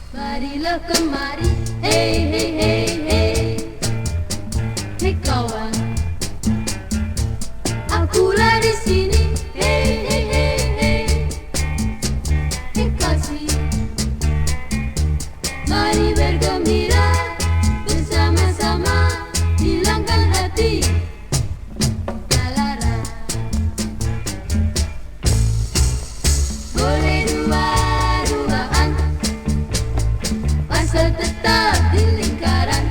Marilah kemari, hey hey hey hey, hey kawan, akulah di sini, hey hey hey hey, hey kasih, mari bergembira bersama-sama, hilangkan hati galara, boleh dua-duaan, asal tetap di lingkaran,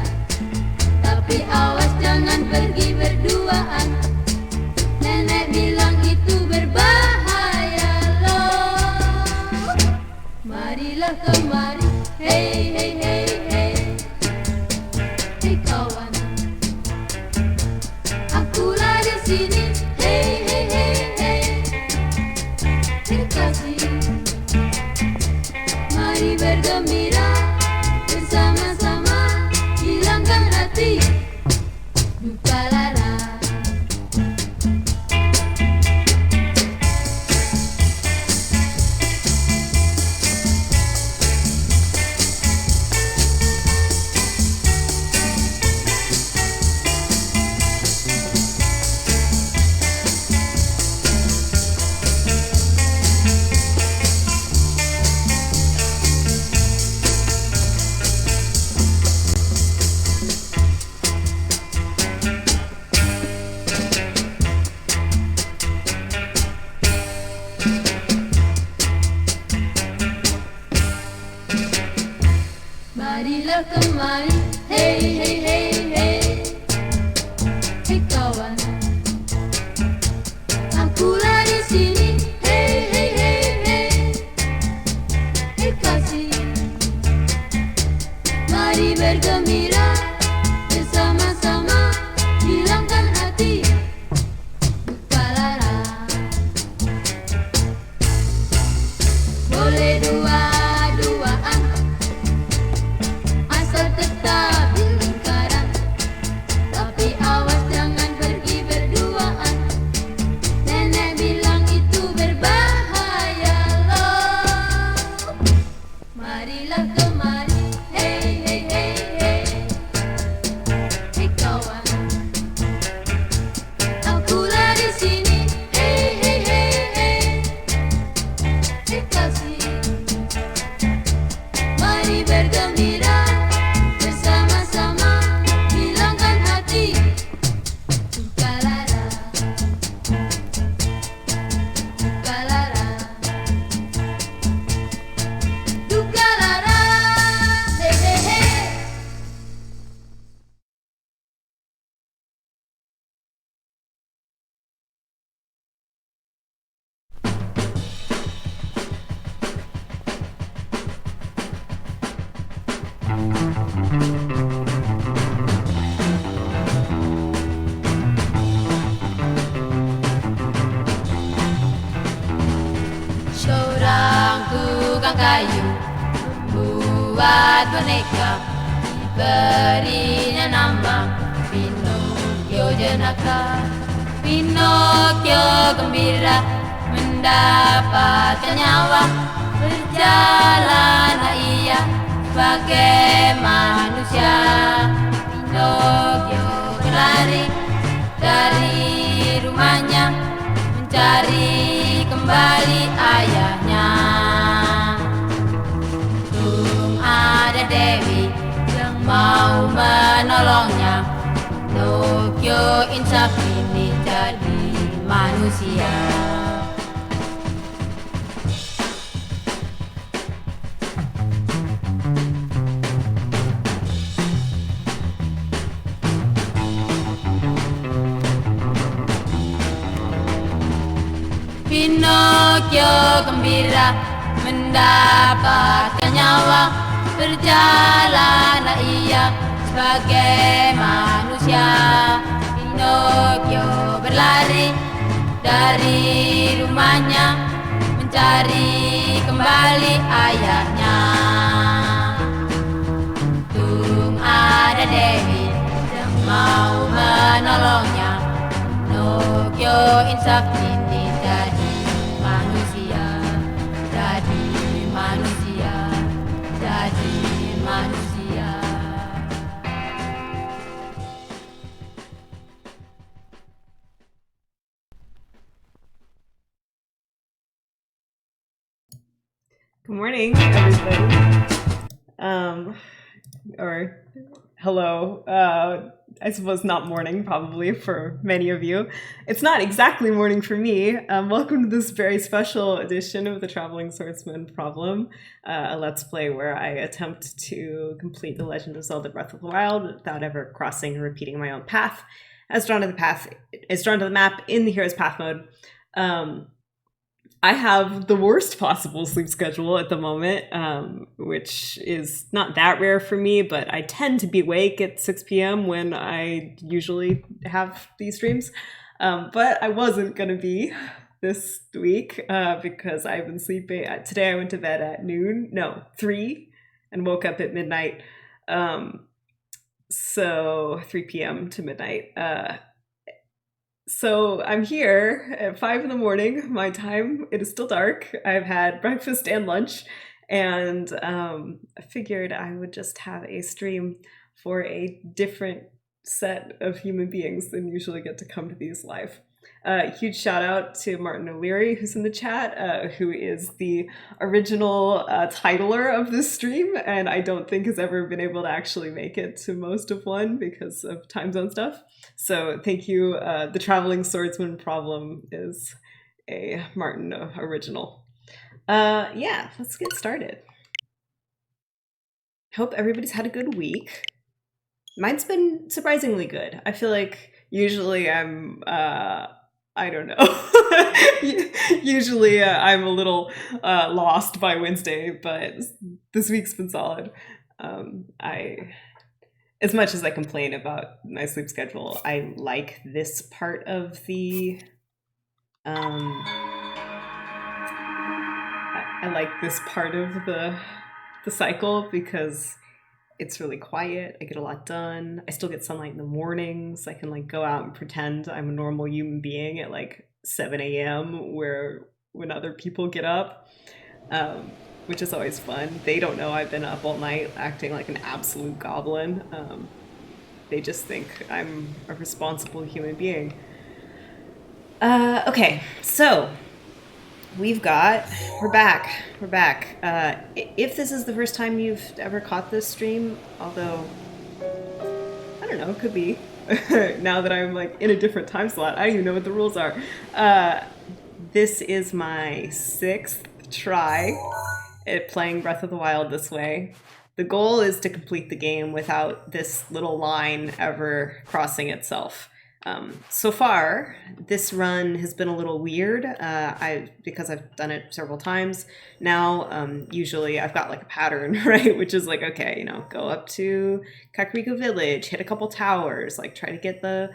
tapi awas jangan pergi berduaan. Nenek bilang itu berbahaya loh. Marilah kemari, hey hey hey hey, hey kawan, akulah di sini, hey hey hey hey, hey kasih, mari bergembira bersama-sama, hilangkan hati duka lara. Marilah kemari, hey hey hey hey, hey kawan, akulah di sini, hey hey hey hey, hey kasih, mari bergembira bersama-sama, hilangkan hati duka lara, boleh dua-duaan, tetap di lingkaran, tapi awas jangan pergi berduaan. Nenek bilang itu berbahaya loh. Marilah kemari, hey hey hey hey, hey kawan, akulah di sini, hey hey hey hey, hey kasih, mari bergembira bersama-sama, hilangkan hati duka lara, duka lara, duka lara, hey hey hey. Seorang tukang kayu buat boneka, diberinya nama Pinocchio jenaka. Pinocchio gembira mendapatkan nyawa, berjalanlah ia sebagai manusia. Pinocchio berlari dari rumahnya, mencari kembali ayahnya. Untung ada Dewi yang mau menolongnya. Pinocchio insaf ini jadi manusia. Pinocchio gembira mendapatkan nyawa, berjalanlah ia sebagai manusia. Pinocchio berlari dari rumahnya, mencari kembali ayahnya. Untung ada Dewi yang mau menolongnya. Yo insafini dadi manusia, dadi manusia, dadi manusia. Good morning, everybody. Or hello. I suppose not morning, probably for many of you. It's not exactly morning for me. Welcome to this very special edition of the Traveling Swordsman Problem, a Let's Play where I attempt to complete The Legend of Zelda Breath of the Wild without ever crossing or repeating my own path, as drawn to the map in the Hero's Path mode. I have the worst possible sleep schedule at the moment, which is not that rare for me, but I tend to be awake at 6 p.m. when I usually have these streams. But I wasn't going to be this week because I've been sleeping. Today I went to bed at 3, and woke up at midnight. So 3 p.m. to midnight. So I'm here at 5 in the morning, my time. It is still dark. I've had breakfast and lunch, and I figured I would just have a stream for a different set of human beings than usually get to come to these live. Huge shout out to Martin O'Leary, who's in the chat, who is the original titler of this stream, and I don't think has ever been able to actually make it to most of one because of time zone stuff. So thank you. The Traveling Swordsman Problem is a Martin original. Yeah, let's get started. Hope everybody's had a good week. Mine's been surprisingly good. I feel like usually I'm I don't know. Usually I'm a little lost by Wednesday, but this week's been solid. As much as I complain about my sleep schedule, I like this part of the I like this part of the cycle because it's really quiet. I get a lot done. I still get sunlight in the mornings. I can like go out and pretend I'm a normal human being at like 7 a.m. when other people get up, which is always fun. They don't know I've been up all night acting like an absolute goblin. They just think I'm a responsible human being. Okay, so we're back. If this is the first time you've ever caught this stream, although I don't know, it could be. Now that I'm like in a different time slot, I don't even know what the rules are. This is my 6th try at playing Breath of the Wild this way. The goal is to complete the game without this little line ever crossing itself. So far, this run has been a little weird because I've done it several times now. Usually I've got like a pattern, right? Which is like, okay, go up to Kakariko Village, hit a couple towers, like try to get the,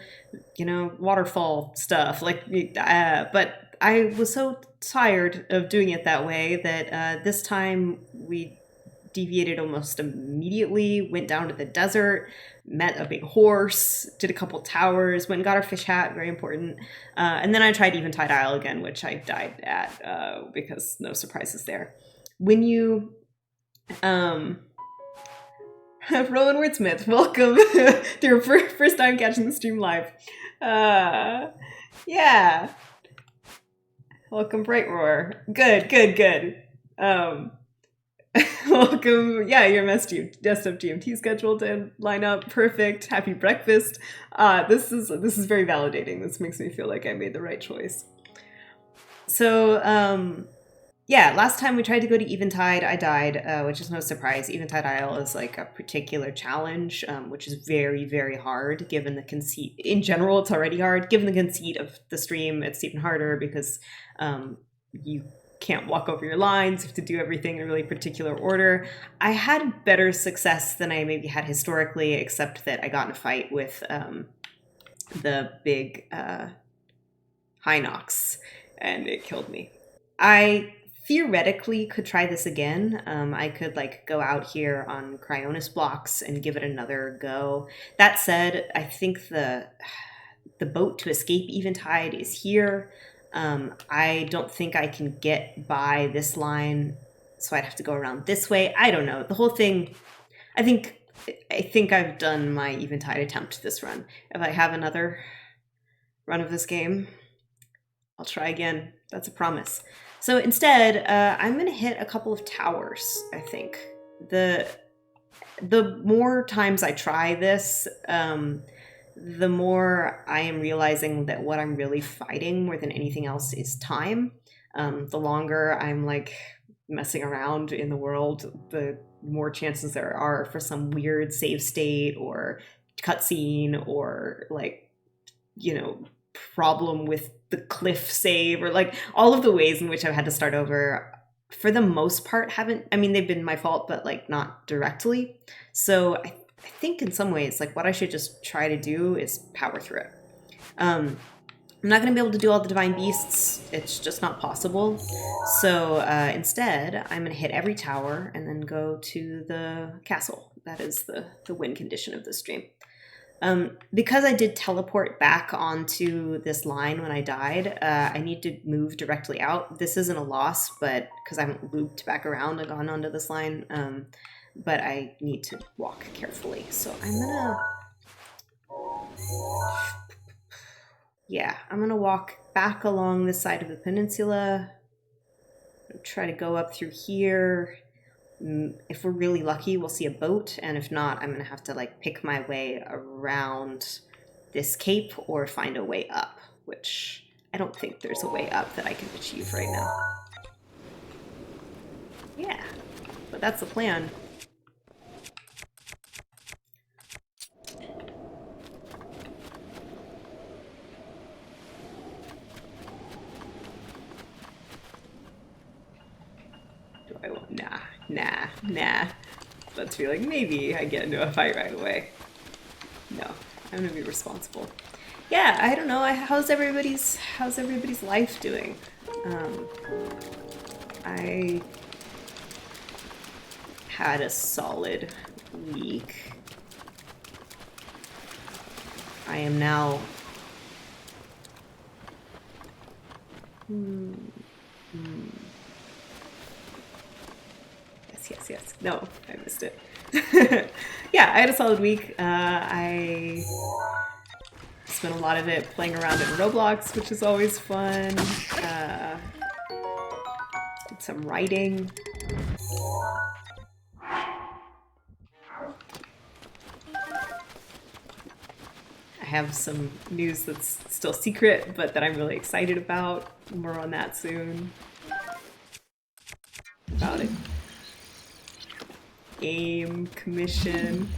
waterfall stuff. But I was so tired of doing it that way that this time we deviated almost immediately, went down to the desert, met a big horse, did a couple towers, went and got our fish hat, very important. And then I tried Eventide Isle again, which I died at because no surprises there. When you... Rowan Wordsmith, welcome to your first time catching the stream live. Yeah. Welcome, Bright Roar. Good. Welcome. Yeah, your desktop GMT scheduled to line up. Perfect. Happy breakfast. This is very validating. This makes me feel like I made the right choice. So, yeah, last time we tried to go to Eventide, I died, which is no surprise. Eventide Isle is like a particular challenge, which is very, very hard given the conceit. In general, it's already hard. Given the conceit of the stream, it's even harder because you can't walk over your lines. You have to do everything in a really particular order. I had better success than I maybe had historically, except that I got in a fight with the big Hinox, and it killed me. I theoretically could try this again. I could like go out here on Cryonis blocks and give it another go. That said, I think the the boat to escape Eventide is here. I don't think I can get by this line, so I'd have to go around this way. I don't know. The whole thing, I think I've done my Eventide attempt this run. If I have another run of this game, I'll try again. That's a promise. So instead, I'm going to hit a couple of towers, I think. The more times I try this, the more I am realizing that what I'm really fighting more than anything else is time. The longer I'm like messing around in the world, the more chances there are for some weird save state or cutscene or like, you know, problem with the cliff save or like all of the ways in which I've had to start over. For the most part, they've been my fault, but like not directly. So I think in some ways, like what I should just try to do is power through it. I'm not going to be able to do all the divine beasts. It's just not possible. So instead, I'm going to hit every tower and then go to the castle. That is the win condition of this stream. Because I did teleport back onto this line when I died, I need to move directly out. This isn't a loss, but because I haven't looped back around and gone onto this line, but I need to walk carefully. So I'm gonna walk back along this side of the peninsula, try to go up through here. If we're really lucky, we'll see a boat, and if not, I'm gonna have to like pick my way around this cape or find a way up, which I don't think there's a way up that I can achieve right now. Yeah, but that's the plan. Nah. Let's be like, maybe I get into a fight right away. No, I'm gonna be responsible. Yeah, I don't know. How's everybody's life doing? I had a solid week. I am now. Yes. No, I missed it. Yeah, I had a solid week. I spent a lot of it playing around in Roblox, which is always fun. Did some writing. I have some news that's still secret, but that I'm really excited about. More on that soon. About it. Game commission.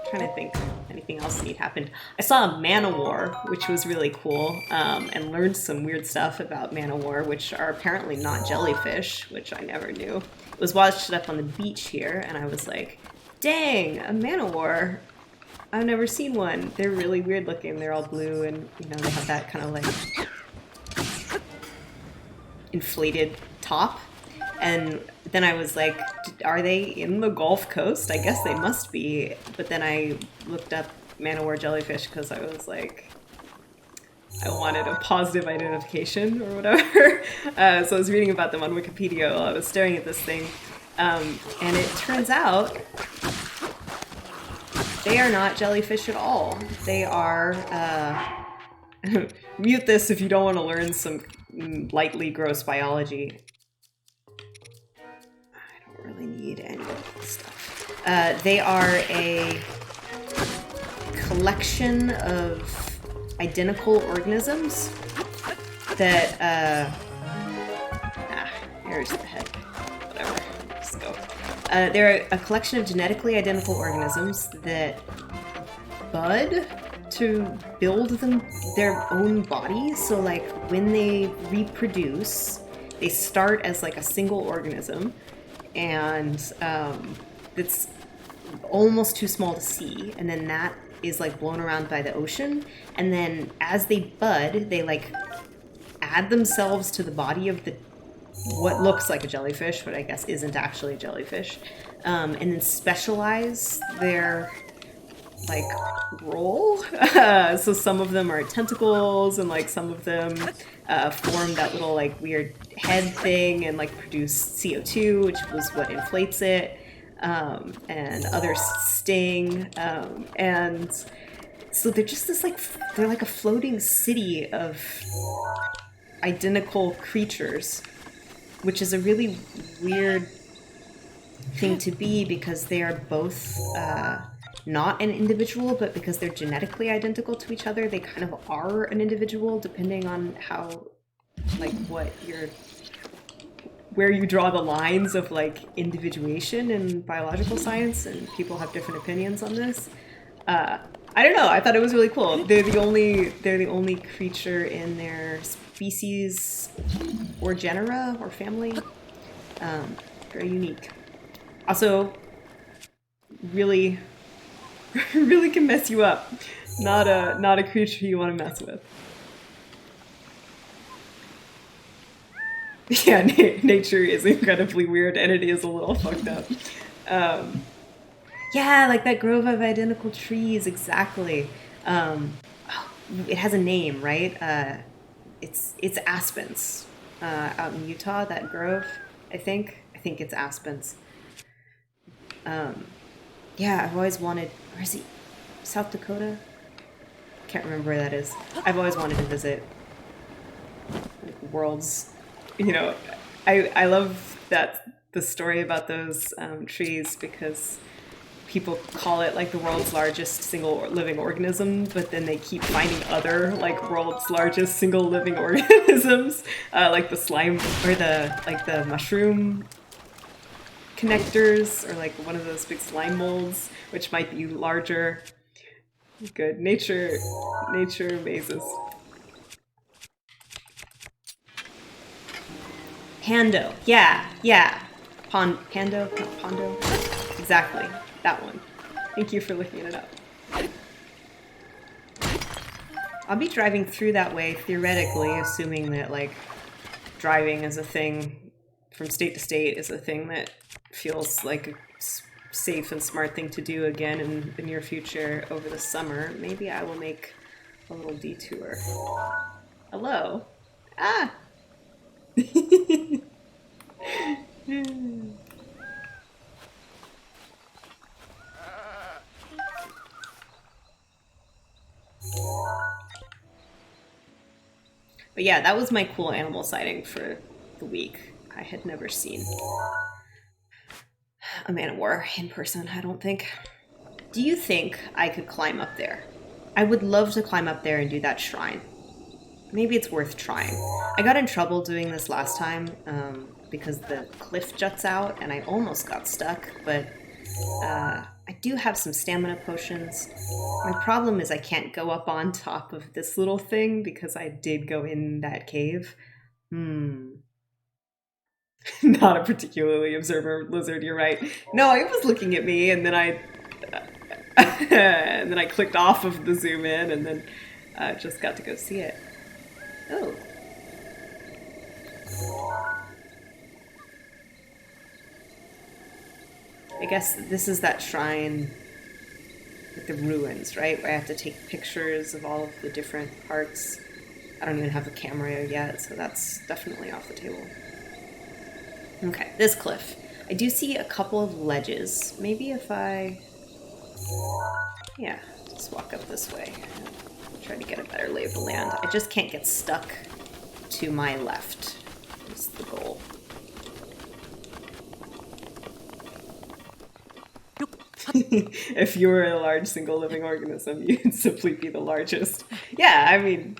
Trying to think anything else neat happened. I saw a Man-O-War, which was really cool, and learned some weird stuff about Man-O-War, which are apparently not jellyfish, which I never knew. It was washed up on the beach here, and I was like, dang, a Man-O-War. I've never seen one. They're really weird looking. They're all blue, and you know they have that kind of like inflated top. And then I was like, are they in the Gulf Coast? I guess they must be. But then I looked up Man-O-War jellyfish because I was like, I wanted a positive identification or whatever. So I was reading about them on Wikipedia while I was staring at this thing. And it turns out they are not jellyfish at all. They are, mute this if you don't want to learn some lightly gross biology. I don't really need any of this stuff. They are a collection of identical organisms that, here's the head. Whatever, just go. They're a collection of genetically identical organisms that bud to build their own body. So like when they reproduce, they start as like a single organism, and it's almost too small to see, and then that is like blown around by the ocean, and then as they bud, they like add themselves to the body of the what looks like a jellyfish, but I guess isn't actually a jellyfish, and then specialize their like role. So some of them are tentacles, and like some of them form that little like weird head thing and like produce CO2, which was what inflates it, and others sting, and so they're just this like they're like a floating city of identical creatures, which is a really weird thing to be because they are both not an individual, but because they're genetically identical to each other, they kind of are an individual depending on how, like, where you draw the lines of like individuation in biological science, and people have different opinions on this. I don't know. I thought it was really cool. They're the only creature in their species or genera or family. Very unique. Also, really, really can mess you up. Not a creature you want to mess with. Yeah, nature is incredibly weird, and it is a little fucked up. Yeah, like that grove of identical trees, exactly. It has a name, right? It's aspens out in Utah. That grove, I think it's aspens. Yeah, I've always wanted. Where is he? South Dakota? Can't remember where that is. I've always wanted to visit worlds. You know, I love that the story about those trees because people call it like the world's largest single living organism, but then they keep finding other like world's largest single living organisms, like the slime or the mushroom connectors, or like one of those big slime molds, which might be larger. Good. Nature amazes. Pando. Yeah. Pando? Pondo? Exactly. That one. Thank you for looking it up. I'll be driving through that way, theoretically, assuming that, like, driving is a thing from state to state is a thing that feels like a safe and smart thing to do again in the near future over the summer. Maybe I will make a little detour. Hello. Ah! But yeah, that was my cool animal sighting for the week. I had never seen a man of war in person, I don't think. Do you think I could climb up there? I would love to climb up there and do that shrine. Maybe it's worth trying. I got in trouble doing this last time because the cliff juts out and I almost got stuck, but I do have some stamina potions. My problem is I can't go up on top of this little thing because I did go in that cave. Not a particularly observer lizard, you're right. No, it was looking at me, and then I clicked off of the zoom in, and then just got to go see it. Oh. I guess this is that shrine with the ruins, right? Where I have to take pictures of all of the different parts. I don't even have the camera yet, so that's definitely off the table. Okay, this cliff. I do see a couple of ledges. Maybe if I... Yeah, just walk up this way. Try to get a better lay of the land. I just can't get stuck to my left. Is the goal. If you were a large single living organism, you'd simply be the largest. Yeah, I mean...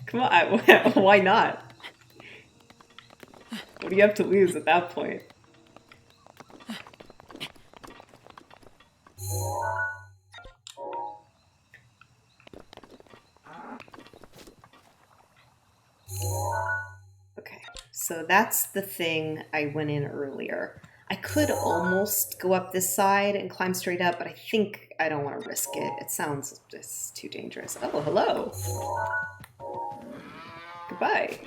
Come on, why not? What do you have to lose at that point? Okay, so that's the thing I went in earlier. I could almost go up this side and climb straight up, but I think I don't want to risk it. It sounds just too dangerous. Oh, hello. Goodbye.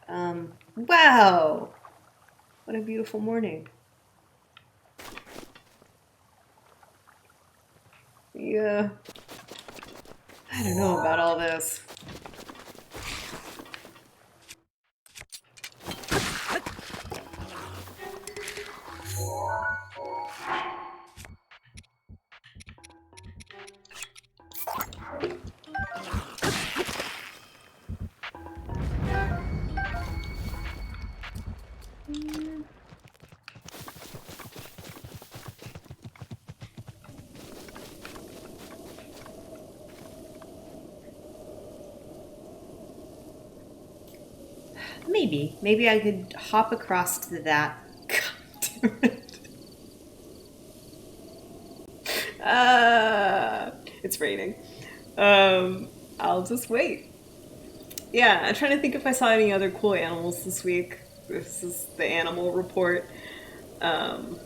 Wow! What a beautiful morning. Yeah. I don't know about all this. Maybe. Maybe I could hop across to that. God damn it. It's raining. I'll just wait. Yeah, I'm trying to think if I saw any other cool animals this week. This is the animal report. Um,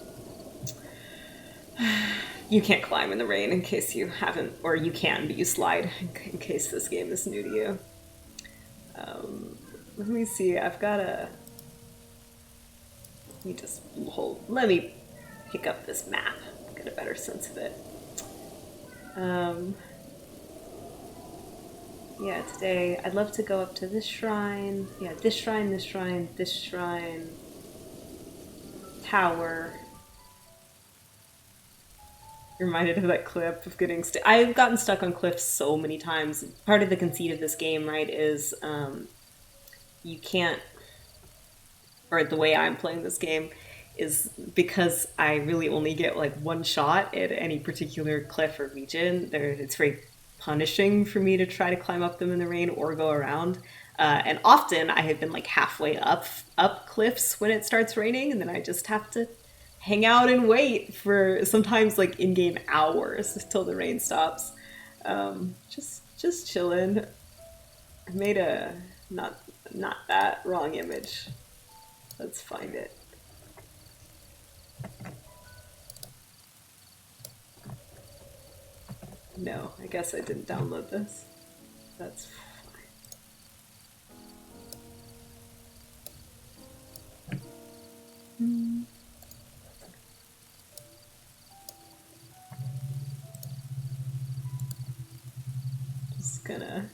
you can't climb in the rain in case you haven't, or you can, but you slide in case this game is new to you. Let me see. I've got a. Let me just hold. Let me pick up this map. Get a better sense of it. Um, yeah, today I'd love to go up to this shrine. Yeah, this shrine, this shrine, this shrine. Tower. Reminded of that clip of getting I've gotten stuck on cliffs so many times. Part of the conceit of this game, right, is you can't, or the way I'm playing this game is because I really only get like one shot at any particular cliff or region. It's very punishing for me to try to climb up them in the rain or go around. And often I have been like halfway up cliffs when it starts raining, and then I just have to hang out and wait for sometimes like in-game hours till the rain stops. Just chilling. I made a not that wrong image. Let's find it. No, I guess I didn't download this. That's fine. Just gonna.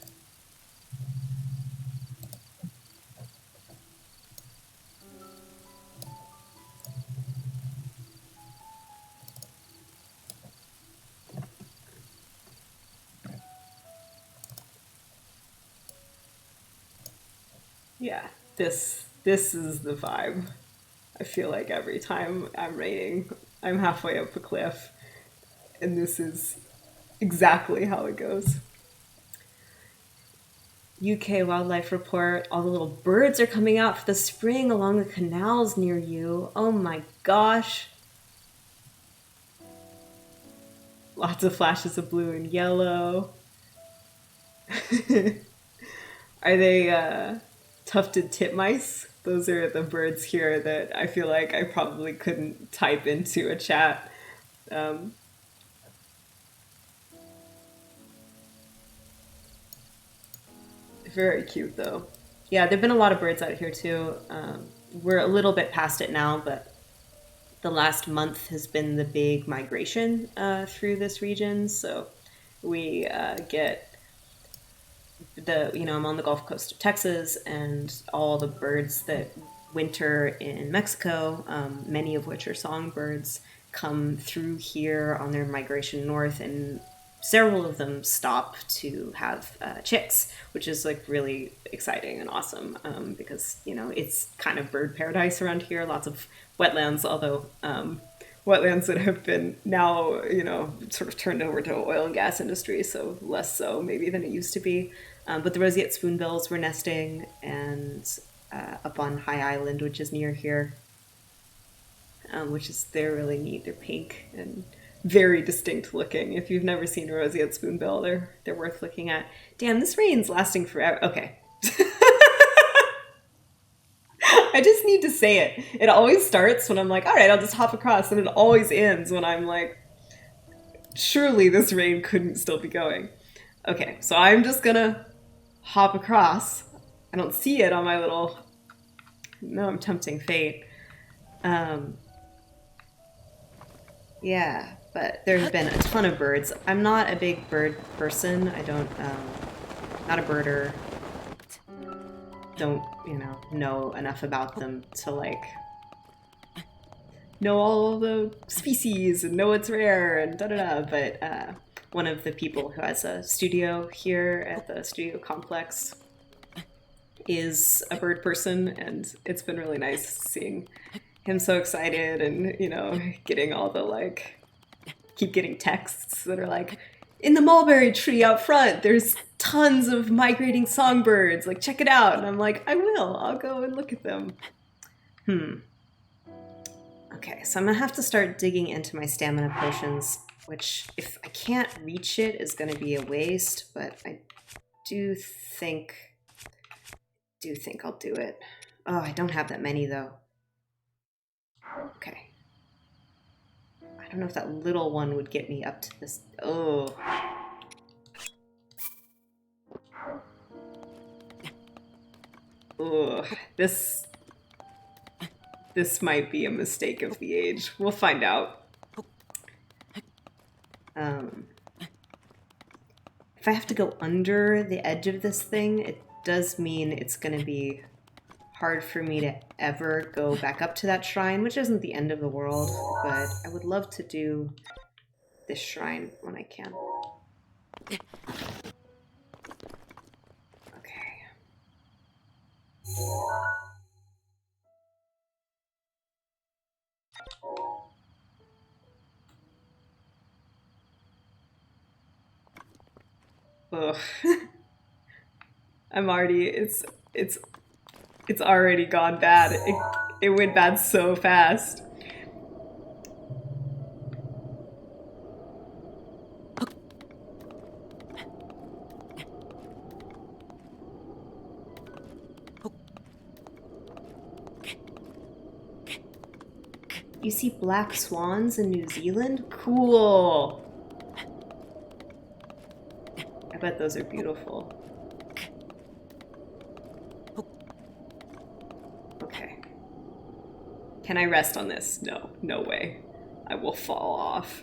Yeah, this is the vibe. I feel like every time I'm raiding, I'm halfway up a cliff, and this is exactly how it goes. UK Wildlife Report, all the little birds are coming out for the spring along the canals near you. Oh my gosh. Lots of flashes of blue and yellow. Are they tufted titmice? Those are the birds here that I feel like I probably couldn't type into a chat. Um, Very cute though. Yeah, there've been a lot of birds out here too. We're a little bit past it now, but the last month has been the big migration through this region. So we get I'm on the Gulf Coast of Texas, and all the birds that winter in Mexico, many of which are songbirds, come through here on their migration north, and several of them stop to have chicks, which is like really exciting and awesome because it's kind of bird paradise around here. Lots of wetlands, although wetlands that have been now sort of turned over to oil and gas industry, so less so maybe than it used to be. But the roseate spoonbills were nesting, and up on High Island, which is near here, they're really neat. They're pink and very distinct looking. If you've never seen a roseate spoonbill, they're worth looking at. Damn, this rain's lasting forever. Okay. I just need to say it. It always starts when I'm like, all right, I'll just hop across, and it always ends when I'm like, surely this rain couldn't still be going. Okay, so I'm just gonna hop across. I don't see it on my little No, I'm tempting fate. Yeah, but there's been a ton of birds. I'm not a big bird person. I don't, not a birder. Don't, know enough about them to, like, know all the species and know what's rare and da-da-da. But one of the people who has a studio here at the studio complex is a bird person, and it's been really nice seeing him so excited and, getting all the, like, keep getting texts that are like, in the mulberry tree out front, there's tons of migrating songbirds. Like, check it out. And I'm like, I will. I'll go and look at them. Okay, so I'm gonna have to start digging into my stamina potions, which, if I can't reach it, is gonna be a waste, but I do think I'll do it. Oh, I don't have that many, though. Okay. I don't know if that little one would get me up to this. Oh. Ugh. This might be a mistake of the age. We'll find out. If I have to go under the edge of this thing, it does mean it's going to be hard for me to ever go back up to that shrine, which isn't the end of the world, but I would love to do this shrine when I can. Okay. Ugh. I'm already, it's already gone bad. It went bad so fast. You see black swans in New Zealand? Cool. I bet those are beautiful. Okay. Can I rest on this? No, no way. I will fall off.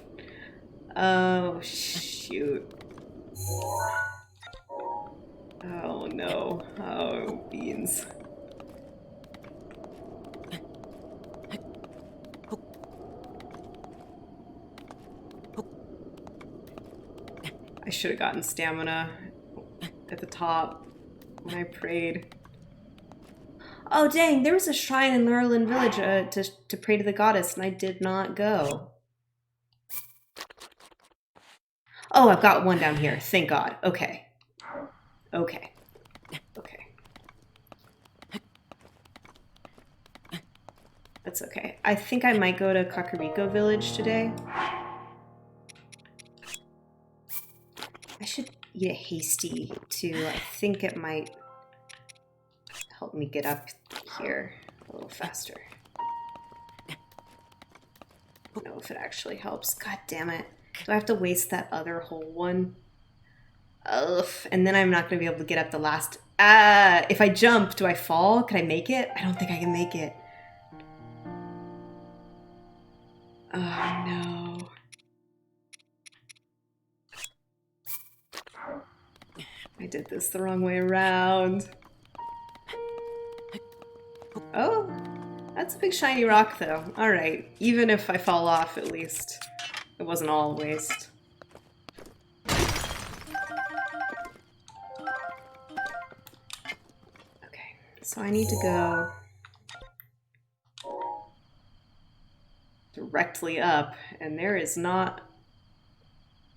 Oh, shoot. Oh, no. Oh, beans. I should have gotten stamina at the top when I prayed. Oh, dang, there was a shrine in Lurelin Village to pray to the goddess, and I did not go. Oh, I've got one down here. Thank God. Okay. Okay. Okay. That's okay. I think I might go to Kakariko Village today. I should eat a hasty, too. I think it might help me get up here a little faster. I don't know if it actually helps. God damn it. Do I have to waste that other whole one? Ugh. And then I'm not going to be able to get up the last... if I jump, do I fall? Can I make it? I don't think I can make it. Oh, no. I did this the wrong way around. Oh, that's a big shiny rock, though. All right. Even if I fall off, at least it wasn't all a waste. Okay, so I need to go directly up, and there is not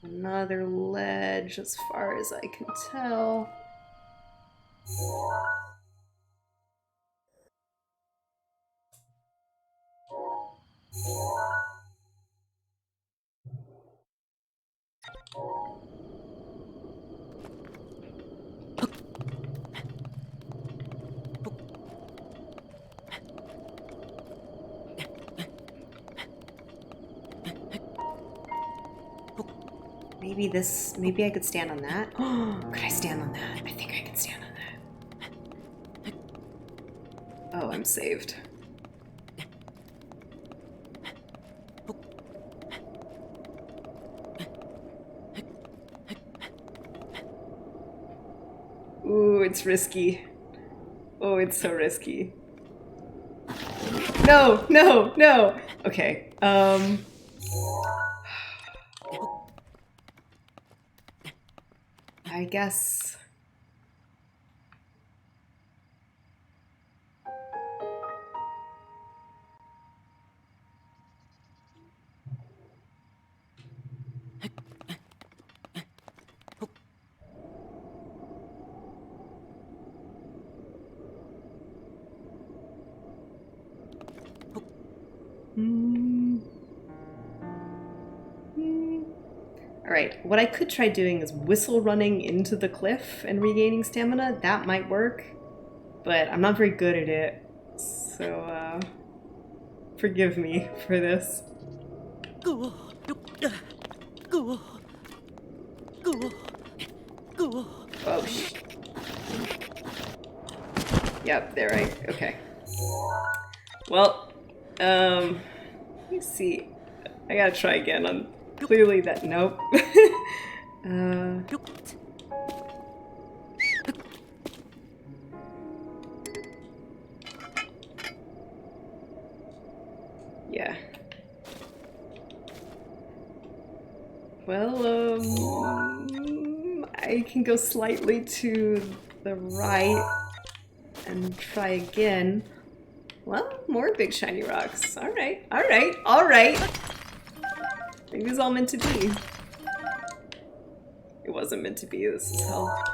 another ledge as far as I can tell. Maybe I could stand on that. Oh, could I stand on that? I think I can stand on that. Oh, I'm saved. Ooh, it's risky. Oh, it's so risky. No, no, no! Okay, I guess... Alright, what I could try doing is whistle running into the cliff and regaining stamina. That might work, but I'm not very good at it. So, forgive me for this. Oh, Yep, there okay. Well, let me see. I gotta try again on clearly that, nope. Yeah. Well, I can go slightly to the right and try again. Well, more big shiny rocks. Alright, alright, alright! Maybe it's all meant to be. It wasn't meant to be, this is hell.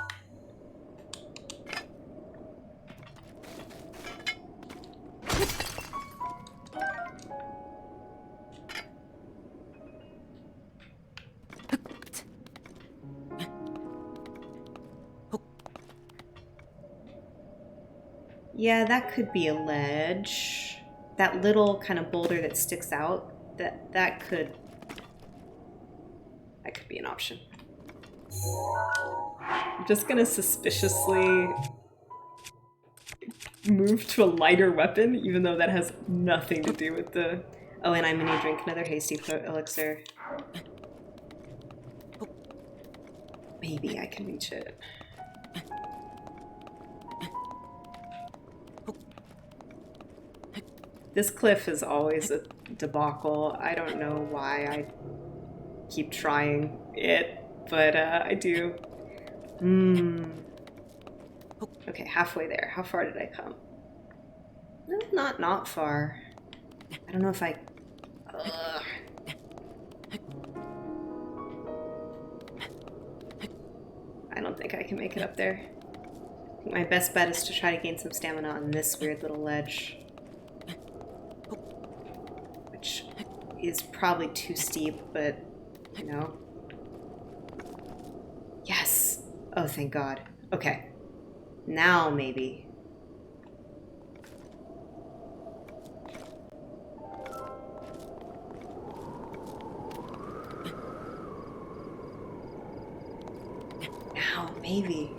Yeah, that could be a ledge. That little kind of boulder that sticks out, that could be an option. I'm just gonna suspiciously move to a lighter weapon, even though that has nothing to do with the... Oh, and I'm gonna drink another hasty elixir. Maybe I can reach it. This cliff is always a debacle. I don't know why I keep trying it, but I do. Okay, halfway there. How far did I come? No, not far. I don't know if I... I don't think I can make it up there. I think my best bet is to try to gain some stamina on this weird little ledge. Which is probably too steep, but, you know. Yes! Oh, thank God. Okay. Now, maybe. Now, maybe.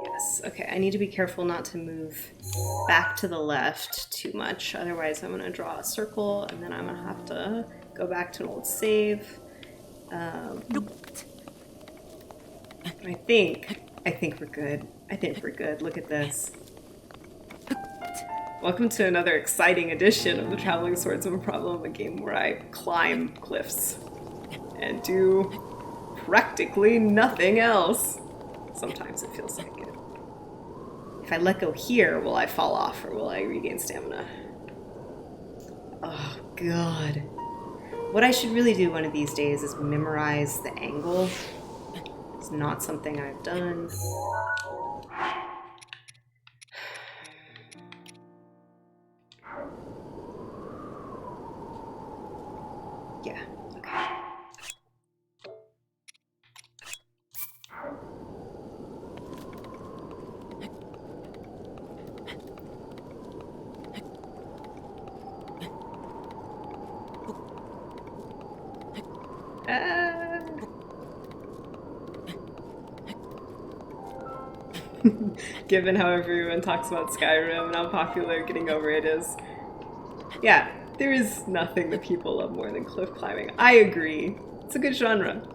Yes, okay, I need to be careful not to move back to the left too much, otherwise I'm gonna draw a circle and then I'm gonna have to go back to an old save. I think we're good. I think we're good. Look at this. Welcome to another exciting edition of the Traveling Swordsman Problem, a game where I climb cliffs and do practically nothing else. Sometimes it feels like it. If I let go here, will I fall off or will I regain stamina? Oh, God. What I should really do one of these days is memorize the angle. It's not something I've done. Given how everyone talks about Skyrim and how popular getting over it is. Yeah, there is nothing that people love more than cliff climbing. I agree. It's a good genre.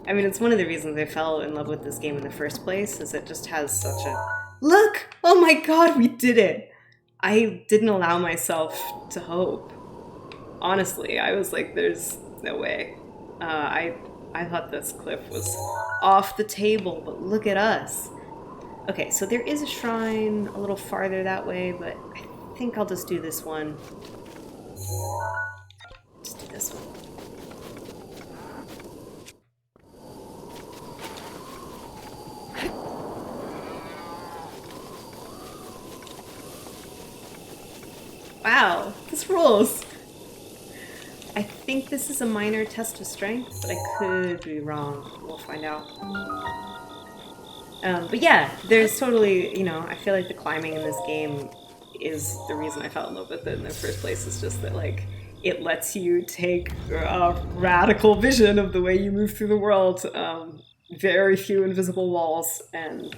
I mean, it's one of the reasons I fell in love with this game in the first place, is it just has such a... Look! Oh my god, we did it! I didn't allow myself to hope. Honestly, I was like, there's no way. I thought this cliff was off the table, but look at us. Okay, so there is a shrine a little farther that way, but I think I'll just do this one. Just do this one. Wow, this rules. I think this is a minor test of strength, but I could be wrong. We'll find out. But yeah, there's totally, you know, I feel like the climbing in this game is the reason I fell in love with it in the first place. It's just that, like, it lets you take a radical vision of the way you move through the world. Very few invisible walls, and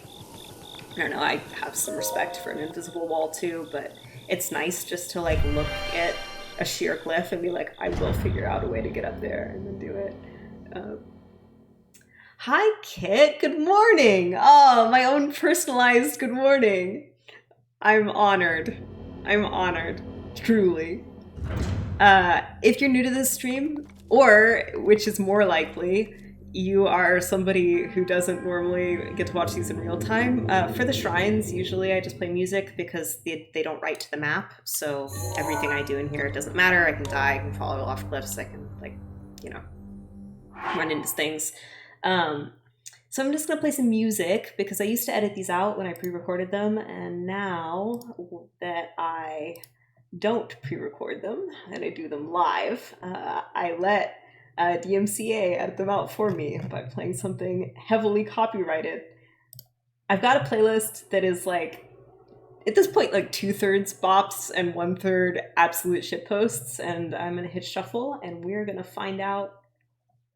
I don't know, I have some respect for an invisible wall too, but it's nice just to, like, look at a sheer cliff and be like, I will figure out a way to get up there, and then do it. Hi, Kit. Good morning. Oh, my own personalized good morning. I'm honored. I'm honored. Truly. If you're new to this stream, or, which is more likely, you are somebody who doesn't normally get to watch these in real time, for the shrines, usually I just play music because they don't write to the map, so everything I do in here doesn't matter. I can die, I can fall off cliffs, I can, like, you know, run into things. So I'm just gonna play some music because I used to edit these out when I pre-recorded them, and now that I don't pre-record them and I do them live, I let DMCA edit them out for me by playing something heavily copyrighted. I've got a playlist that is, like, at this point, like 2/3 bops and 1/3 absolute shitposts, and I'm gonna hit shuffle and we're gonna find out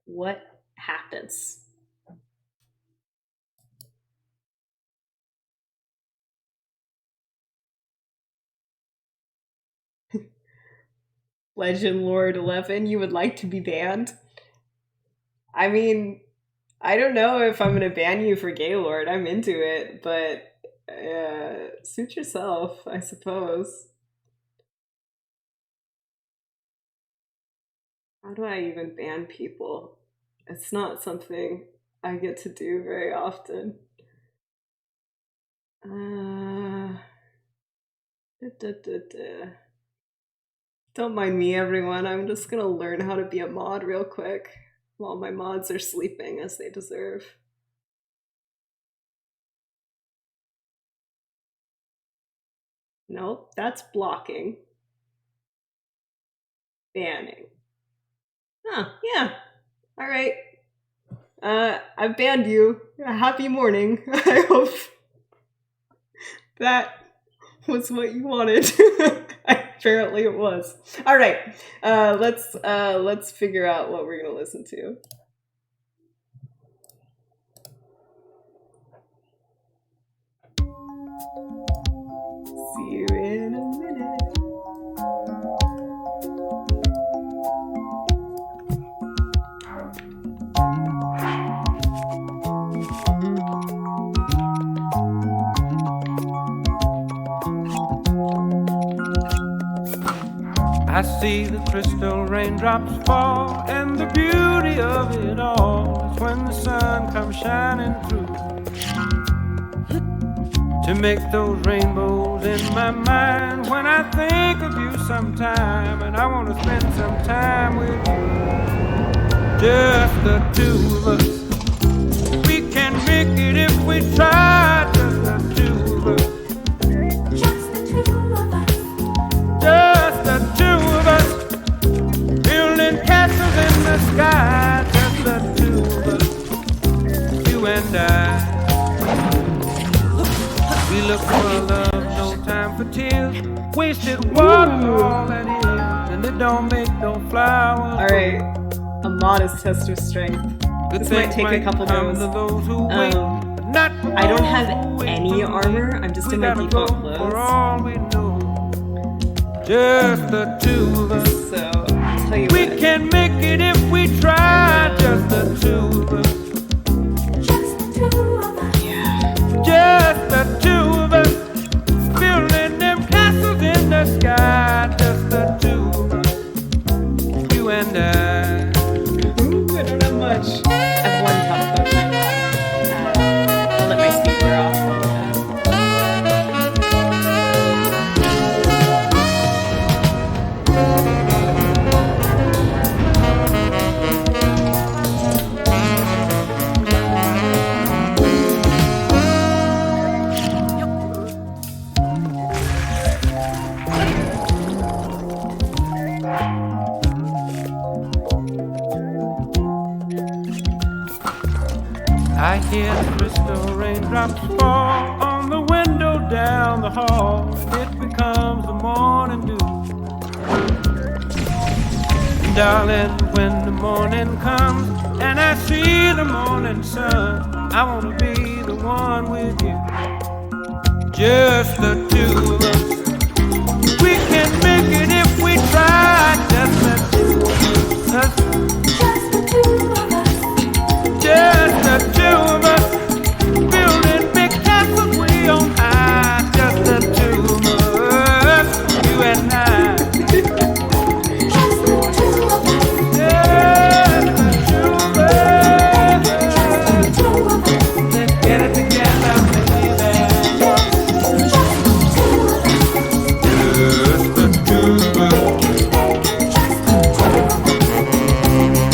what happens. Legend Lord 11, you would like to be banned? I mean, I don't know if I'm gonna ban you for Gaylord. I'm into it, but suit yourself, I suppose. How do I even ban people? It's not something I get to do very often. Don't mind me, everyone. I'm just gonna learn how to be a mod real quick while my mods are sleeping, as they deserve. Nope, that's blocking. Banning. Huh, yeah. Alright. I've banned you. Happy morning. I hope that was what you wanted. Apparently it was. Alright. Let's figure out what we're gonna listen to. See you in a minute. I see the crystal raindrops fall, and the beauty of it all is when the sun comes shining through to make those rainbows in my mind. When I think of you sometime, and I want to spend some time with you, just the two of us. We can make it if we try, just the two of us. Just the two of us, building castles in the sky. Just the two of us, you and I. We look for love, no time for tears. Wasted water, all that is, and it don't make no flowers. Alright, a modest test of strength. This might take a couple goes. To those who wait, but not I don't have always any believe. armor. I'm just We in my gotta default go clothes. for all we know. Just the two of us. So I'll tell you We what. can make it if we try. Just the two of us. Just the two of us. Just the two of us. Building them castles in the sky. Just the two of us. You and I. Ooh, I don't have much. I have one top potion. I'll let my speed wear off. I hear the crystal raindrops fall on the window down the hall, and it becomes the morning dew. Darling, when the morning comes and I see the morning sun, I wanna be the one with you. Just the two of us. We can make it if we try. Just the two of us. Just the two of us. Just the two of us, building big castles way on high. Just the two of us, you and I. Just the two of us. Just the two of us. Just the two of us. Let's get it together, baby. Just the two of us. Just the two of us. Just the two of us.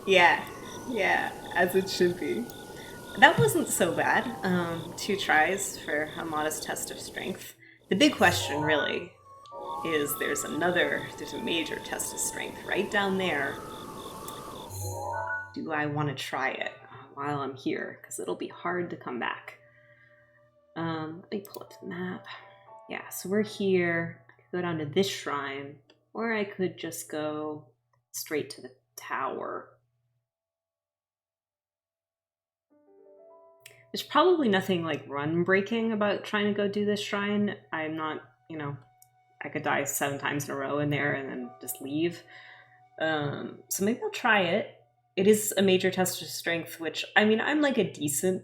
Yeah, yeah, as it should be. That wasn't so bad. 2 tries for a modest test of strength. The big question, really, is there's a major test of strength right down there. Do I want to try it while I'm here? Because it'll be hard to come back. Let me pull up the map. Yeah, so we're here. I could go down to this shrine, or I could just go straight to the tower. There's probably nothing like run breaking about trying to go do this shrine. I'm not, I could die 7 times in a row in there and then just leave. So maybe I'll try it. It is a major test of strength, which, I mean, I'm like decent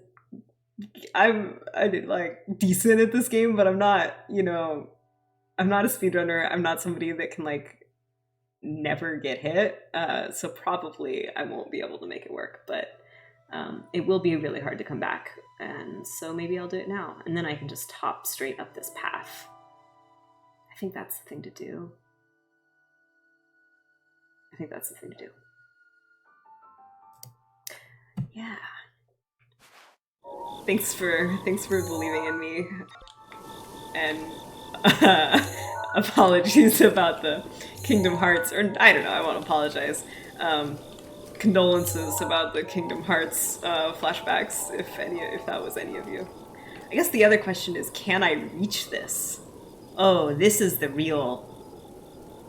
at this game, but I'm not, I'm not a speedrunner. I'm not somebody that can like never get hit. So probably I won't be able to make it work, but it will be really hard to come back. And so maybe I'll do it now. And then I can just hop straight up this path. I think that's the thing to do. Yeah. Thanks for believing in me. And apologies about the Kingdom Hearts, or I don't know, I won't apologize. Condolences about the Kingdom Hearts flashbacks, if that was any of you. I guess the other question is, can I reach this? Oh, this is the real...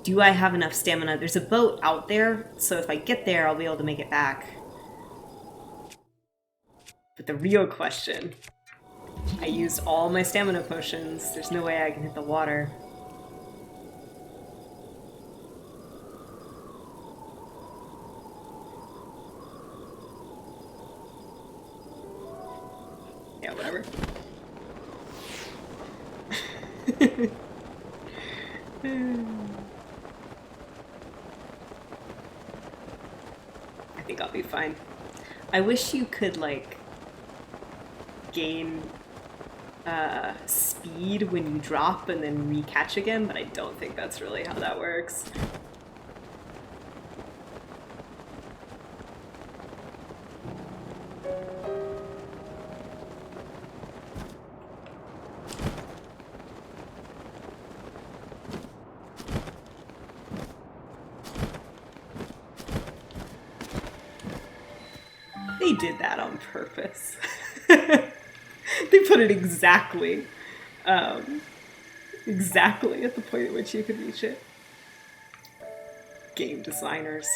Do I have enough stamina? There's a boat out there, so if I get there, I'll be able to make it back. But the real question... I used all my stamina potions. There's no way I can hit the water. Yeah, whatever. I think I'll be fine. I wish you could, like, gain speed when you drop and then re-catch again, but I don't think that's really how that works. They did that on purpose. They put it exactly at the point at which you could reach it. Game designers.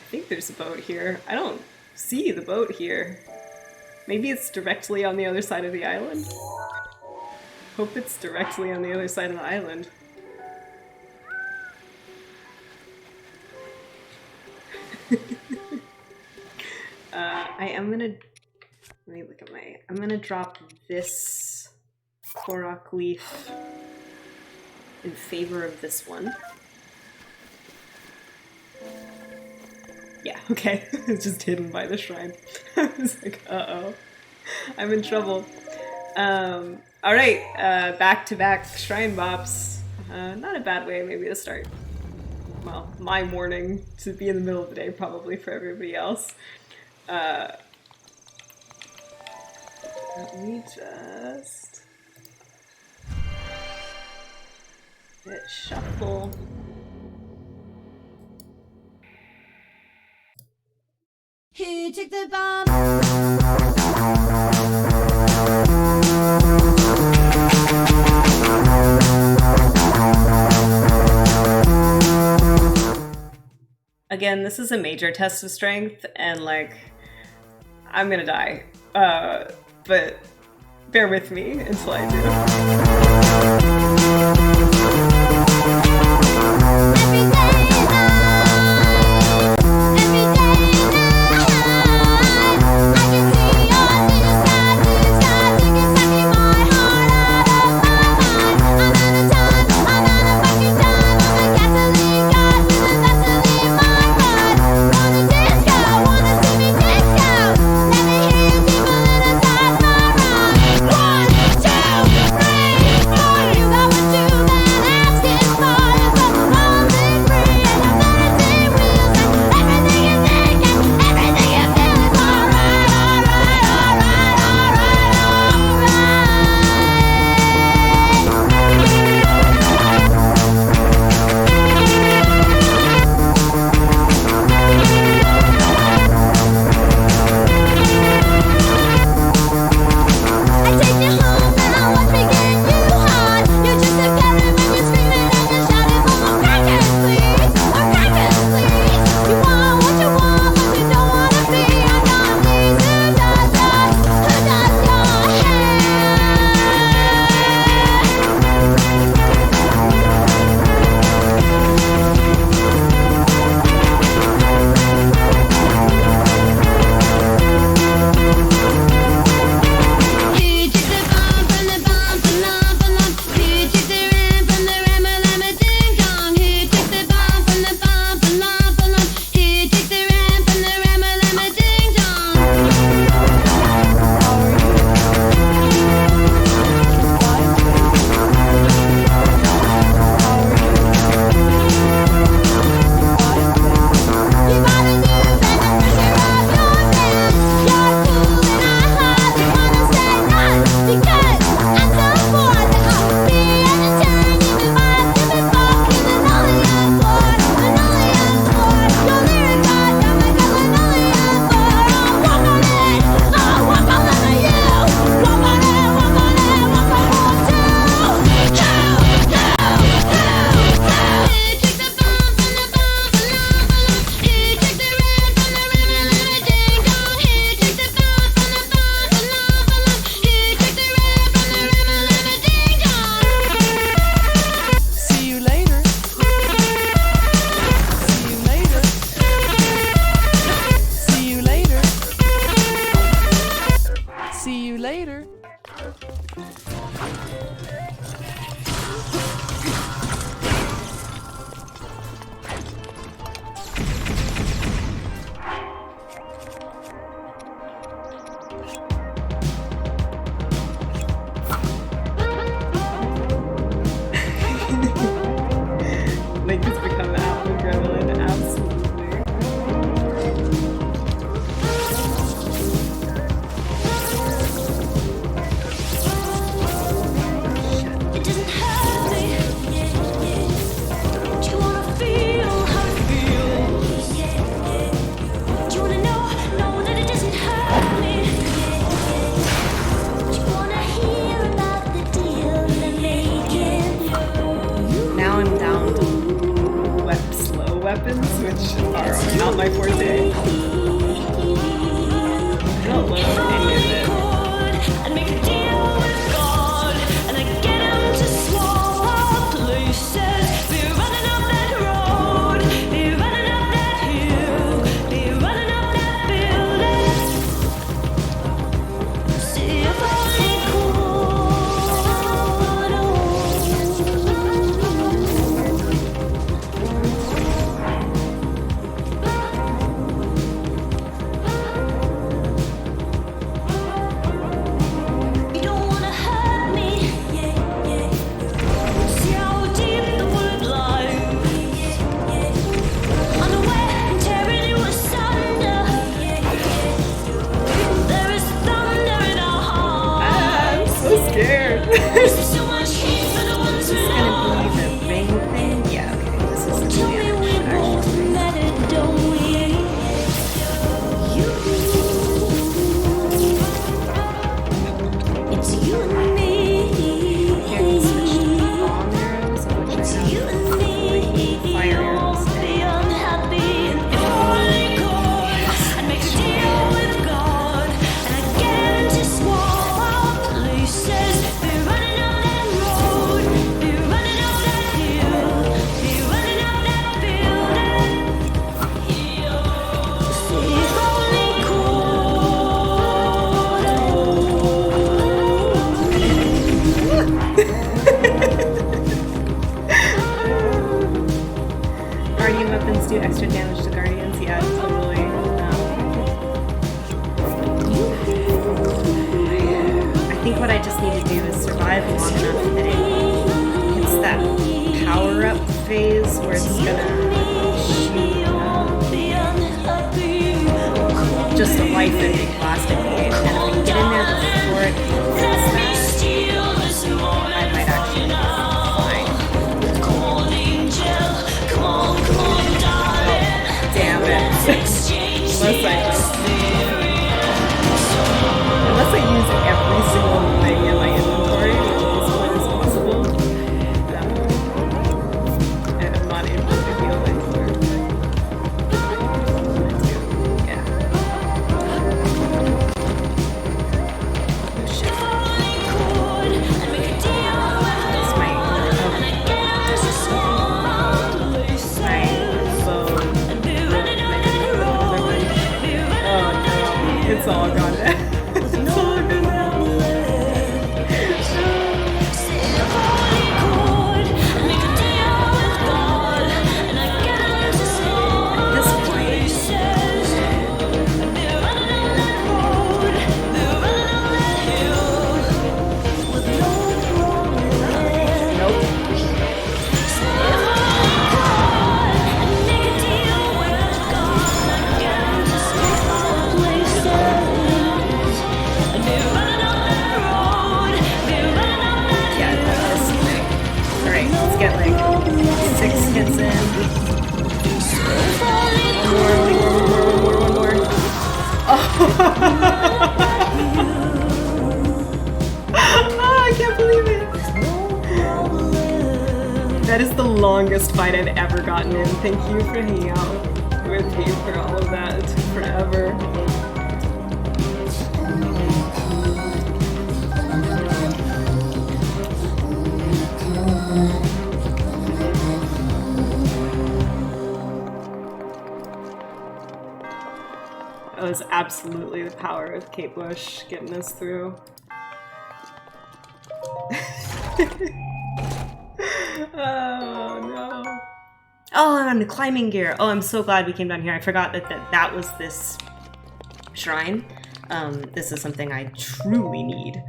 I think there's a boat here. I don't see the boat here. Maybe it's directly on the other side of the island? Hope it's directly on the other side of the island. I'm gonna drop this Korok leaf in favor of this one. Yeah, okay. It's just hidden by the shrine. I was like, uh-oh. I'm in trouble. Alright, back-to-back shrine bops. Not a bad way maybe to start. Well, my morning to be in the middle of the day probably for everybody else. Let me just hit shuffle. Who took the bomb? Again, this is a major test of strength, and like, I'm gonna die. But bear with me until I do. weapons, which are not my forte. I don't love any of it. And make a deal with God, and I get him to swap places. Be running up that road, be running up that hill, be running up that building. See if only you don't wanna hurt me, yeah, yeah. See how deep the wood lies. Unaware and tearing you asunder. There is thunder in our hearts. I'm so scared. There's so much heat for the ones we Gonna love. be the ring thing? Yeah, okay. This is the Tell me we both met it, don't we? You. It's you and me. bomb arrows, of which It's I you have and me. fire arrows. Be unhappy and only cold. I'd make a deal with God, and I'd get him to swap places. Be running up that road, be running up that hill, be running up that building. If only Guardian weapons do extra damage to guardians. Yeah, totally. I think what I just need to do is survive long enough that it hits that power up phase where it's gonna shoot be unhappy. just a life ending plastic gate. And if we can get in there before it hits that, Steal this I moment might actually be fine. Come on, angel. Come on, darling. Damn it. Exchange Unless I use every single thing in my inventory as much as possible, and I'm not able to heal anymore. Yeah. Oh shit. That's my bow. Oh no, it's all gone. It's all gone. At this point, nope. Yeah, that's the thing. Alright, let's get like 6 hits in. One more. Oh, I can't believe it. That is the longest fight I've ever gotten in. Thank you for hanging out with me for all of that. It took forever. That was absolutely the power of Kate Bush getting us through. Oh no. Oh, I'm on the climbing gear. Oh, I'm so glad we came down here. I forgot that was this shrine. This is something I truly need.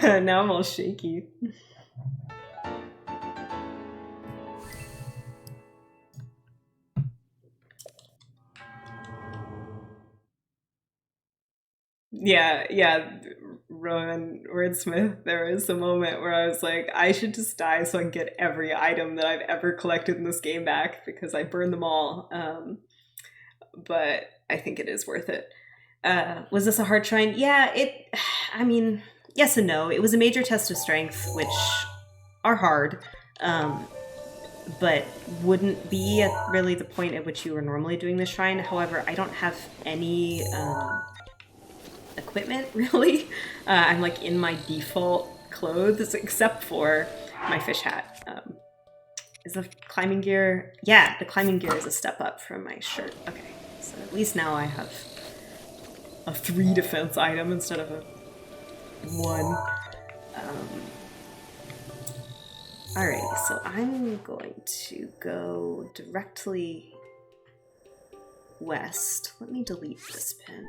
Oh, now I'm all shaky. Yeah, Rowan Wordsmith, there was a moment where I was like, I should just die so I can get every item that I've ever collected in this game back, because I burned them all. But I think it is worth it. Was this a hard shrine? Yeah, I mean, yes and no. It was a major test of strength, which are hard, but wouldn't be at really the point at which you were normally doing the shrine. However, I don't have any equipment, really. I'm like in my default clothes, except for my fish hat. Is the climbing gear? Yeah, the climbing gear is a step up from my shirt. Okay, so at least now I have a 3 defense item instead of a 1. Alrighty, so I'm going to go directly west. Let me delete this pin.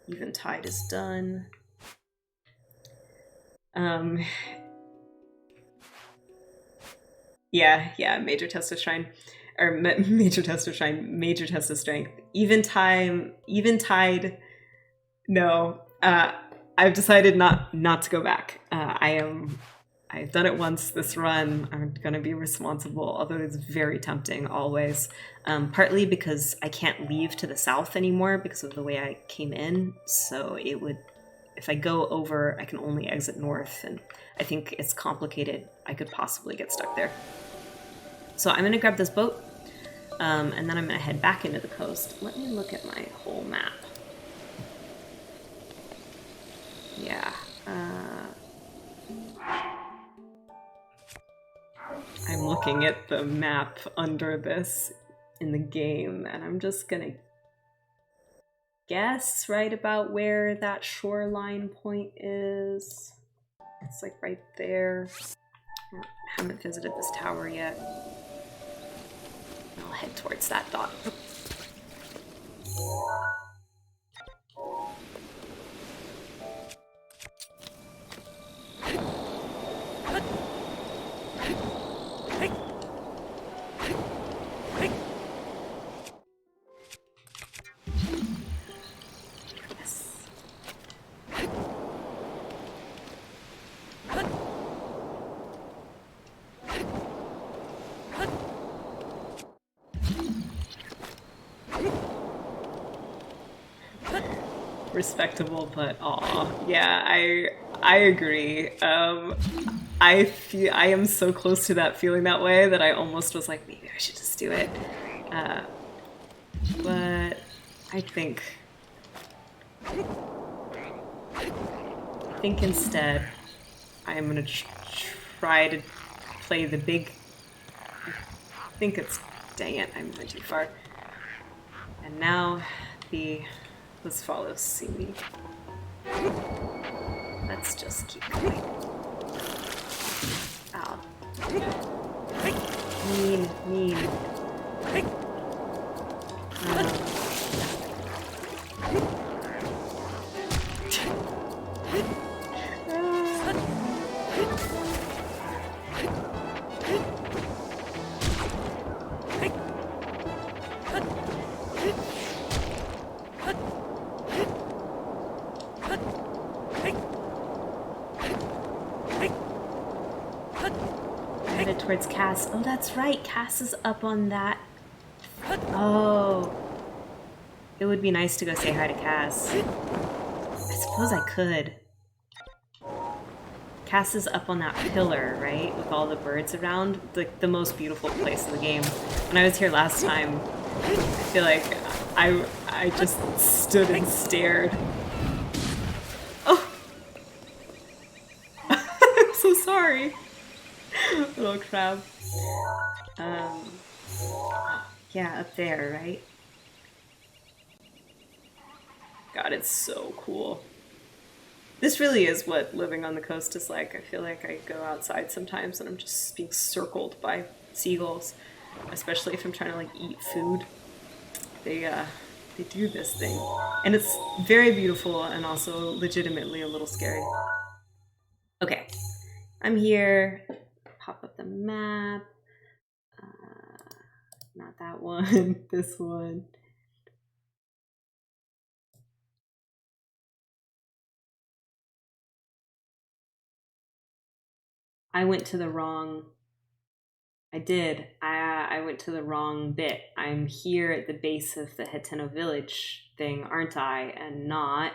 Eventide is done. Yeah, major test of shrine. Or major test of shrine, major test of strength. Eventide, no. I've decided not to go back. I've done it once this run. I'm gonna be responsible, although it's very tempting always. Partly because I can't leave to the south anymore because of the way I came in. So it would, if I go over, I can only exit north, and I think it's complicated. I could possibly get stuck there. So I'm gonna grab this boat, and then I'm gonna head back into the coast. Let me look at my whole map. Yeah. I'm looking at the map under this in the game, and I'm just gonna guess right about where that shoreline point is. It's like right there. I haven't visited this tower yet. I'll head towards that dot. Respectable, but aw, yeah, I agree. I am so close to that feeling that way that I almost was like, maybe I should just do it. But I think instead I'm gonna try to play the big. I think it's, dang it, I went too far. And now let's follow Simi. Let's just keep going. Ow. Mean. Headed towards Cass. Oh, that's right. Cass is up on that. Oh. It would be nice to go say hi to Cass. I suppose I could. Cass is up on that pillar, right? With all the birds around. Like the most beautiful place in the game. When I was here last time, I feel like I just stood and stared. Oh! I'm so sorry. Little crab. Yeah, up there, right? God, it's so cool. This really is what living on the coast is like. I feel like I go outside sometimes and I'm just being circled by seagulls, especially if I'm trying to like eat food. They do this thing, and it's very beautiful and also legitimately a little scary. Okay, I'm here. Pop up the map. Not that one. This one. I went to the wrong I did. I went to the wrong bit. I'm here at the base of the Heteno village thing, aren't I? And not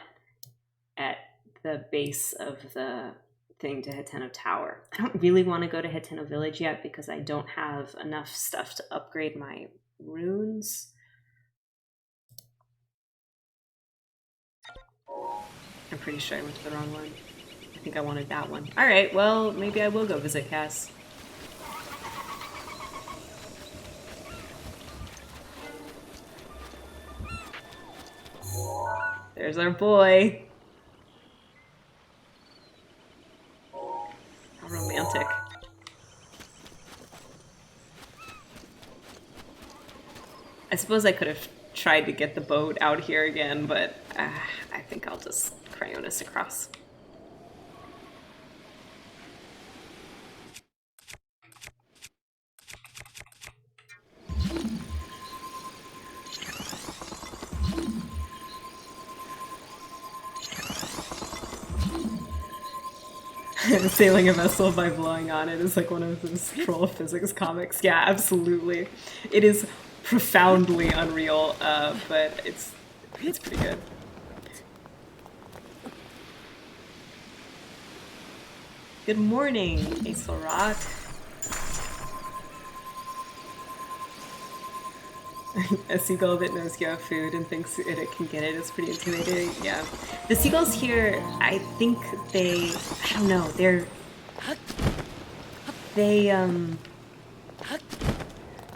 at the base of the thing to Heteno Tower. I don't really want to go to Heteno village yet because I don't have enough stuff to upgrade my runes. I'm pretty sure I went to the wrong one. I think I wanted that one. Alright, well, maybe I will go visit Cass. There's our boy. How romantic. I suppose I could have tried to get the boat out here again, but I think I'll just Cryonis across. Sailing a vessel by blowing on it is like one of those troll physics comics. Yeah, absolutely. It is profoundly unreal, but it's pretty good. Good morning, Aesel Rock. A seagull that knows you have food and thinks it can get it is pretty intimidating. Yeah. The seagulls here, I think I don't know,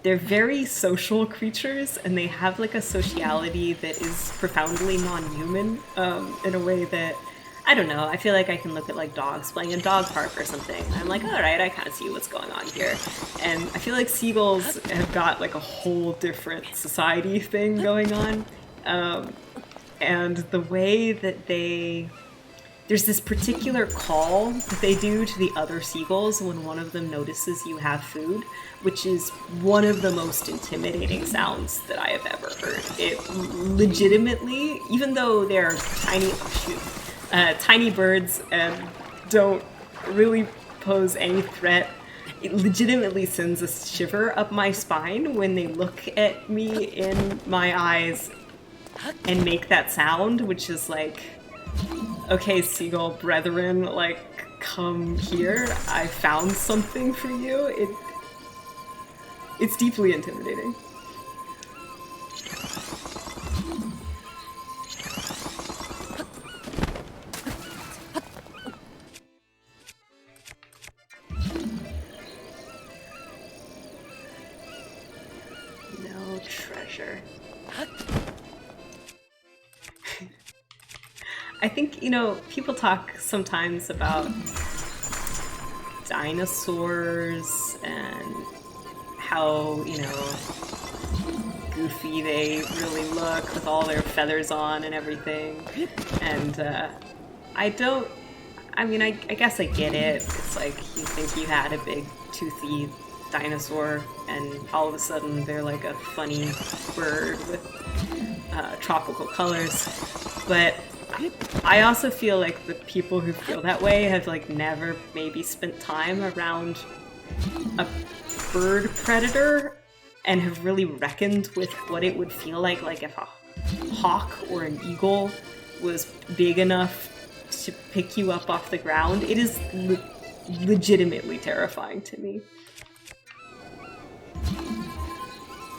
they're very social creatures, and they have like a sociality that is profoundly non-human, in a way that, I don't know, I feel like I can look at like dogs playing in a dog park or something, and I'm like, alright, I kind of see what's going on here. And I feel like seagulls have got like a whole different society thing going on. And the way that there's this particular call that they do to the other seagulls when one of them notices you have food, which is one of the most intimidating sounds that I have ever heard. It legitimately, even though they're tiny birds and don't really pose any threat, it legitimately sends a shiver up my spine when they look at me in my eyes and make that sound, which is like, okay, seagull brethren, like, come here. I found something for you. It's deeply intimidating. No treasure. I think, people talk sometimes about dinosaurs and how, goofy they really look with all their feathers on and everything. And I guess I get it. It's like you think you had a big toothy dinosaur and all of a sudden they're like a funny bird with tropical colors. But I also feel like the people who feel that way have like never maybe spent time around a bird predator and have really reckoned with what it would feel like if a hawk or an eagle was big enough to pick you up off the ground. It is legitimately terrifying to me.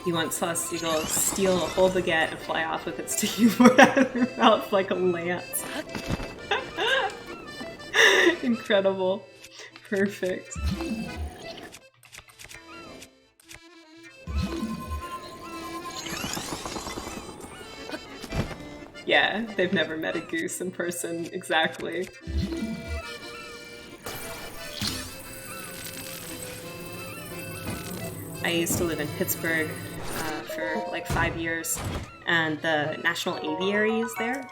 You once saw a seagull steal a whole baguette and fly off with its teeth out of their mouth like a lance. Incredible. Perfect. Yeah, they've never met a goose in person, exactly. I used to live in Pittsburgh for like 5 years, and the National Aviary is there,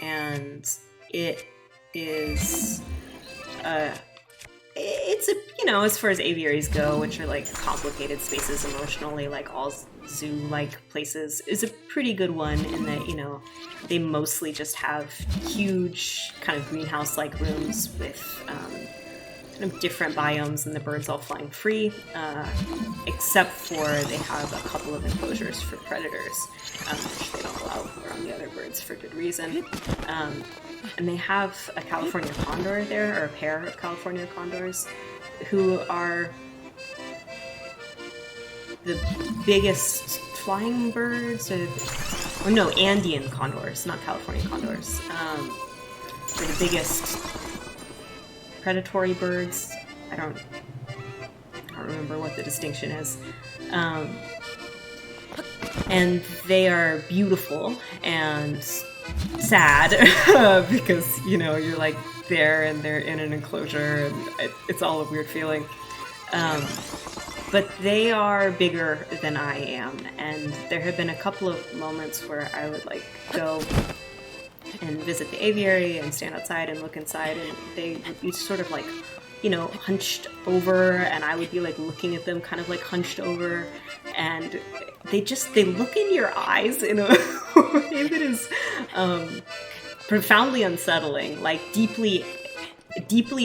and it is it's as far as aviaries go, which are like complicated spaces emotionally, like all zoo-like places, is a pretty good one in that they mostly just have huge kind of greenhouse-like rooms with kind of different biomes and the birds all flying free, except for they have a couple of enclosures for predators, which they don't allow around the other birds for good reason. And they have a California condor there, or a pair of California condors, who are the biggest flying birds, or no, Andean condors, not California condors. They're the biggest predatory birds. I don't remember what the distinction is. And they are beautiful and sad because, you know, you're like there and they're in an enclosure and it's all a weird feeling. But they are bigger than I am, and there have been a couple of moments where I would like go and visit the aviary and stand outside and look inside, and they would be sort of like, you know, hunched over, and I would be like looking at them kind of like hunched over, and they look in your eyes in a way that is profoundly unsettling, like deeply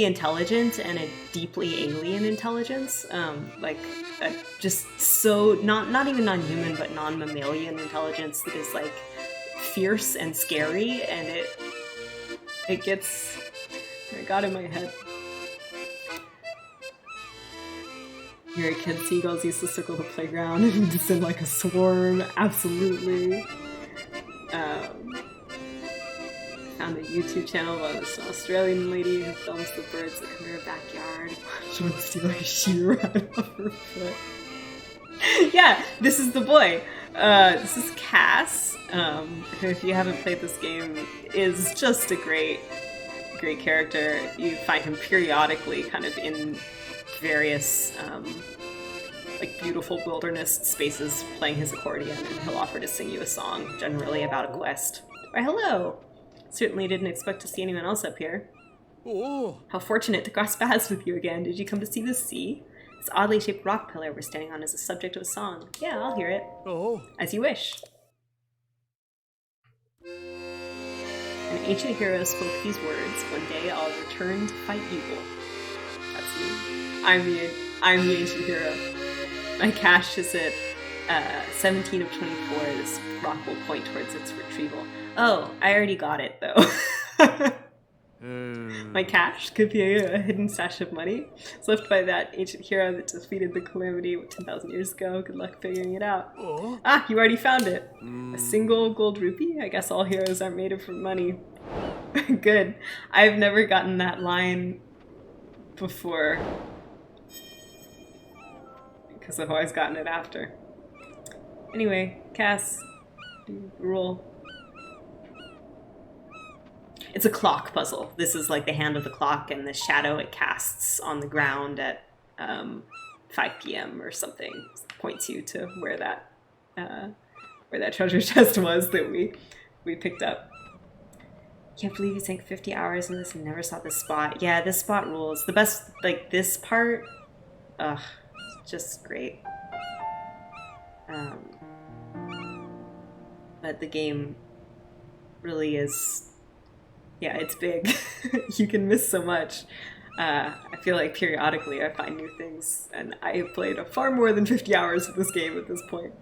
intelligent and a deeply alien intelligence, just so not even non-human but non-mammalian intelligence that is like fierce and scary, and it got in my head. Your kid seagulls used to circle the playground and just in like a swarm, absolutely. Found a YouTube channel about this Australian lady who films the birds that come in her backyard. She would steal a shoe right off her foot. Yeah, this is the boy. This is Cass, who, if you haven't played this game, is just a great character. You find him periodically kind of in various like beautiful wilderness spaces playing his accordion, and he'll offer to sing you a song, generally about a quest. Why, hello! Certainly didn't expect to see anyone else up here. Oh. How fortunate to cross paths with you again. Did you come to see the sea? This oddly shaped rock pillar we're standing on is the subject of a song. Yeah, I'll hear it. Oh. As you wish. An ancient hero spoke these words. One day I'll return to fight evil. That's me. I'm the ancient hero. My cache is at 17 of 24. This rock will point towards its retrieval. Oh, I already got it, though. My cache could be a hidden stash of money. It's left by that ancient hero that defeated the calamity 10,000 years ago. Good luck figuring it out. Oh. Ah, you already found it. A single gold rupee? I guess all heroes aren't made of money. Good. I've never gotten that line before, because I've always gotten it after. Anyway, Cass, do the roll. It's a clock puzzle. This is like the hand of the clock and the shadow it casts on the ground at 5 p.m. or something points you to where that treasure chest was that we picked up. Can't believe you sank 50 hours in this and never saw this spot. Yeah, this spot rules. The best, like this part, it's just great. But the game really is, yeah, it's big. You can miss so much. I feel like periodically I find new things, and I have played far more than 50 hours of this game at this point.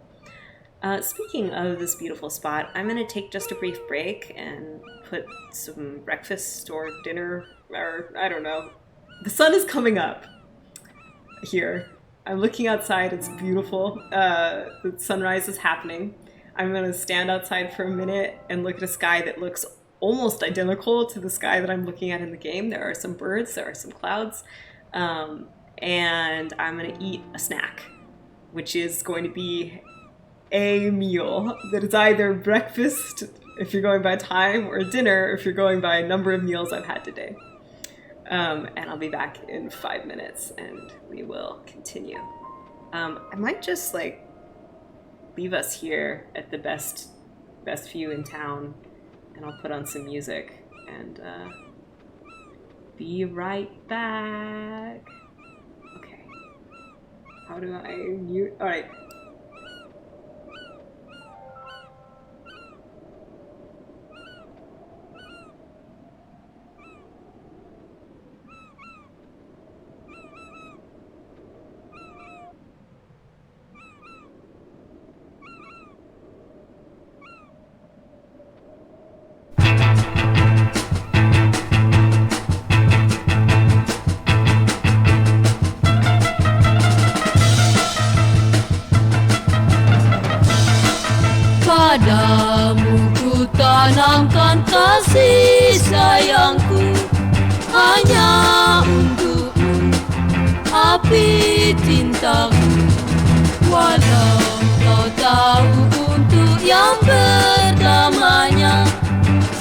Speaking of this beautiful spot, I'm going to take just a brief break and put some breakfast or dinner, or I don't know. The sun is coming up here. I'm looking outside, it's beautiful. The sunrise is happening. I'm going to stand outside for a minute and look at a sky that looks almost identical to the sky that I'm looking at in the game. There are some birds, there are some clouds, and I'm going to eat a snack, which is going to be a meal that is either breakfast, if you're going by time, or dinner, if you're going by number of meals I've had today. And I'll be back in 5 minutes, and we will continue. I might just, like, leave us here at the best view in town, and I'll put on some music, and be right back. Okay. How do I mute? Alright. Padamu ku tanamkan kasih sayangku, hanya untukmu api cintaku. Walau kau tahu untuk yang pertamanya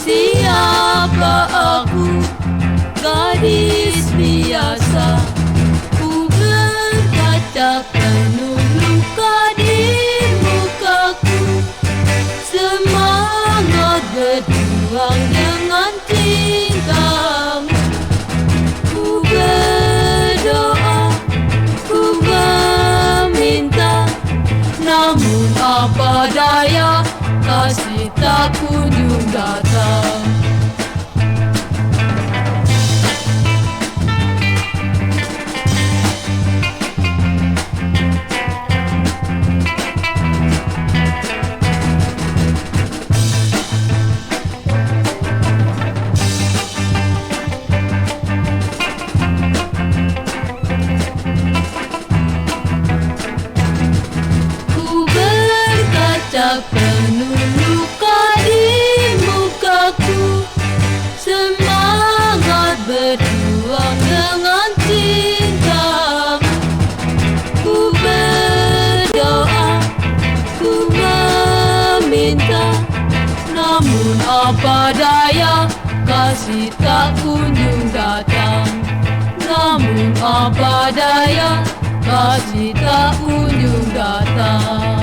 siapa aku, gadis biasa. Ku berkaca penuh luka di mukaku, semangat berjuang dengan cintamu. Ku berdoa, ku meminta, namun apa daya, kasih tak kunjung datang. Penuh luka di mukaku, semangat berjuang dengan cintamu. Ku berdoa, ku meminta, namun apa daya, kasih tak kunjung datang. Namun apa daya, kasih tak kunjung datang.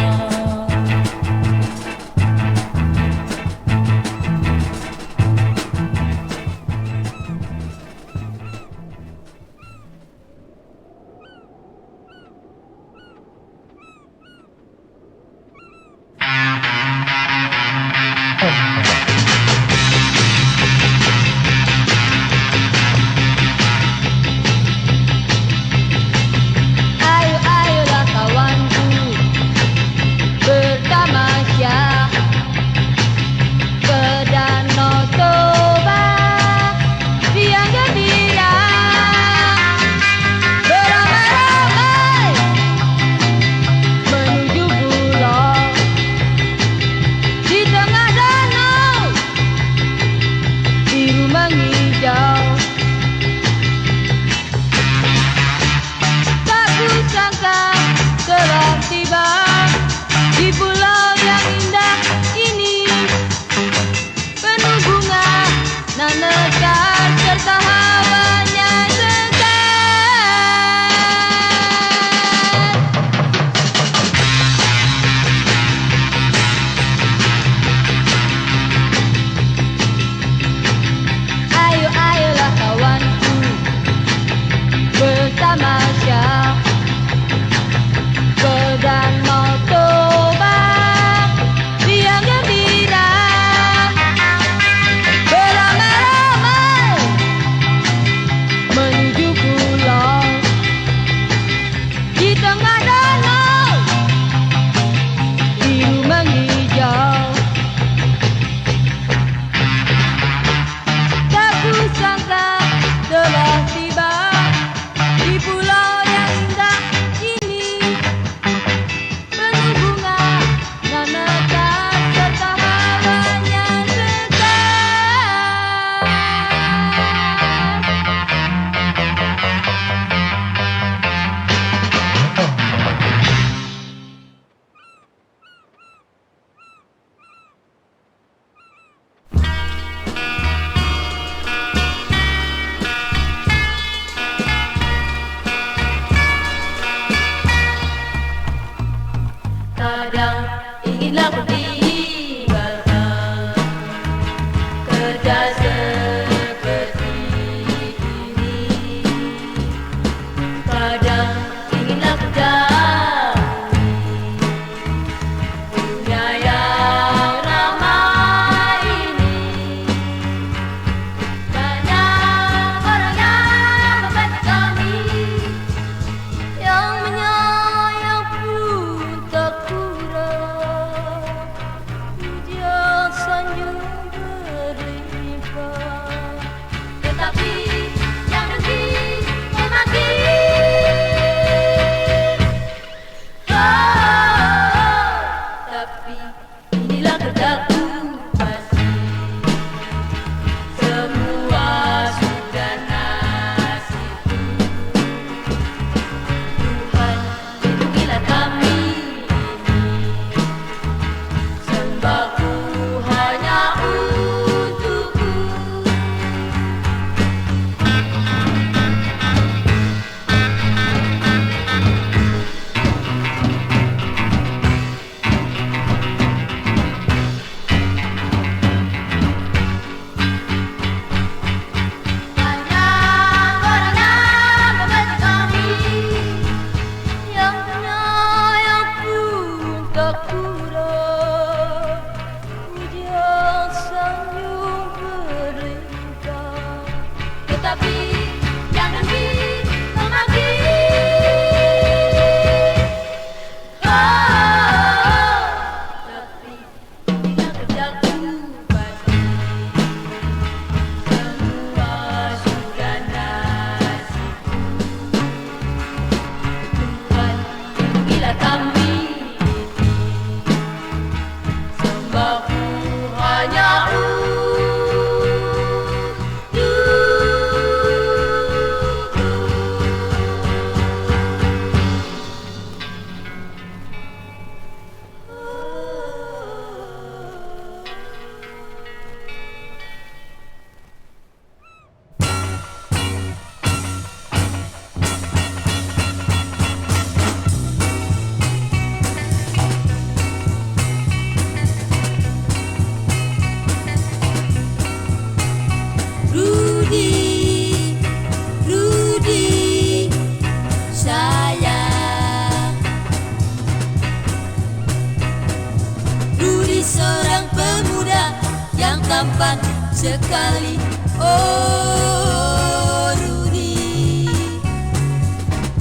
seorang pemuda yang tampan sekali. Oh Rudy,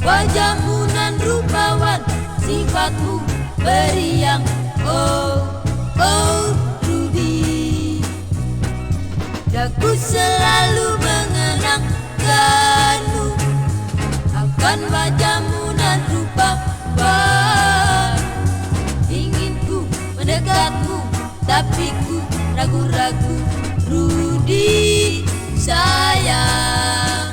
wajahmu nan rupawan, sifatmu periang. Oh Rudy, aku selalu mengenangkanmu akan wajahmu nan rupawan. Ingin ku mendekatmu, tapi ku ragu-ragu. Rudy sayang,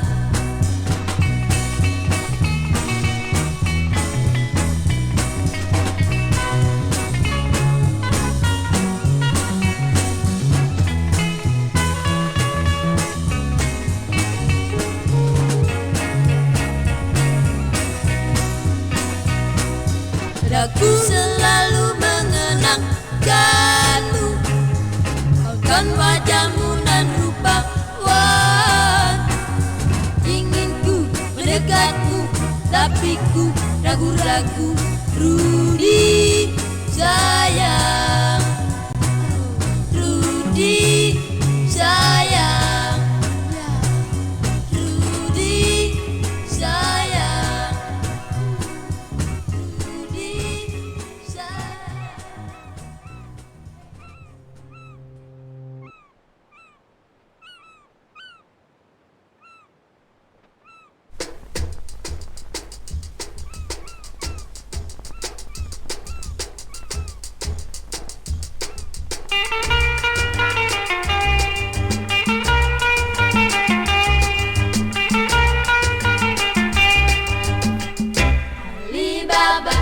aku selalu mengenangkanmu akan wajahmu nan rupawan. Ingin ku mendekatmu, tapi ku ragu-ragu. Rudy sayang, Rudy sayang, Rudy sayang, Rudy sayang. Alibaba,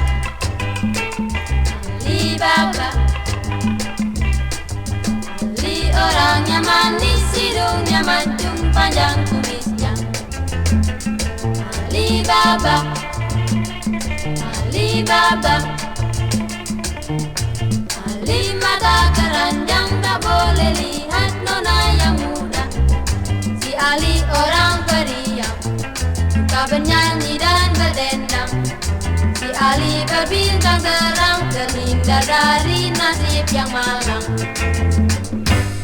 Alibaba, Ali orangnya manis, hidungnya mancung, panjang kumisnya. Alibaba, Alibaba, Ali mata keranjang, tak boleh lihat nona yang muda. Si Ali orang periang, suka bernyanyi dan berdendang. Si Ali berbintang terang, terhindar dari nasib yang malang.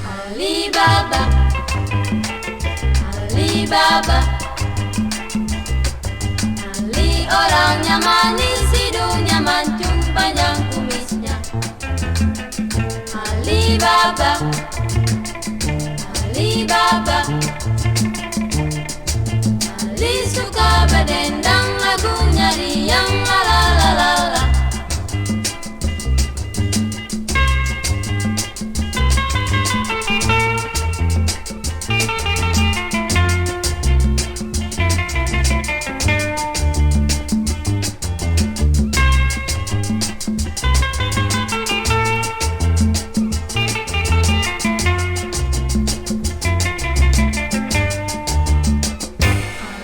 Alibaba, Alibaba, Ali orangnya manis, hidungnya mancung, panjang kumisnya. Alibaba, Alibaba, Ali suka berdendang, lagunya riang, la la la la la.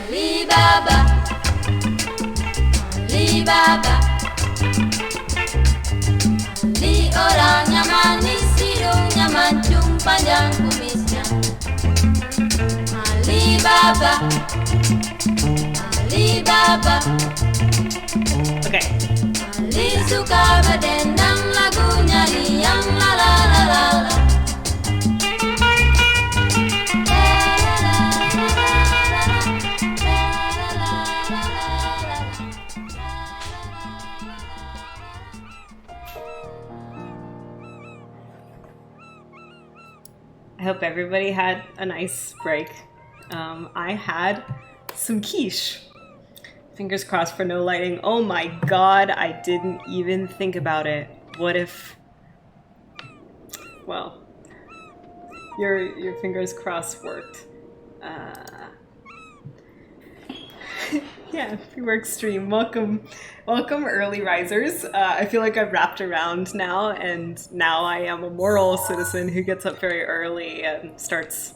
Alibaba, Alibaba, Ali orangnya manis, hidungnya mancung, panjang kumisnya. Alibaba, Alibaba, Okay. Ali suka berdendang, lagunya riang, la la la la la. I hope everybody had a nice break. I had some quiche. Fingers crossed for no lighting. Oh my god, I didn't even think about it. What if... Well, your fingers crossed worked. Yeah, pre-work stream. Welcome early risers. I feel like I've wrapped around now, and now I am a moral citizen who gets up very early and starts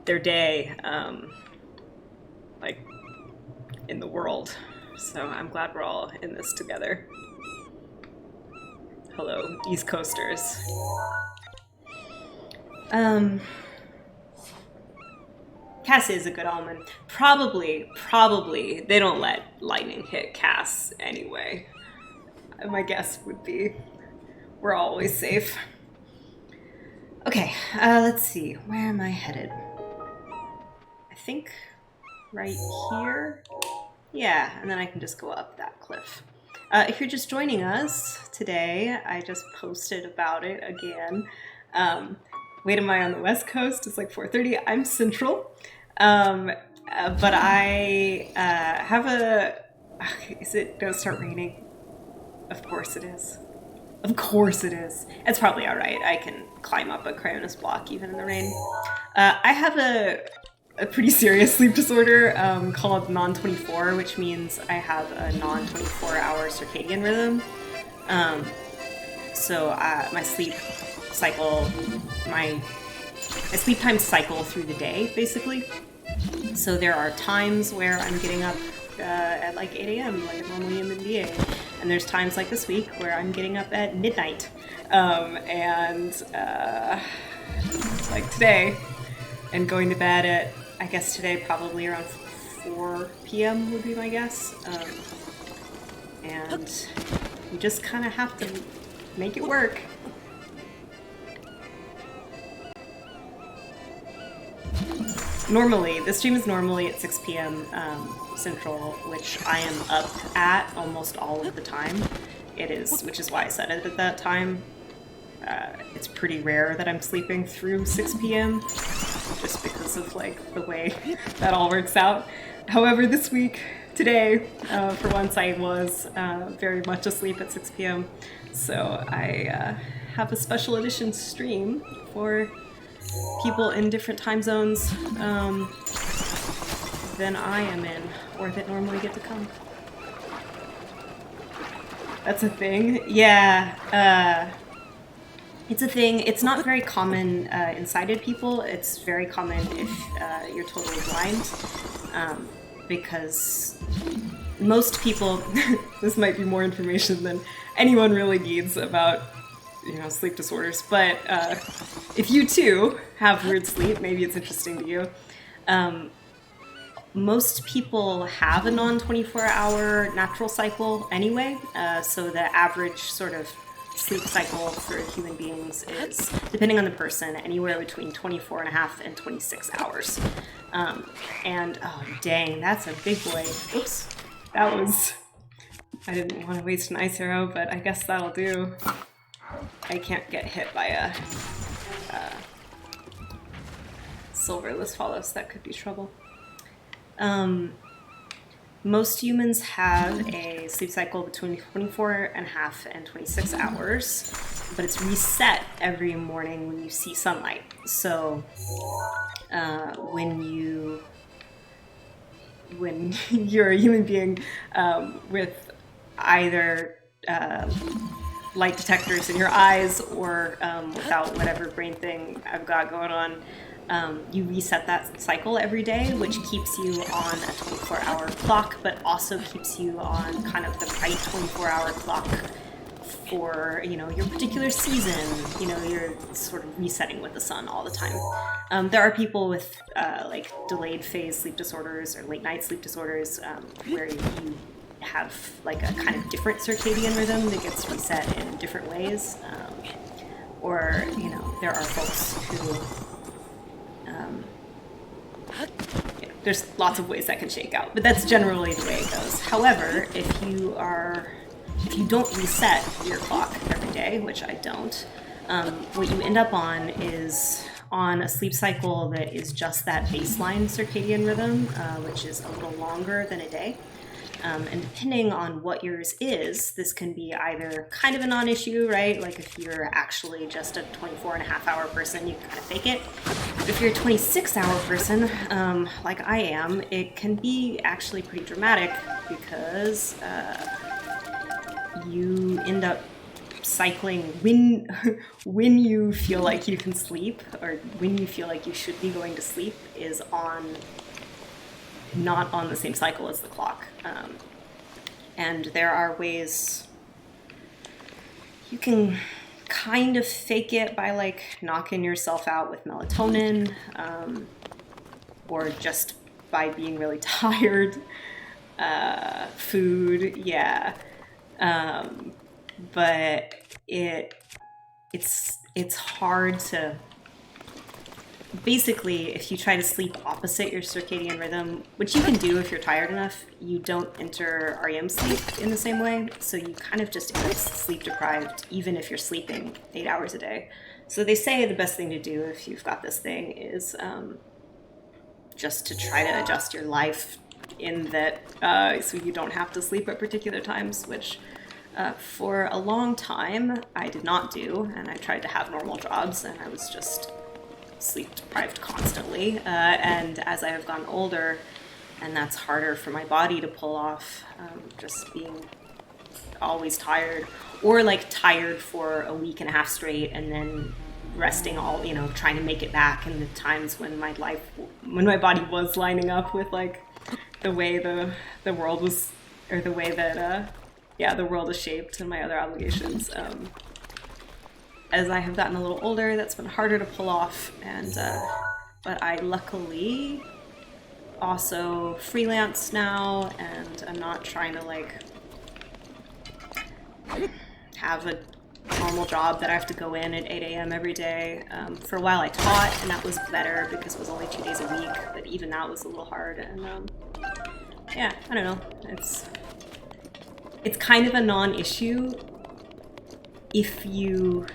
their day, like, in the world. So I'm glad we're all in this together. Hello, East Coasters. Cass is a good omen. Probably, they don't let lightning hit Cass anyway. My guess would be we're always safe. Okay, let's see. Where am I headed? I think right here. Yeah, and then I can just go up that cliff. If you're just joining us today, I just posted about it again. Wait, am I on the West Coast? It's like 4:30. I'm Central. But I have a... Is it going to start raining? Of course it is. Of course it is. It's probably all right. I can climb up a Cryonis block even in the rain. I have a pretty serious sleep disorder called non-24, which means I have a non-24-hour circadian rhythm. So my sleep cycle, my sleep times cycle through the day, basically. So there are times where I'm getting up at like 8 a.m. like a normal human being, and there's times like this week where I'm getting up at midnight, like today, and going to bed at, I guess today probably around 4 p.m. would be my guess, and you just kind of have to make it work. Normally, the stream is normally at 6 p.m. Central, which I am up at almost all of the time. It is, which is why I set it at that time. It's pretty rare that I'm sleeping through 6 p.m. just because of like the way that all works out. However, this week, today, for once, I was very much asleep at 6 p.m. So I have a special edition stream for people in different time zones than I am in, or that normally get to come. That's a thing? Yeah, it's a thing. It's not very common in sighted people. It's very common if you're totally blind, because most people, this might be more information than anyone really needs about sleep disorders, but if you too have weird sleep, maybe it's interesting to you. Most people have a non-24-hour natural cycle anyway, so the average sort of sleep cycle for human beings is, depending on the person, anywhere between 24 and a half and 26 hours. And, oh dang, that's a big boy. Oops, I didn't want to waste an ice arrow, but I guess that'll do. I can't get hit by a silverless follows. That could be trouble. Most humans have a sleep cycle between 24 and a half and 26 hours, but it's reset every morning when you see sunlight. So when you're a human being with either light detectors in your eyes or without whatever brain thing I've got going on, you reset that cycle every day, which keeps you on a 24-hour clock, but also keeps you on kind of the right 24-hour clock for, your particular season. You're sort of resetting with the sun all the time. There are people with like delayed phase sleep disorders or late night sleep disorders where you have like a kind of different circadian rhythm that gets reset in different ways. Or, there are folks who there's lots of ways that can shake out, but that's generally the way it goes. However, if you don't reset your clock every day, which I don't, what you end up on is on a sleep cycle that is just that baseline circadian rhythm, which is a little longer than a day. And depending on what yours is, this can be either kind of a non-issue, right? Like if you're actually just a 24 and a half hour person, you can kind of fake it. But if you're a 26-hour person, like I am, it can be actually pretty dramatic because you end up cycling when you feel like you can sleep, or when you feel like you should be going to sleep, is not on the same cycle as the clock. And there are ways you can kind of fake it by like knocking yourself out with melatonin, or just by being really tired. Food, yeah. But it's hard to basically, if you try to sleep opposite your circadian rhythm, which you can do if you're tired enough, you don't enter REM sleep in the same way. So you kind of just end up sleep deprived, even if you're sleeping 8 hours a day. So they say the best thing to do if you've got this thing is just to try to adjust your life in that so you don't have to sleep at particular times, which for a long time I did not do, and I tried to have normal jobs and I was just sleep deprived constantly, and as I have gotten older, and that's harder for my body to pull off, just being always tired, or like tired for a week and a half straight and then resting all, trying to make it back in the times when my body was lining up with like the way the world was, or the way that the world is shaped and my other obligations. As I have gotten a little older, that's been harder to pull off, and but I luckily also freelance now, and I'm not trying to like have a normal job that I have to go in at 8 a.m. every day. For a while I taught, and that was better because it was only 2 days a week, but even that was a little hard, and yeah, I don't know. It's kind of a non-issue if you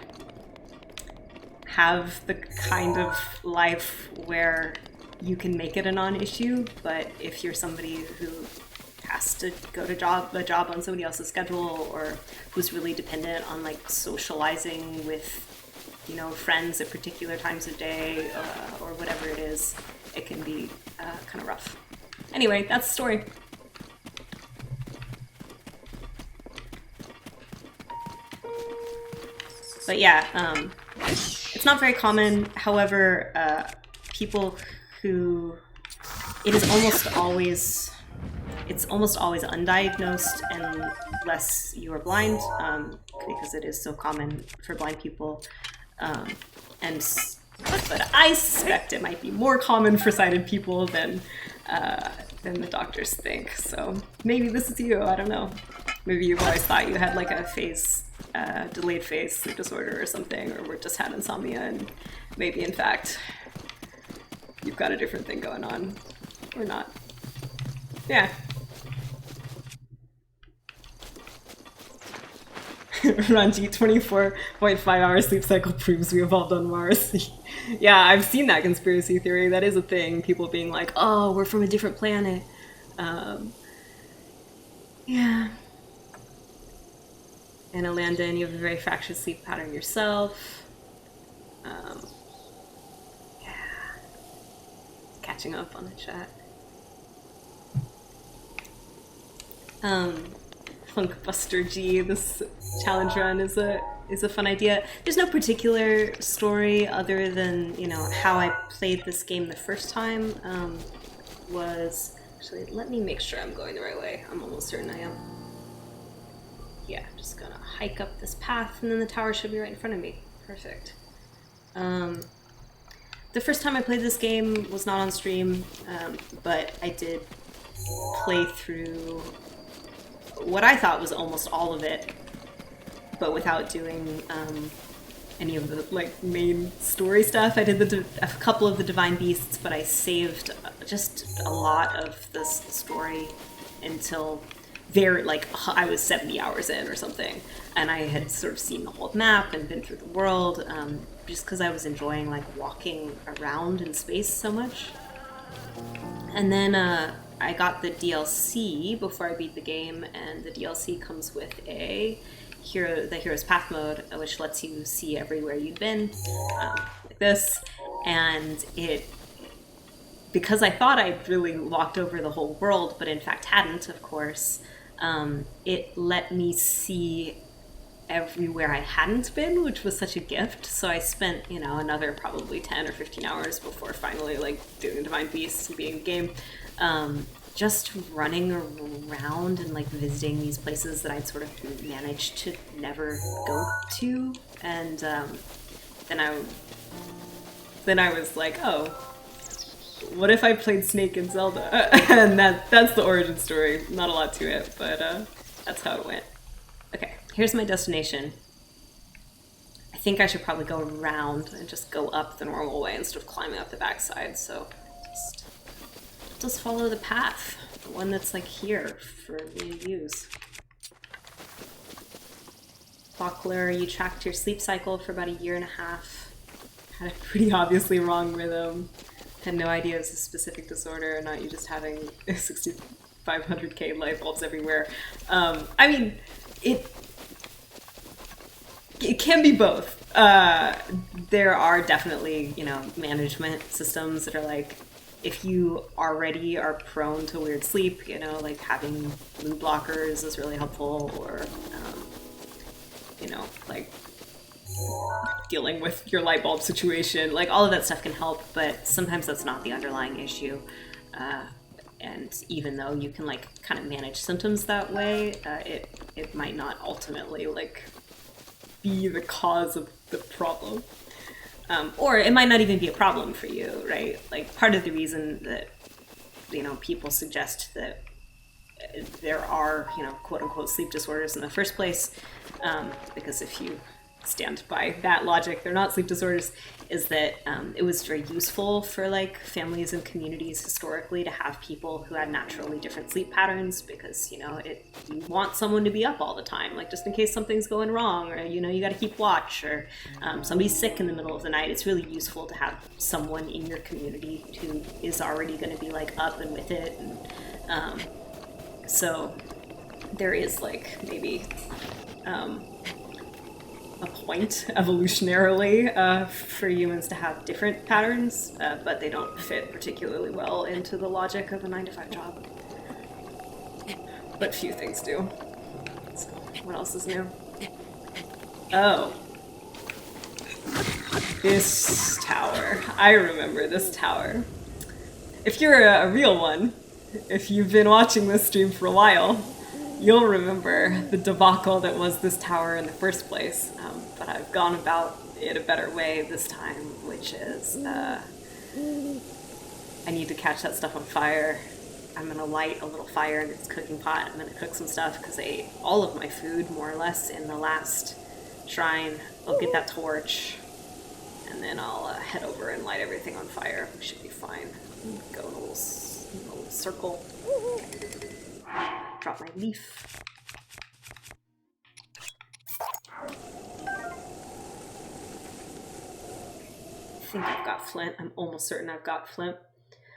have the kind of life where you can make it a non-issue, but if you're somebody who has to go to a job on somebody else's schedule, or who's really dependent on like socializing with friends at particular times of day, or whatever it is, it can be kind of rough. Anyway, that's the story. But yeah, it's not very common. However, people who, it's almost always undiagnosed unless you are blind, because it is so common for blind people. But I suspect it might be more common for sighted people than the doctors think. So maybe this is you. I don't know. Maybe you've always thought you had like a delayed phase sleep disorder or something, or just had insomnia, and maybe in fact you've got a different thing going on, or not. Yeah. Ranji, 24.5 hour sleep cycle proves we evolved on Mars. Yeah, I've seen that conspiracy theory. That is a thing. People being like, oh, we're from a different planet. Yeah. And Alanda, and you have a very fractured sleep pattern yourself. Yeah. Catching up on the chat. Funkbuster G, this challenge run is a fun idea. There's no particular story other than, how I played this game the first time. Was actually, let me make sure I'm going the right way. I'm almost certain I am. Yeah, I'm just gonna hike up this path, and then the tower should be right in front of me. Perfect. The first time I played this game was not on stream, but I did play through what I thought was almost all of it, but without doing any of the main story stuff. I did a couple of the Divine Beasts, but I saved just a lot of this story until I was 70 hours in or something, and I had sort of seen the whole map and been through the world, just because I was enjoying walking around in space so much. And then I got the DLC before I beat the game, and the DLC comes with the Hero's Path mode, which lets you see everywhere you've been, like this, and because I thought I'd really walked over the whole world, but in fact hadn't, of course, it let me see everywhere I hadn't been, which was such a gift. So I spent, another probably 10 or 15 hours before finally doing Divine Beasts and beating the game, just running around and visiting these places that I'd sort of managed to never go to. And then I was like, oh, what if I played Snake and Zelda? And that's the origin story. Not a lot to it, but that's how it went. Okay, here's my destination. I think I should probably go around and just go up the normal way instead of climbing up the backside, so just follow the path, the one that's like here for me to use. Buckler, you tracked your sleep cycle for about 1.5 years. Had a pretty obviously wrong rhythm. Had no idea it was a specific disorder, not you just having 6,500K light bulbs everywhere. I mean, it can be both. There are definitely, you know, management systems that are like, if you already are prone to weird sleep, you know, like having mood blockers is really helpful, or, you know, like dealing with your light bulb situation, like all of that stuff can help, but sometimes that's not the underlying issue. And even though you can like kind of manage symptoms that way, it might not ultimately like be the cause of the problem. Or it might not even be a problem for you, right? Like part of the reason that, you know, people suggest that there are, you know, quote unquote sleep disorders in the first place, because if you stand by that logic, they're not sleep disorders, is that it was very useful for like families and communities historically to have people who had naturally different sleep patterns, because, you know, you want someone to be up all the time, like just in case something's going wrong, or, you know, you got to keep watch, or somebody's sick in the middle of the night. It's really useful to have someone in your community who is already going to be like up and with it, and so there is like maybe a point evolutionarily for humans to have different patterns, but they don't fit particularly well into the logic of a 9-to-5 job. But few things do. So, what else is new? Oh. This tower. I remember this tower. If you're a real one, if you've been watching this stream for a while, you'll remember the debacle that was this tower in the first place, but I've gone about it a better way this time, which is I need to catch that stuff on fire. I'm gonna light a little fire in this cooking pot. I'm gonna cook some stuff because I ate all of my food, more or less, in the last shrine. I'll get that torch, and then I'll head over and light everything on fire. We should be fine. Go in a little circle. Drop my leaf. I think I've got flint. I'm almost certain I've got flint.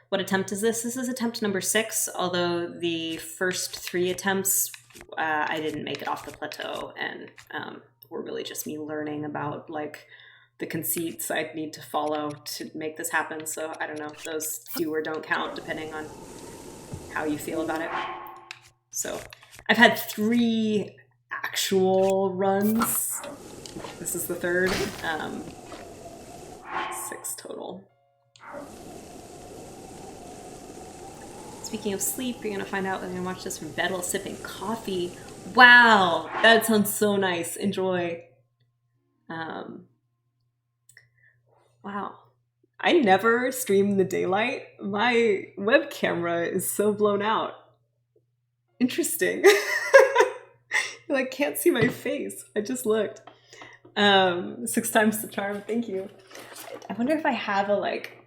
What attempt is this? This is attempt number 6, although the first 3 attempts I didn't make it off the plateau, and were really just me learning about like the conceits I'd need to follow to make this happen. So I don't know, those do or don't count depending on how you feel about it. So I've had 3 actual runs. This is the 3rd. 6 total. Speaking of sleep, you're gonna find out when you watch this from bed while sipping coffee. Wow, that sounds so nice. Enjoy. Wow. I never stream in the daylight. My web camera is so blown out. Interesting. You like can't see my face. I just looked. 6 times the charm. Thank you. I wonder if I have a like,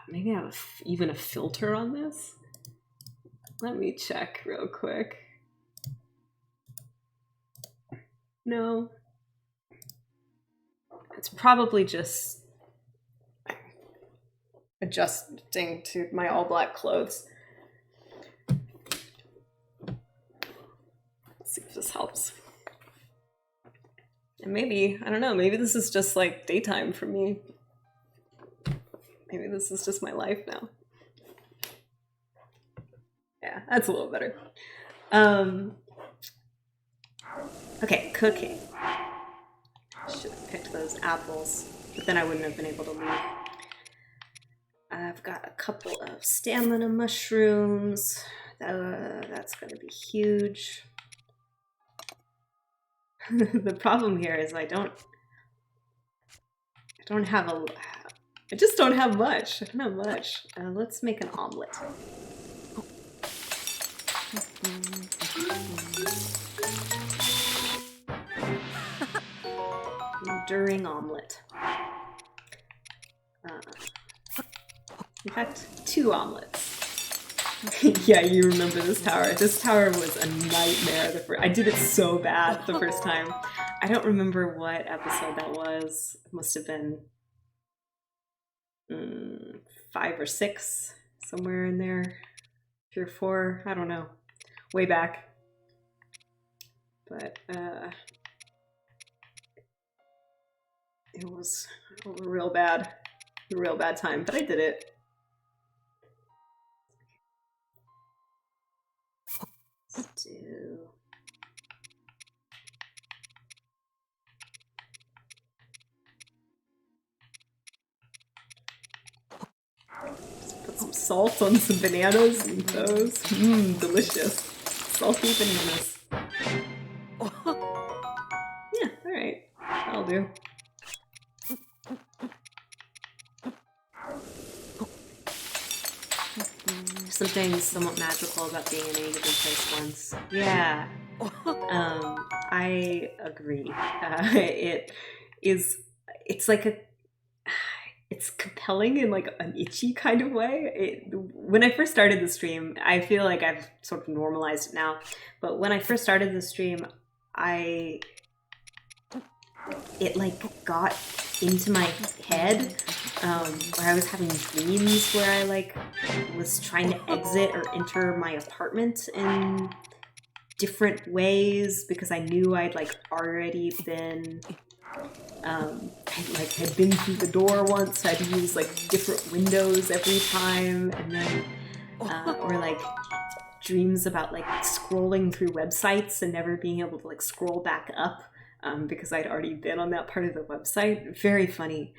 maybe I have even a filter on this. Let me check real quick. No. It's probably just adjusting to my all black clothes. Let's see if this helps. And maybe, I don't know, maybe this is just like daytime for me. Maybe this is just my life now. Yeah, that's a little better. Okay, cooking. Should have picked those apples, but then I wouldn't have been able to leave. I've got a couple of stamina mushrooms. That's going to be huge. The problem here is I just don't have much. I don't have much. Let's make an omelet. during omelet. In fact, 2 omelets. Yeah, you remember this tower. This tower was a nightmare. I did it so bad the first time. I don't remember what episode that was. It must have been 5 or 6, somewhere in there. 3 or 4, I don't know. Way back. But it was a real bad time, but I did it. Let's do... Just put some salt on some bananas and those. Delicious. Salty bananas. Yeah, alright. That'll do. Something somewhat magical about being in a given place once. Yeah. I agree. It's compelling in like an itchy kind of way. When I first started the stream, I feel like I've sort of normalized it now, but when I first started the stream, it like got into my head, where I was having dreams where I like was trying to exit or enter my apartment in different ways because I knew I'd like already been had been through the door once. So I'd use like different windows every time, and then or like dreams about like scrolling through websites and never being able to like scroll back up because I'd already been on that part of the website. Very funny.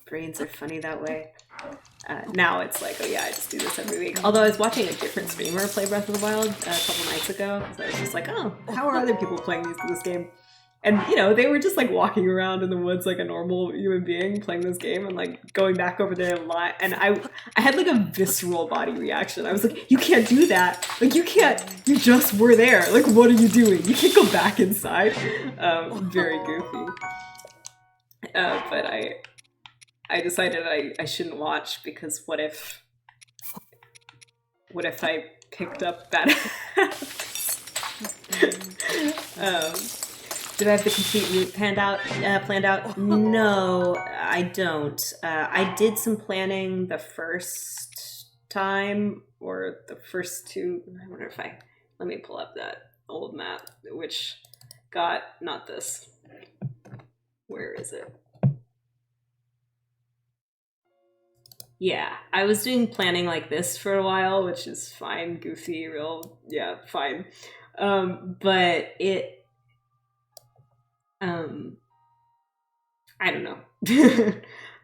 Brains are funny that way. Now it's like, oh yeah, I just do this every week. Although I was watching a different streamer play Breath of the Wild a couple nights ago, so I was just like, oh, how are other people playing this game? And, you know, they were just, like, walking around in the woods like a normal human being playing this game and, like, going back over there a lot. And I had, like, a visceral body reaction. I was like, you can't do that. Like, you can't. You just were there. Like, what are you doing? You can't go back inside. Very goofy. But I decided I shouldn't watch because what if I picked up that do I have the complete route planned out? No, I don't. I did some planning the first time, or the first 2. I wonder if let me pull up that old map, which got, not this. Where is it? Yeah, I was doing planning like this for a while, which is fine, goofy, yeah, fine. But it, I don't know.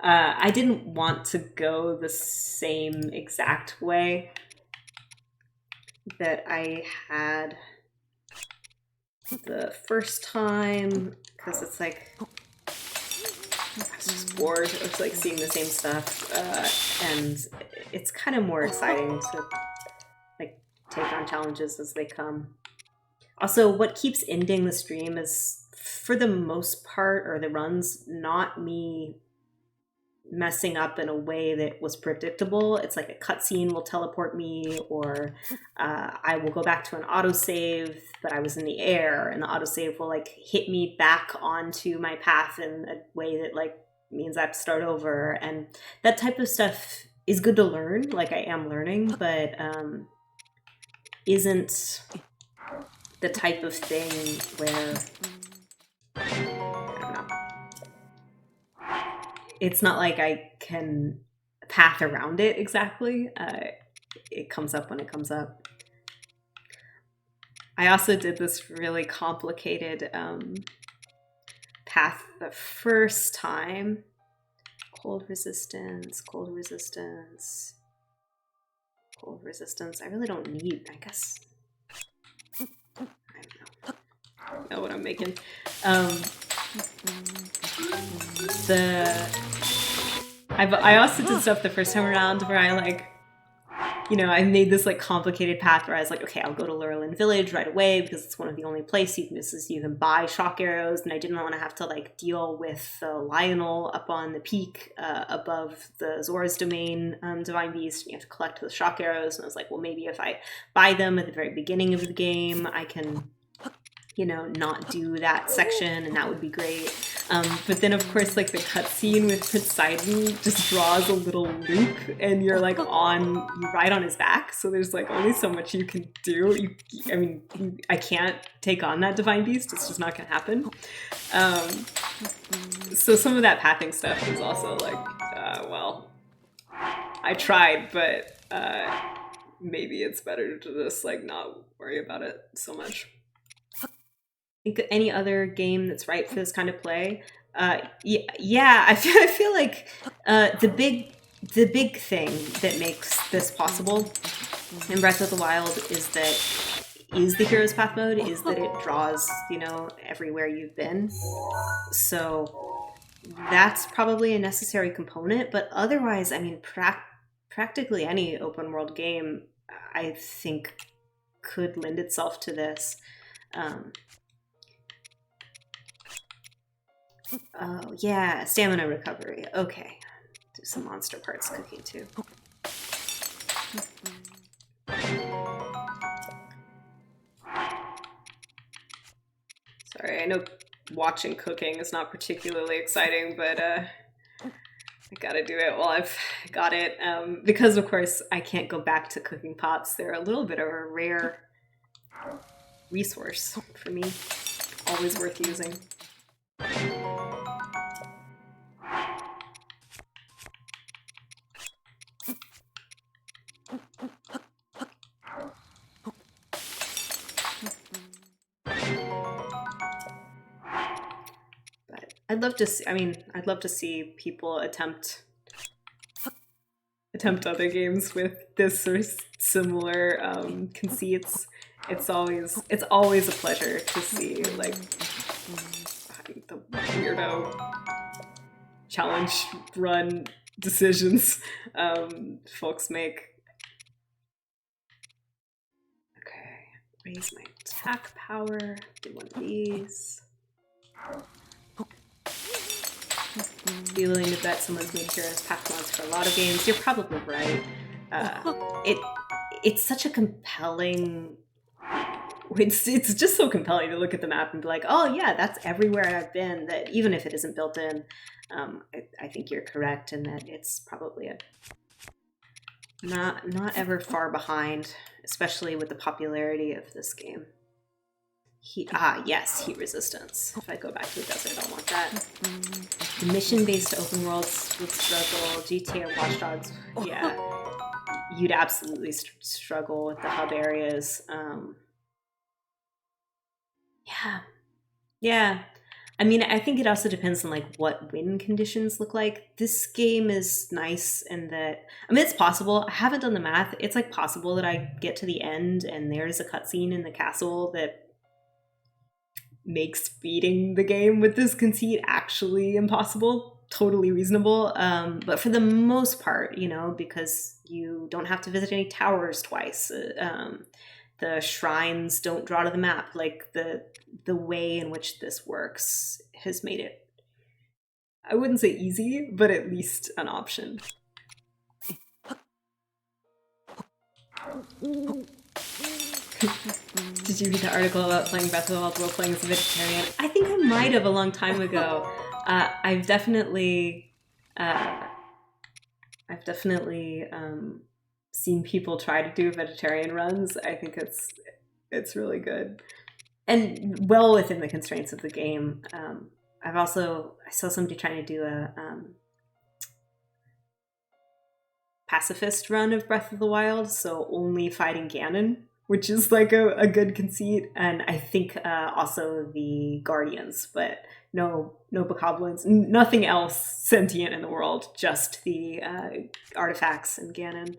I didn't want to go the same exact way that I had the first time, because it's like, I was just bored of like seeing the same stuff, and it's kind of more exciting to like take on challenges as they come. Also, what keeps ending the stream is, for the most part, or the runs, not me messing up in a way that was predictable. It's like a cutscene will teleport me, or I will go back to an autosave, but I was in the air, and the autosave will like hit me back onto my path in a way that like means I have to start over. And that type of stuff is good to learn, like I am learning, but isn't the type of thing where, I don't know, it's not like I can path around it exactly. It comes up when it comes up. I also did this really complicated path the first time. Cold resistance, cold resistance, cold resistance. I really don't need, I guess. I don't know what I'm making. I also did stuff the first time around where I like I made this like complicated path where I was like, okay, I'll go to Lurelin Village right away because it's one of the only places you can buy shock arrows, and I didn't want to have to like deal with the Lionel up on the peak above the Zora's Domain Divine Beast, and you have to collect the shock arrows. And I was like, well, maybe if I buy them at the very beginning of the game, I can not do that section, and that would be great. But then, of course, like the cutscene with Prince Sidon just draws a little loop, and you're like you ride on his back. So there's like only so much you can do. I can't take on that Divine Beast. It's just not gonna happen. So some of that pathing stuff is also like, well, I tried, but maybe it's better to just like not worry about it so much. Any other game that's right for this kind of play? Yeah, I feel like the big thing that makes this possible in Breath of the Wild is the Hero's Path mode, is that it draws, everywhere you've been. So that's probably a necessary component, but otherwise, I mean, practically any open world game, I think, could lend itself to this. Oh, yeah, stamina recovery. Okay. Do some monster parts cooking, too. Sorry, I know watching cooking is not particularly exciting, but I gotta do it while I've got it. Because, of course, I can't go back to cooking pots. They're a little bit of a rare resource for me. Always worth using. I'd love to see people attempt other games with this or similar conceits. It's always a pleasure to see like the weirdo challenge run decisions folks make. Okay, raise my attack power. Do one of these. Be willing to bet someone's made Hero's Path mods for a lot of games. You're probably right. It's such a compelling. It's just so compelling to look at the map and be like, oh yeah, that's everywhere I've been. That even if it isn't built in, I think you're correct in that it's probably not ever far behind, especially with the popularity of this game. Yes, heat resistance. If I go back to the desert, I'll want that. The mission-based open worlds would struggle. GTA or Watch Dogs, yeah. You'd absolutely struggle with the hub areas. Yeah. I mean, I think it also depends on like what wind conditions look like. This game is nice in that, I mean, it's possible. I haven't done the math. It's like possible that I get to the end and there's a cutscene in the castle that makes beating the game with this conceit actually impossible. Totally reasonable. But for the most part, because you don't have to visit any towers twice. The shrines don't draw to the map. Like the way in which this works has made it, I wouldn't say easy, but at least an option. Did you read the article about playing Breath of the Wild role-playing as a vegetarian? I think I might have a long time ago. I've definitely seen people try to do vegetarian runs. I think it's really good and well within the constraints of the game. I saw somebody trying to do a pacifist run of Breath of the Wild, so only fighting Ganon, which is like a good conceit, and I think also the Guardians, but no bokoblins, nothing else sentient in the world, just the artifacts and Ganon.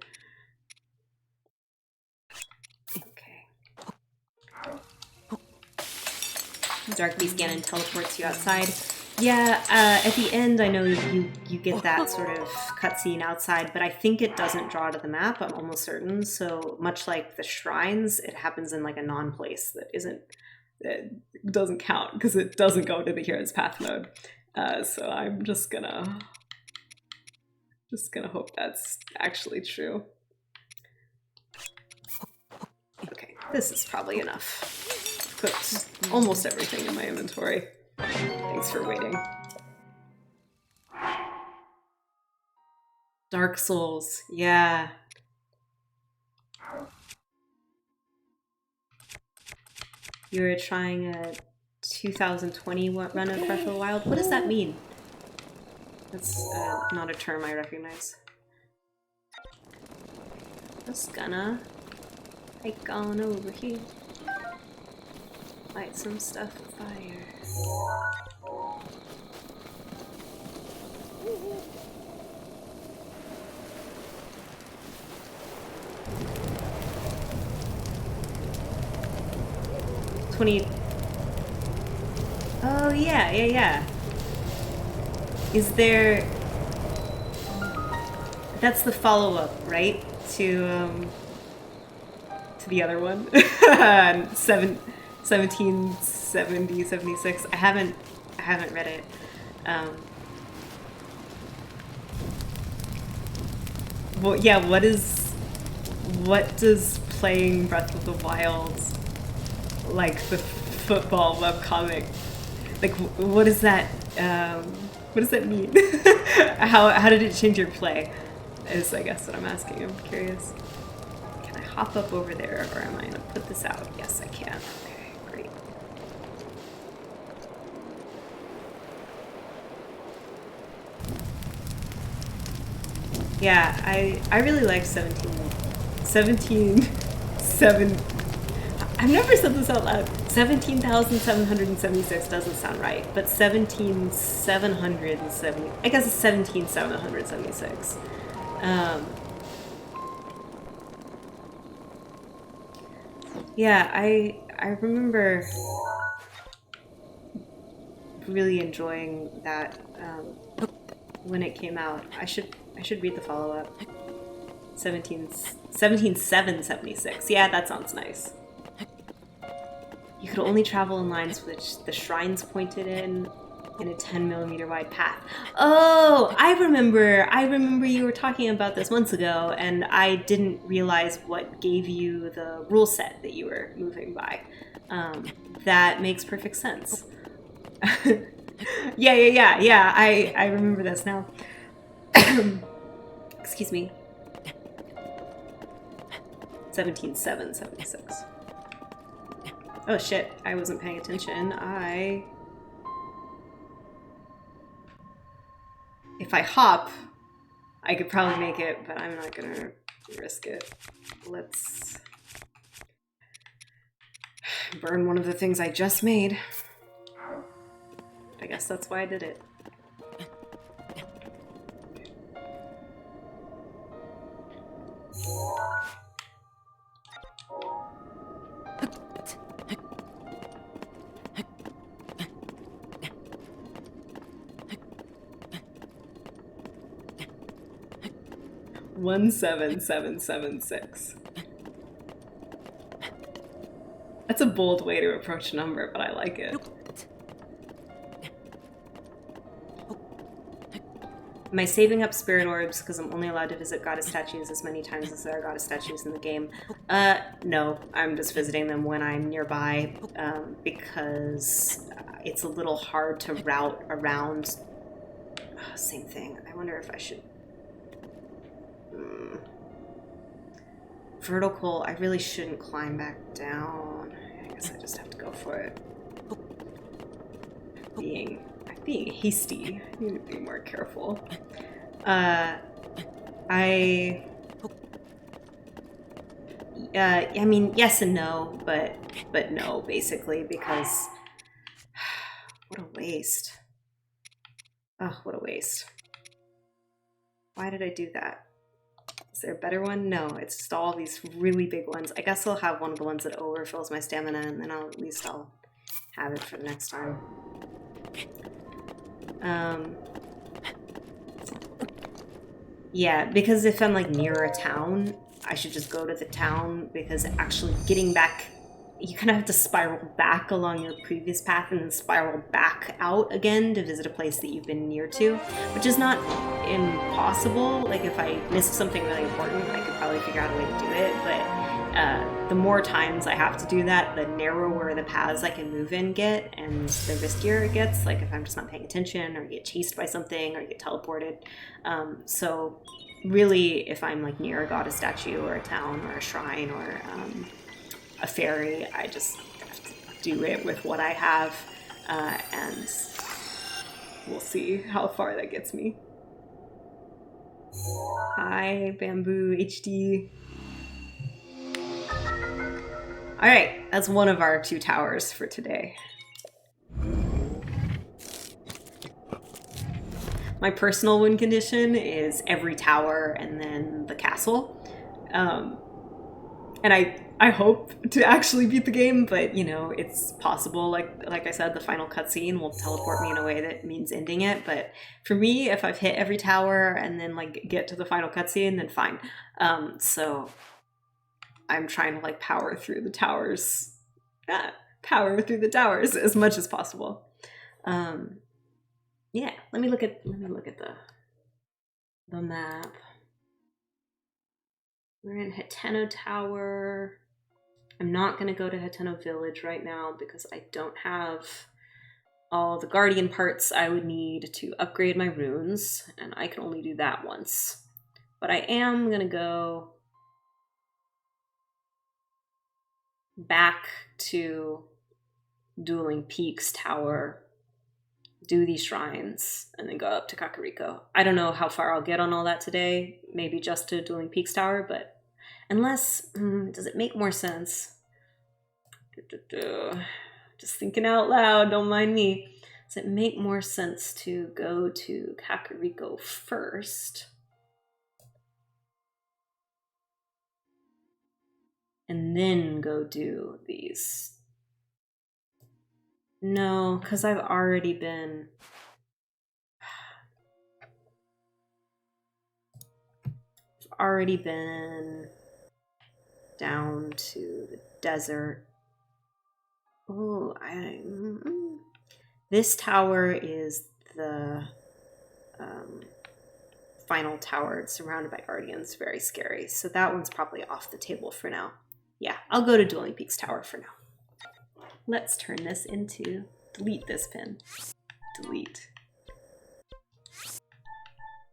Okay. Dark Beast Ganon teleports you outside. Yeah, at the end, I know you get that sort of cutscene outside, but I think it doesn't draw to the map. I'm almost certain. So much like the shrines, it happens in like a non-place that doesn't count because it doesn't go to the hero's path mode. So I'm just gonna hope that's actually true. Okay, this is probably enough. Put almost everything in my inventory. Thanks for waiting. Dark Souls, yeah. You were trying a 2020 run of Breath of the Wild. What does that mean? That's not a term I recognize. Just gonna hike on over here. Light some stuff with fire. Oh yeah. Is there... That's the follow-up, right? To the other one? 1770, 76. I haven't read it. Well, yeah, what does playing Breath of the Wild, like the football webcomic, like what does that mean? How did it change your play? Is I guess what I'm asking. I'm curious. Can I hop up over there, or am I gonna put this out? Yes, I can. Okay, great. Yeah, I really like 17 7. I've never said this out loud. 17,776 doesn't sound right, but 17,770. I guess it's 17,776. Yeah, I remember really enjoying that when it came out. I should read the follow-up. 17,776. Yeah, that sounds nice. You could only travel in lines which the shrines pointed in a 10mm wide path. Oh, I remember you were talking about this months ago, and I didn't realize what gave you the rule set that you were moving by. That makes perfect sense. Yeah. I remember this now. Excuse me. 17,776. Oh shit, I wasn't paying attention. If I hop, I could probably make it, but I'm not gonna risk it. Let's burn one of the things I just made. I guess that's why I did it. 17776. That's a bold way to approach a number, but I like it. Am I saving up spirit orbs because I'm only allowed to visit goddess statues as many times as there are goddess statues in the game? No, I'm just visiting them when I'm nearby, because it's a little hard to route around. Same thing. I wonder if I should... Vertical, I really shouldn't climb back down. I guess I just have to go for it. I'm being hasty. I need to be more careful. I mean, yes and no, but no, basically, because what a waste. Oh, what a waste. Why did I do that? Is there a better one? No, it's just all these really big ones. I guess I'll have one of the ones that overfills my stamina, and then at least I'll have it for the next time. Yeah, because if I'm like near a town, I should just go to the town, because actually getting back, you kind of have to spiral back along your previous path and then spiral back out again to visit a place that you've been near to, which is not impossible. Like if I missed something really important, I could probably figure out a way to do it, but the more times I have to do that, the narrower the paths I can move in get, and the riskier it gets, like if I'm just not paying attention or get chased by something or get teleported. So really, if I'm like near a goddess statue or a town or a shrine or a ferry, I just have to do it with what I have, and we'll see how far that gets me. Hi, Bamboo HD. All right, that's one of our 2 towers for today. My personal win condition is every tower and then the castle. And I hope to actually beat the game, but you know, it's possible. Like I said, the final cutscene will teleport me in a way that means ending it. But for me, if I've hit every tower and then like get to the final cutscene, then fine. So I'm trying to like power through the towers as much as possible. Yeah, let me look at the map. We're in Hateno Tower. I'm not gonna go to Hateno Village right now because I don't have all the guardian parts I would need to upgrade my runes, and I can only do that once. But I am gonna go back to Dueling Peaks Tower, do these shrines, and then go up to Kakariko. I don't know how far I'll get on all that today, maybe just to Dueling Peaks Tower, but unless, does it make more sense? Just thinking out loud, don't mind me. Does it make more sense to go to Kakariko first? And then go do these? No, because I've already been... down to the desert. Oh, this tower is the final tower. It's surrounded by guardians. Very scary. So that one's probably off the table for now. Yeah, I'll go to Dueling Peaks Tower for now. Let's turn this into... delete this pin. Delete.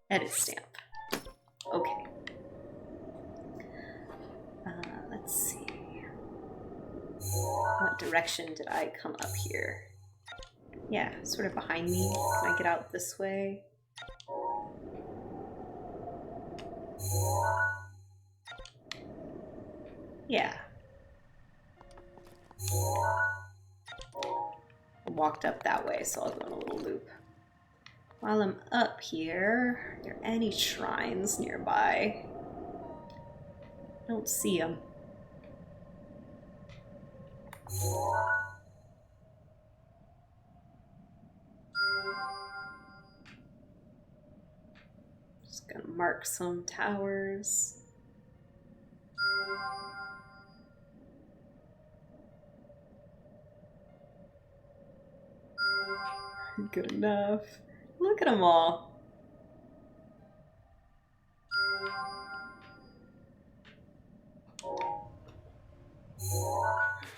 Edit stamp. Okay. Let's see. What direction did I come up here? Yeah, sort of behind me. Can I get out this way? Yeah. I walked up that way, so I'll go in a little loop. While I'm up here, are there any shrines nearby? I don't see them. Just gonna mark some towers. Good enough. Look at them all.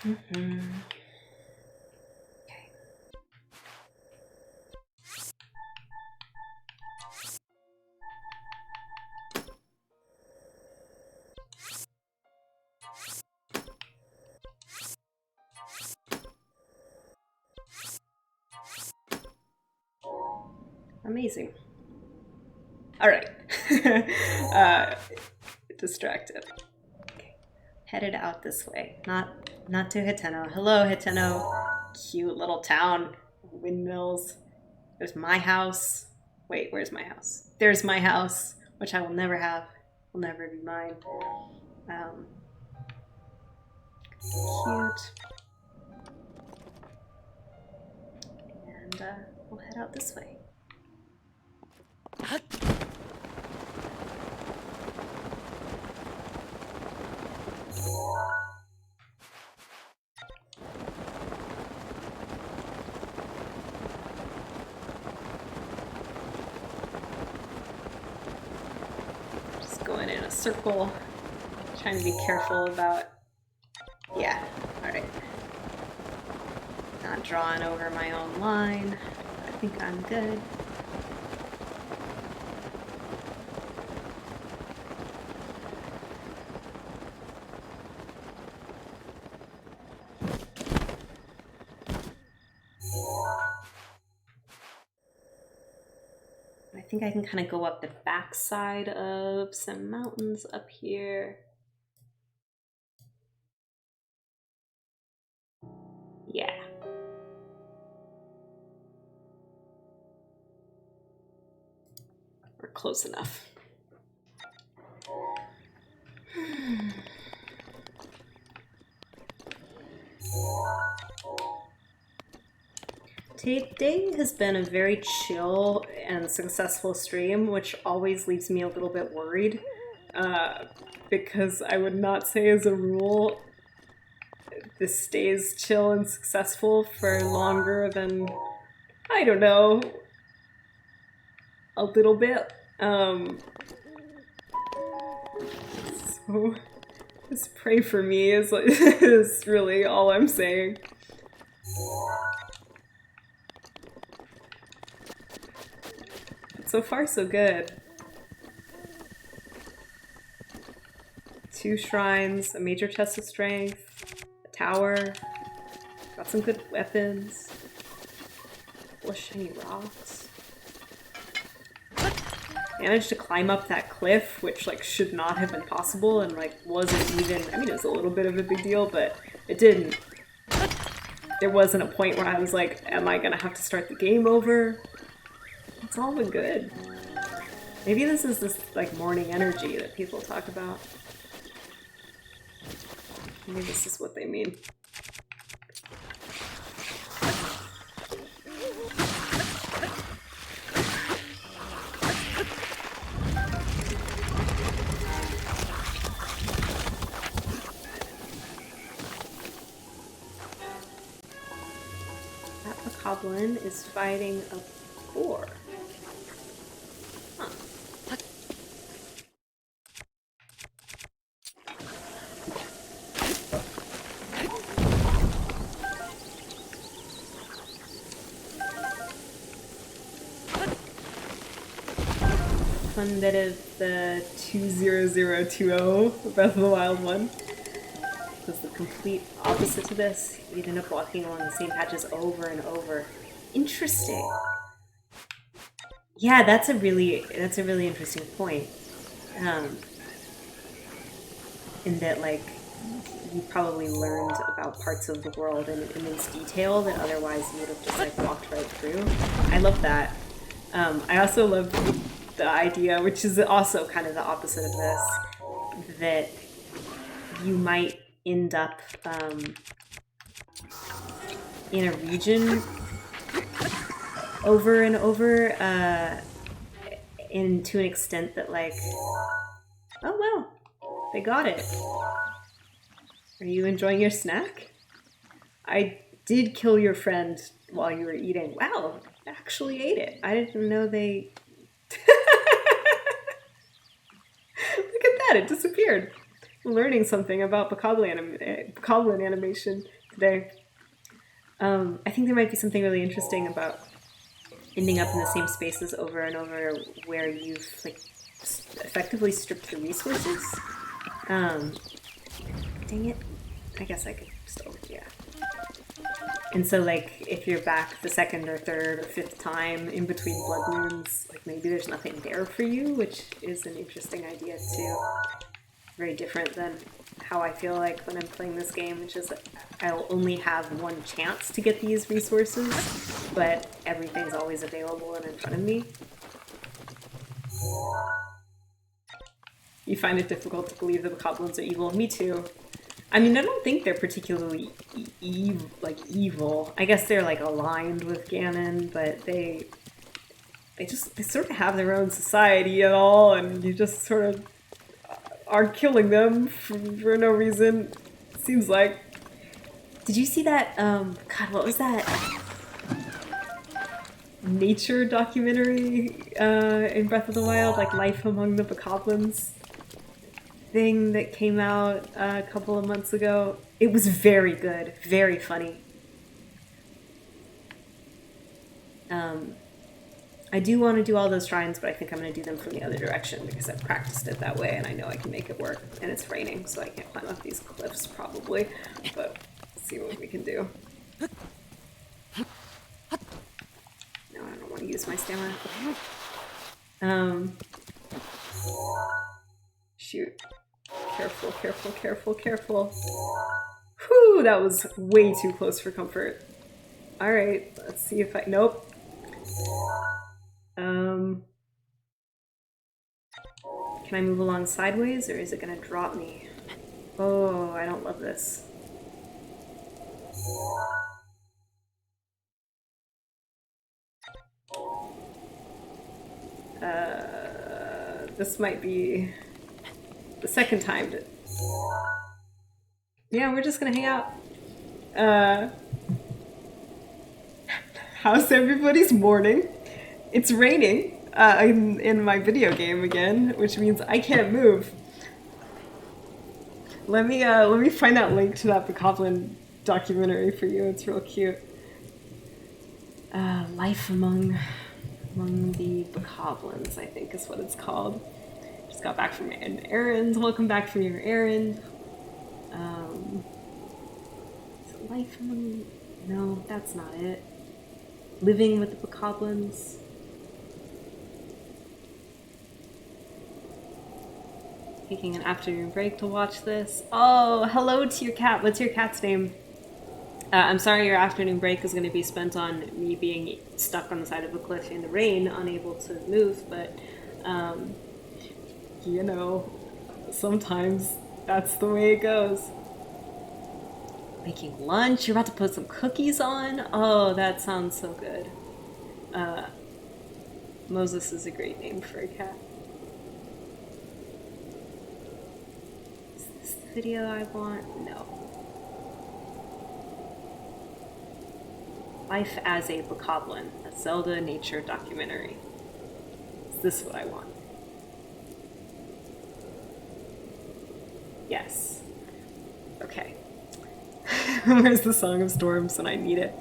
Okay. Amazing. All right. Distracted. Okay. Headed out this way. Not to Hateno. Hello, Hateno. Cute little town. Windmills. There's my house. Wait, where's my house? There's my house, which I will never have. Will never be mine. Cute. And we'll head out this way. Just going in a circle, trying to be careful about, yeah, all right. Not drawing over my own line. I think I'm good. I think I can kind of go up the backside of some mountains up here. Yeah. We're close enough. Today has been a very chill and successful stream, which always leaves me a little bit worried, because I would not say as a rule this stays chill and successful for longer than, I don't know, a little bit. So just pray for me is really all I'm saying. So far, so good. 2 shrines, a major chest of strength, a tower, got some good weapons, full of shiny rocks. Managed to climb up that cliff, which like should not have been possible and like wasn't even, I mean it was a little bit of a big deal, but it didn't. There wasn't a point where I was like, am I gonna have to start the game over? It's all been good. Maybe this is this like morning energy that people talk about. Maybe this is what they mean. That bokoblin is fighting a boar. Huh. Fun bit of the 20020 Breath of the Wild one. It was the complete opposite to this. You'd end up walking along the same patches over and over. Interesting. Yeah, that's a really interesting point. In that, like, you probably learned about parts of the world in immense detail that otherwise you would have just like walked right through. I love that. I also love the idea, which is also kind of the opposite of this, that you might end up in a region over and over, and to an extent that like, oh well, they got it. Are you enjoying your snack? I did kill your friend while you were eating. Wow, actually ate it. I didn't know they... Look at that, it disappeared. I'm learning something about bokoblin animation today. I think there might be something really interesting about ending up in the same spaces over and over where you've like effectively stripped the resources. Dang it. I guess I could still, yeah. And so, like, if you're back the second or third or fifth time in between blood moons, like, maybe there's nothing there for you, which is an interesting idea, too. Very different than how I feel like when I'm playing this game, which is I'll only have one chance to get these resources, but everything's always available and in front of me. You find it difficult to believe that the bokoblins are evil. Me too. I mean, I don't think they're particularly evil. I guess they're like aligned with Ganon, but they they sort of have their own society and all, and you just sort of are killing them for no reason. Seems like. Did you see that? God, what was that? Nature documentary in Breath of the Wild, like Life Among the Bokoblins thing that came out a couple of months ago. It was very good, very funny. I do want to do all those shrines, but I think I'm going to do them from the other direction because I've practiced it that way and I know I can make it work. And it's raining, so I can't climb up these cliffs probably, but let's see what we can do. No, I don't want to use my stamina. Shoot. Careful, careful, careful, careful. Whew, that was way too close for comfort. Alright, let's see if I... Nope. Can I move along sideways, or is it gonna drop me? Oh, I don't love this. This might be the second time that... Yeah, we're just gonna hang out. How's everybody's morning? It's raining in my video game again, which means I can't move. Let me find that link to that Bokoblin documentary for you. It's real cute. Life Among the Bokoblins, I think is what it's called. Just got back from an errand. Welcome back from your errand. Is it Life Among... No, that's not it. Living with the Bokoblins. Taking an afternoon break to watch this. Oh, hello to your cat. What's your cat's name? I'm sorry your afternoon break is going to be spent on me being stuck on the side of a cliff in the rain, unable to move, but, you know, sometimes that's the way it goes. Making lunch? You're about to put some cookies on? Oh, that sounds so good. Moses is a great name for a cat. Is this the video I want? No. Life as a Bokoblin, a Zelda nature documentary. Is this what I want? Yes. Okay. Where's the Song of Storms when I need it?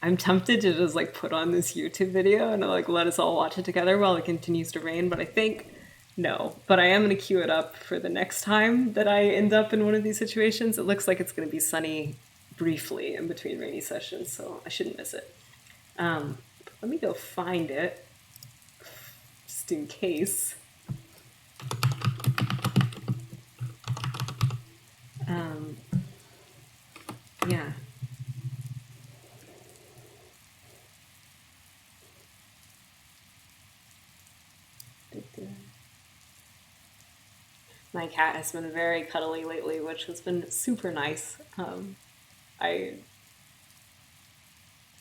I'm tempted to just like put on this YouTube video and like let us all watch it together while it continues to rain, but I think no. But I am going to queue it up for the next time that I end up in one of these situations. It looks like it's going to be sunny briefly in between rainy sessions, so I shouldn't miss it. Let me go find it, just in case. Yeah. My cat has been very cuddly lately, which has been super nice. I'm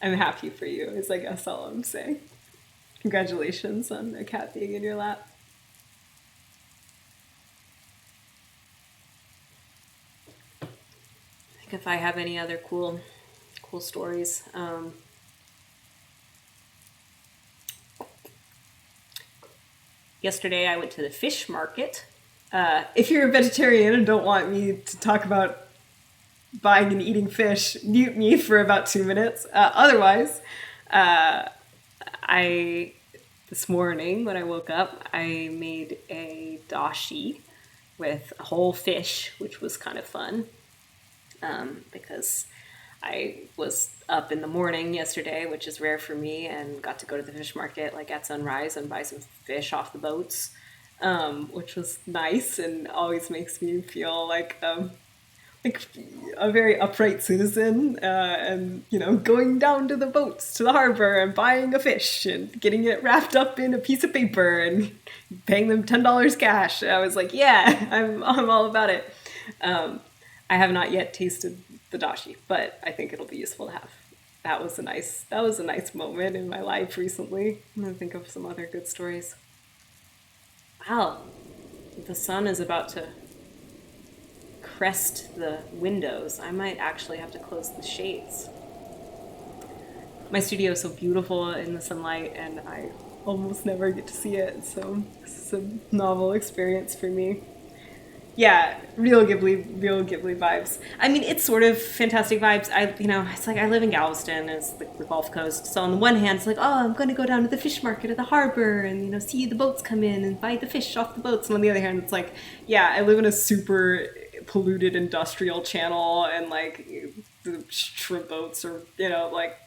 happy for you, is I guess all I'm saying. Congratulations on a cat being in your lap. I think if I have any other cool stories. Yesterday I went to the fish market. If you're a vegetarian and don't want me to talk about buying and eating fish, mute me for about 2 minutes. Otherwise, this morning when I woke up, I made a dashi with a whole fish, which was kind of fun because I was up in the morning yesterday, which is rare for me, and got to go to the fish market like at sunrise and buy some fish off the boats. Which was nice and always makes me feel like a very upright citizen, and going down to the boats to the harbor and buying a fish and getting it wrapped up in a piece of paper and paying them $10 cash. I was like, yeah, I'm all about it. I have not yet tasted the dashi, but I think it'll be useful to have. That was a nice moment in my life recently. I'm gonna think of some other good stories. Wow, the sun is about to crest the windows. I might actually have to close the shades. My studio is so beautiful in the sunlight, and I almost never get to see it, so this is a novel experience for me. Yeah, real Ghibli vibes. I mean, it's sort of fantastic vibes. It's like I live in Galveston, it's the Gulf Coast. So on the one hand, it's like, oh, I'm going to go down to the fish market at the harbor and, see the boats come in and buy the fish off the boats. And on the other hand, it's like, yeah, I live in a super polluted industrial channel, and like the shrimp boats are, like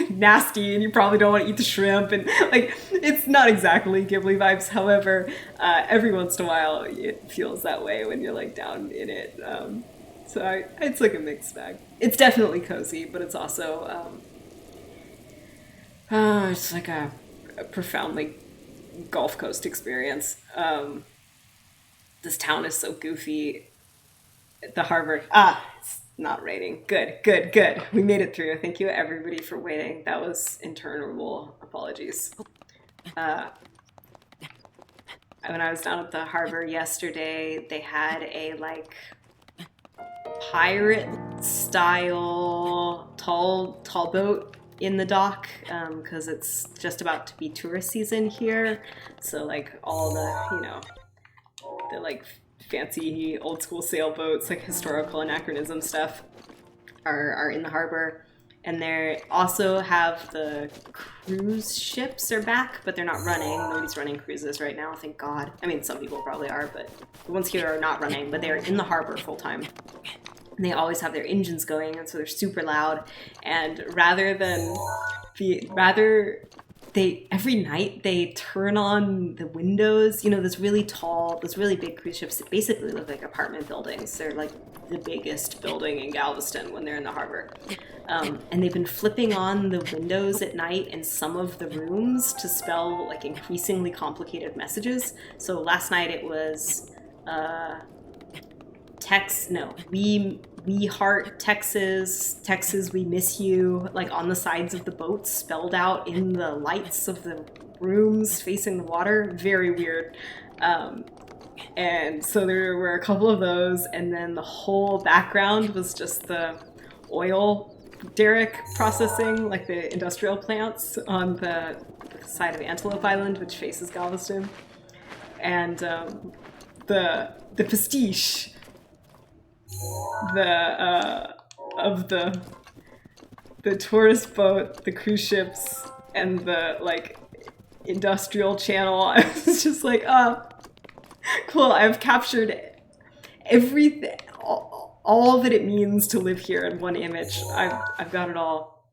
nasty, and you probably don't want to eat the shrimp, and like it's not exactly Ghibli vibes. However, every once in a while it feels that way when you're like down in it. It's like a mixed bag. It's definitely cozy, but it's also it's like a profoundly Gulf Coast experience. This town is so goofy. The harbor. It's not raining. Good. We made it through. Thank you, everybody, for waiting. That was interminable. Apologies. When I was down at the harbor yesterday, they had a like pirate style tall boat in the dock, because it's just about to be tourist season here. So like all the the like fancy old school sailboats, like historical anachronism stuff, are in the harbor. And they also have the cruise ships are back, but they're not running. Nobody's running cruises right now, thank God. I mean, some people probably are, but the ones here are not running, but they're in the harbor full time. And they always have their engines going, and so they're super loud. And every night they turn on the windows, those really tall, those really big cruise ships that basically look like apartment buildings. They're like the biggest building in Galveston when they're in the harbor. And they've been flipping on the windows at night in some of the rooms to spell like increasingly complicated messages. So last night it was we heart Texas, we miss you, like on the sides of the boats, spelled out in the lights of the rooms facing the water. Very weird. And so there were a couple of those, and then the whole background was just the oil derrick processing, like the industrial plants on the side of Antelope Island, which faces Galveston. And the pastiche of the tourist boat, the cruise ships, and the like industrial channel. I was just like, cool. I've captured everything, all that it means to live here in one image. I've got it all.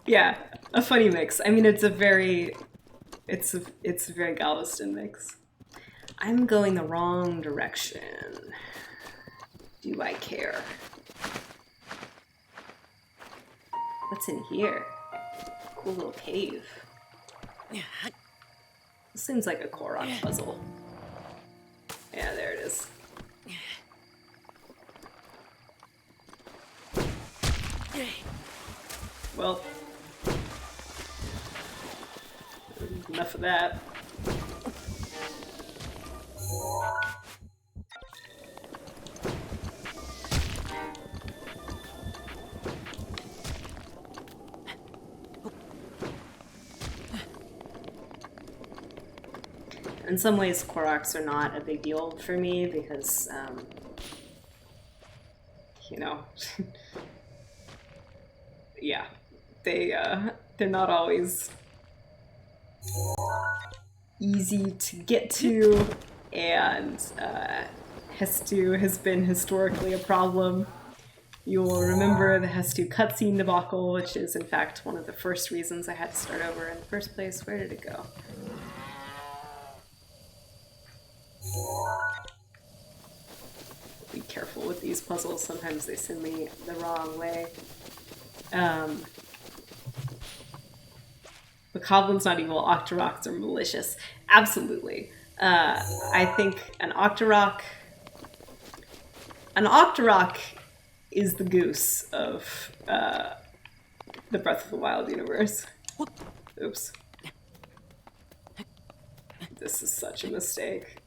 Yeah. A funny mix. I mean, it's a very Galveston mix. I'm going the wrong direction. Do I care? What's in here? Cool little cave. This seems like a Korok puzzle. Yeah, there it is. Well, enough of that. In some ways, Koroks are not a big deal for me because, yeah, they're not always easy to get to, and Hestu has been historically a problem. You will remember the Hestu cutscene debacle, which is in fact one of the first reasons I had to start over in the first place. Where did it go? Be careful with these puzzles, sometimes they send me the wrong way. Goblins not evil, Octoroks are malicious. Absolutely. I think an Octorok is the goose of the Breath of the Wild universe. Oops. This is such a mistake.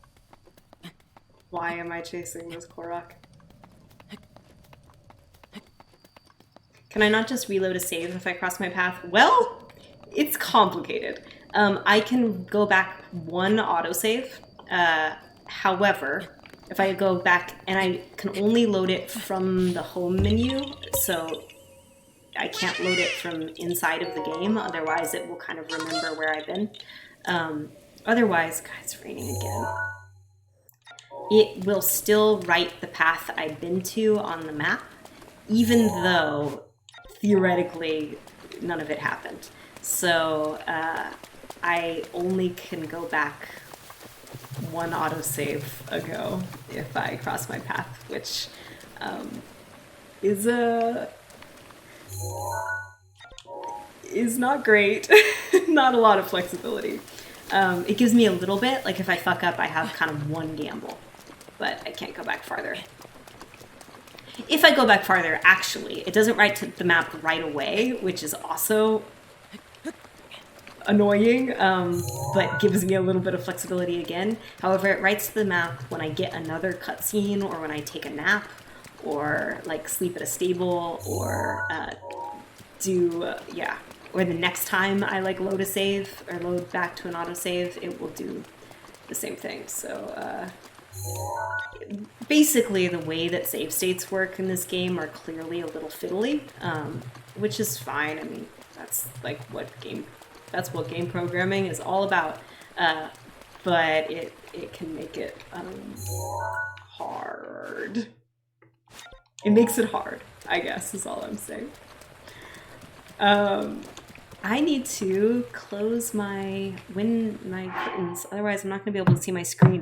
Why am I chasing this Korok? Can I not just reload a save if I cross my path? Well, it's complicated. I can go back one autosave. However, if I go back, and I can only load it from the home menu, so I can't load it from inside of the game, otherwise it will kind of remember where I've been. Otherwise, God, it's raining again. It will still write the path I've been to on the map, even though theoretically none of it happened. So I only can go back one autosave ago if I cross my path, which is not great. Not a lot of flexibility. It gives me a little bit, like if I fuck up, I have kind of one gamble, but I can't go back farther. If I go back farther, actually, it doesn't write to the map right away, which is also annoying, but gives me a little bit of flexibility again. However, it writes to the map when I get another cutscene, or when I take a nap, or like sleep at a stable, or or the next time I like load a save or load back to an autosave, it will do the same thing. So basically the way that save states work in this game are clearly a little fiddly, which is fine. I mean, that's what game programming is all about. But it can make it hard. It makes it hard, I guess, is all I'm saying. I need to close my curtains, otherwise I'm not going to be able to see my screen.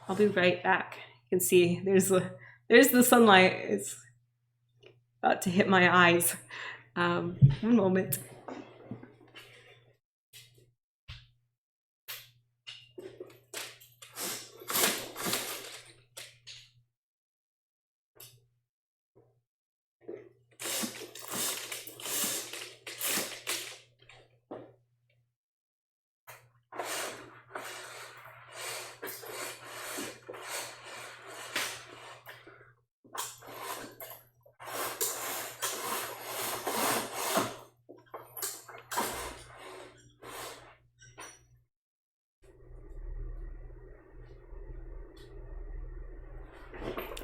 I'll be right back. You can see there's the sunlight. It's about to hit my eyes. One moment.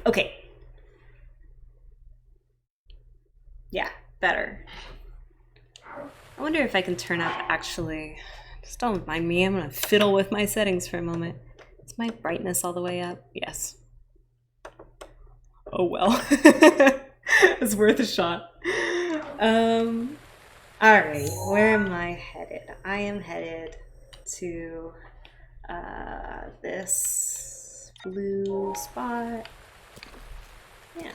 Okay. Yeah, better. I wonder if I can turn up, actually. Just don't mind me, I'm gonna fiddle with my settings for a moment. Is my brightness all the way up? Yes. Oh well. It's worth a shot. Alright, where am I headed? I am headed to this blue spot. Yeah.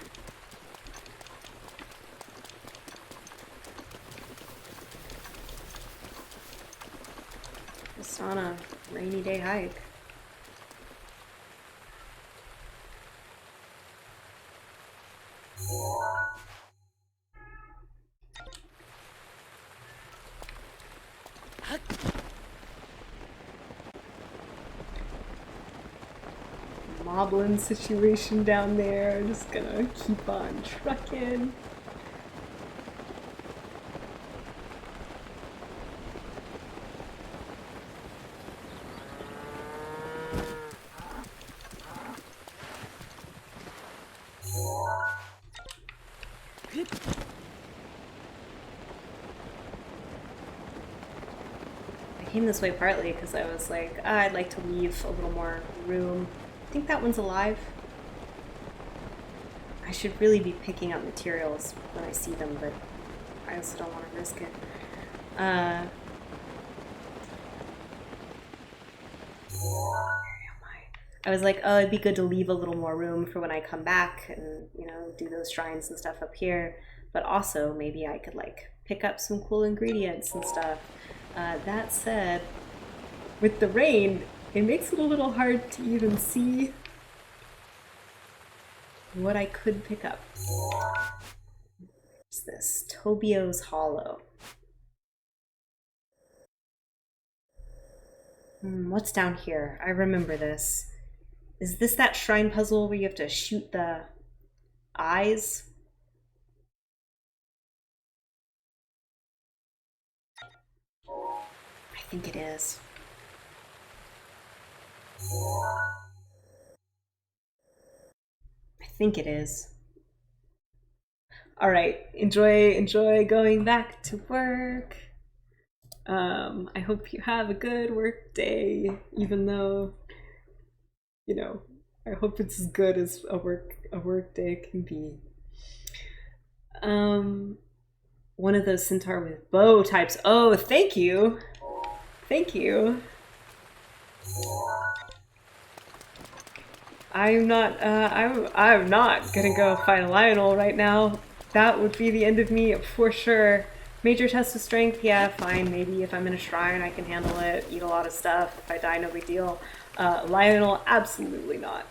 Just on a rainy day hike. Moblin situation down there. Just gonna keep on trucking. I came this way partly because I was like, I'd like to leave a little more room. I think that one's alive. I should really be picking up materials when I see them, but I also don't want to risk it. Where am I? I was like, oh, it'd be good to leave a little more room for when I come back and, you know, do those shrines and stuff up here. But also, maybe I could, like, pick up some cool ingredients and stuff. That said, with the rain, it makes it a little hard to even see what I could pick up. What's this? Tobio's Hollow. What's down here? I remember this. Is this that shrine puzzle where you have to shoot the eyes? I think it is. I think it is. All right, enjoy going back to work. I hope you have a good work day, even though, you know, I hope it's as good as a work day can be. One of those centaur with bow types. Oh, thank you. Thank you. I'm not gonna go fight a Lionel right now. That would be the end of me for sure. Major test of strength, yeah, fine. Maybe if I'm in a shrine, I can handle it. Eat a lot of stuff. If I die, no big deal. Lionel, absolutely not.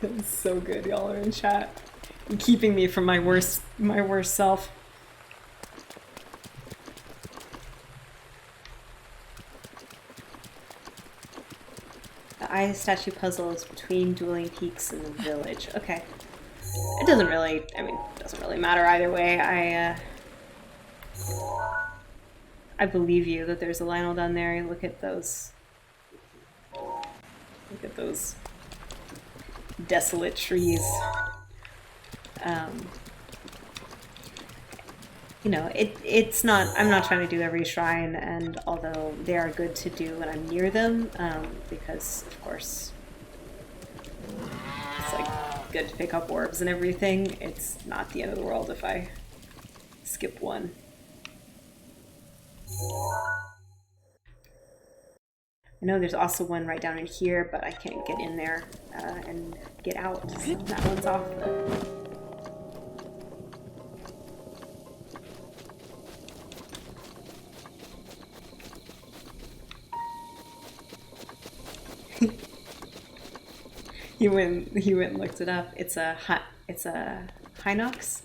That was so good. Y'all are in chat. You're keeping me from my worst self. The eye statue puzzle is between dueling peaks in the village. Okay. It doesn't really matter either way. I believe you that there's a Lionel down there. Look at those. Look at those desolate trees. You know, it's not, I'm not trying to do every shrine, and although they are good to do when I'm near them, because of course it's like good to pick up orbs and everything, it's not the end of the world if I skip one. I know there's also one right down in here, but I can't get in there and get out, so that one's off the... He went and looked it up. It's a Hinox?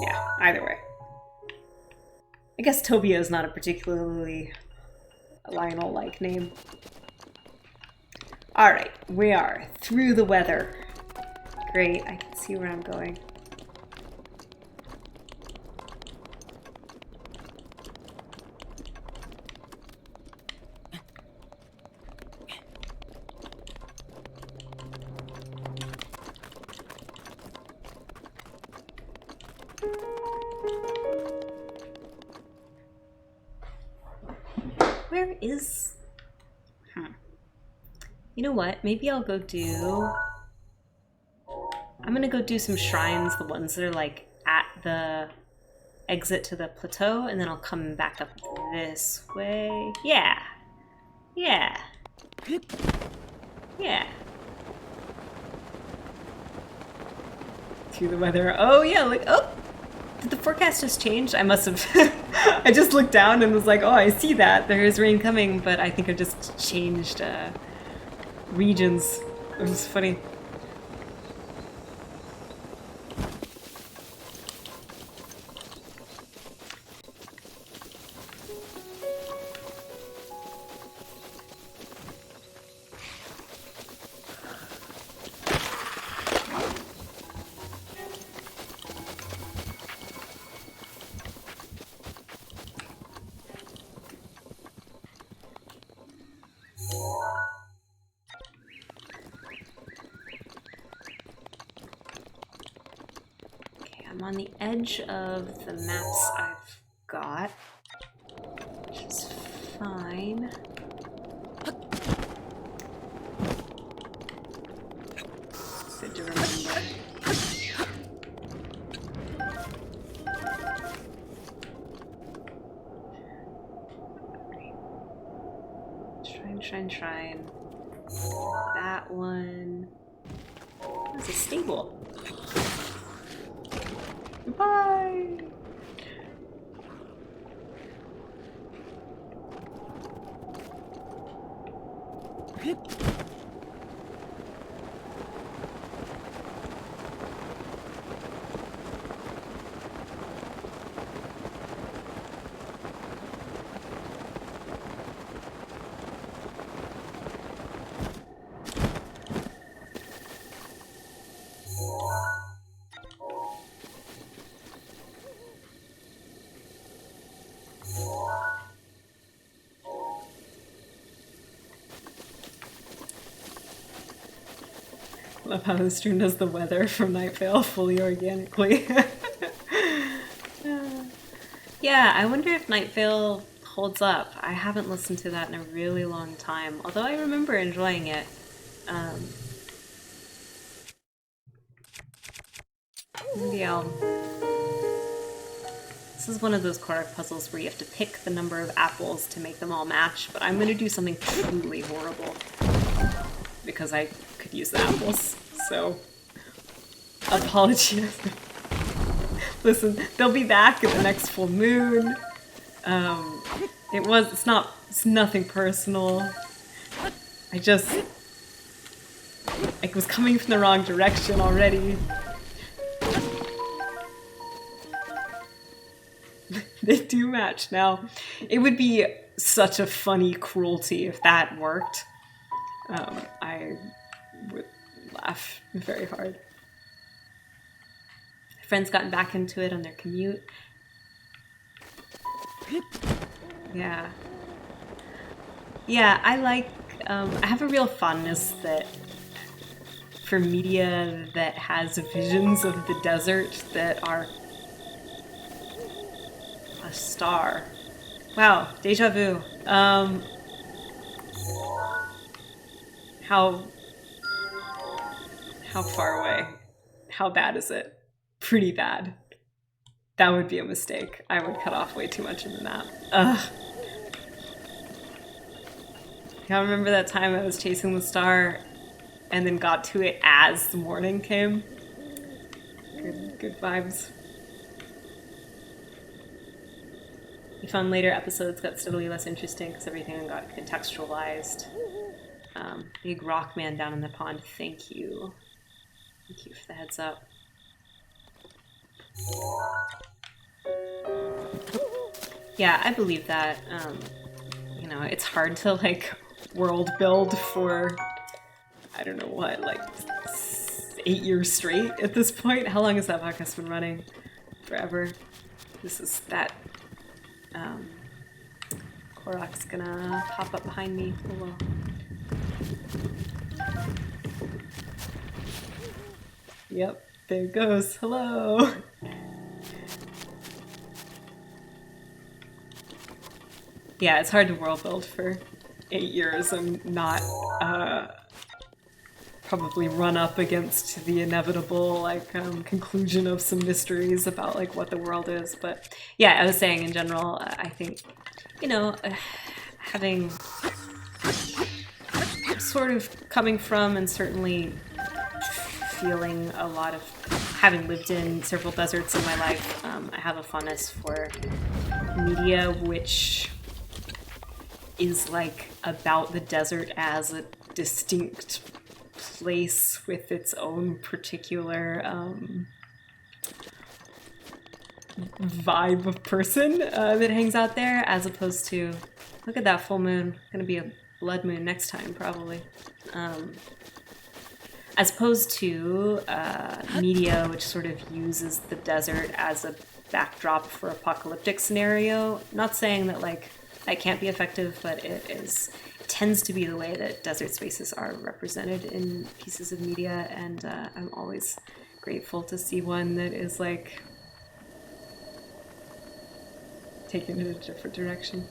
Yeah, either way. I guess Tobio is not a particularly Lionel-like name. Alright, we are through the weather. Great, I can see where I'm going. Where is... You know what? Maybe I'll go do... I'm gonna go do some shrines, the ones that are like at the exit to the plateau, and then I'll come back up this way. Yeah. Yeah. Yeah. Through the weather. Oh yeah, like, oh! Did the forecast just change? I must have... I just looked down and was like, oh, I see that. There is rain coming, but I think I just changed regions. It was funny. I'm on the edge of the maps I've got, which is fine. Good to remember. Shrine. That one. That's a stable. Goodbye! Love how this stream does the weather from Night Vale fully organically. Yeah, I wonder if Night Vale holds up. I haven't listened to that in a really long time, although I remember enjoying it. Maybe I'll... This is one of those Korok puzzles where you have to pick the number of apples to make them all match, but I'm going to do something truly horrible because I could use the apples, so apologies. Listen, they'll be back at the next full moon. It's nothing personal. I was coming from the wrong direction already. They do match now. It would be such a funny cruelty if that worked. I would laugh very hard. Friends gotten back into it on their commute. Yeah. Yeah, I have a real fondness for media that has visions of the desert that are a star. Wow, deja vu. How far away? How bad is it? Pretty bad. That would be a mistake. I would cut off way too much of the map. Ugh. I remember that time I was chasing the star and then got to it as the morning came. Good vibes. You found later episodes got steadily less interesting because everything got contextualized. Big rock man down in the pond, thank you. Thank you for the heads up. Yeah, I believe that. You know, it's hard to world build for, I don't know what, 8 years straight at this point. How long has that podcast been running? Forever. This is that. Korok's gonna pop up behind me. Oh well. Yep, there it goes. Hello! Yeah, it's hard to world build for 8 years and not probably run up against the inevitable conclusion of some mysteries about what the world is. But yeah, I was saying in general, I think, you know, having sort of coming from and certainly feeling a lot of having lived in several deserts in my life, I have a fondness for media which is about the desert as a distinct place with its own particular vibe of person that hangs out there, as opposed to, look at that full moon, gonna be a blood moon next time probably, as opposed to media which sort of uses the desert as a backdrop for apocalyptic scenario. Not saying that that can't be effective, but it tends to be the way that desert spaces are represented in pieces of media, and I'm always grateful to see one that is taken in a different direction.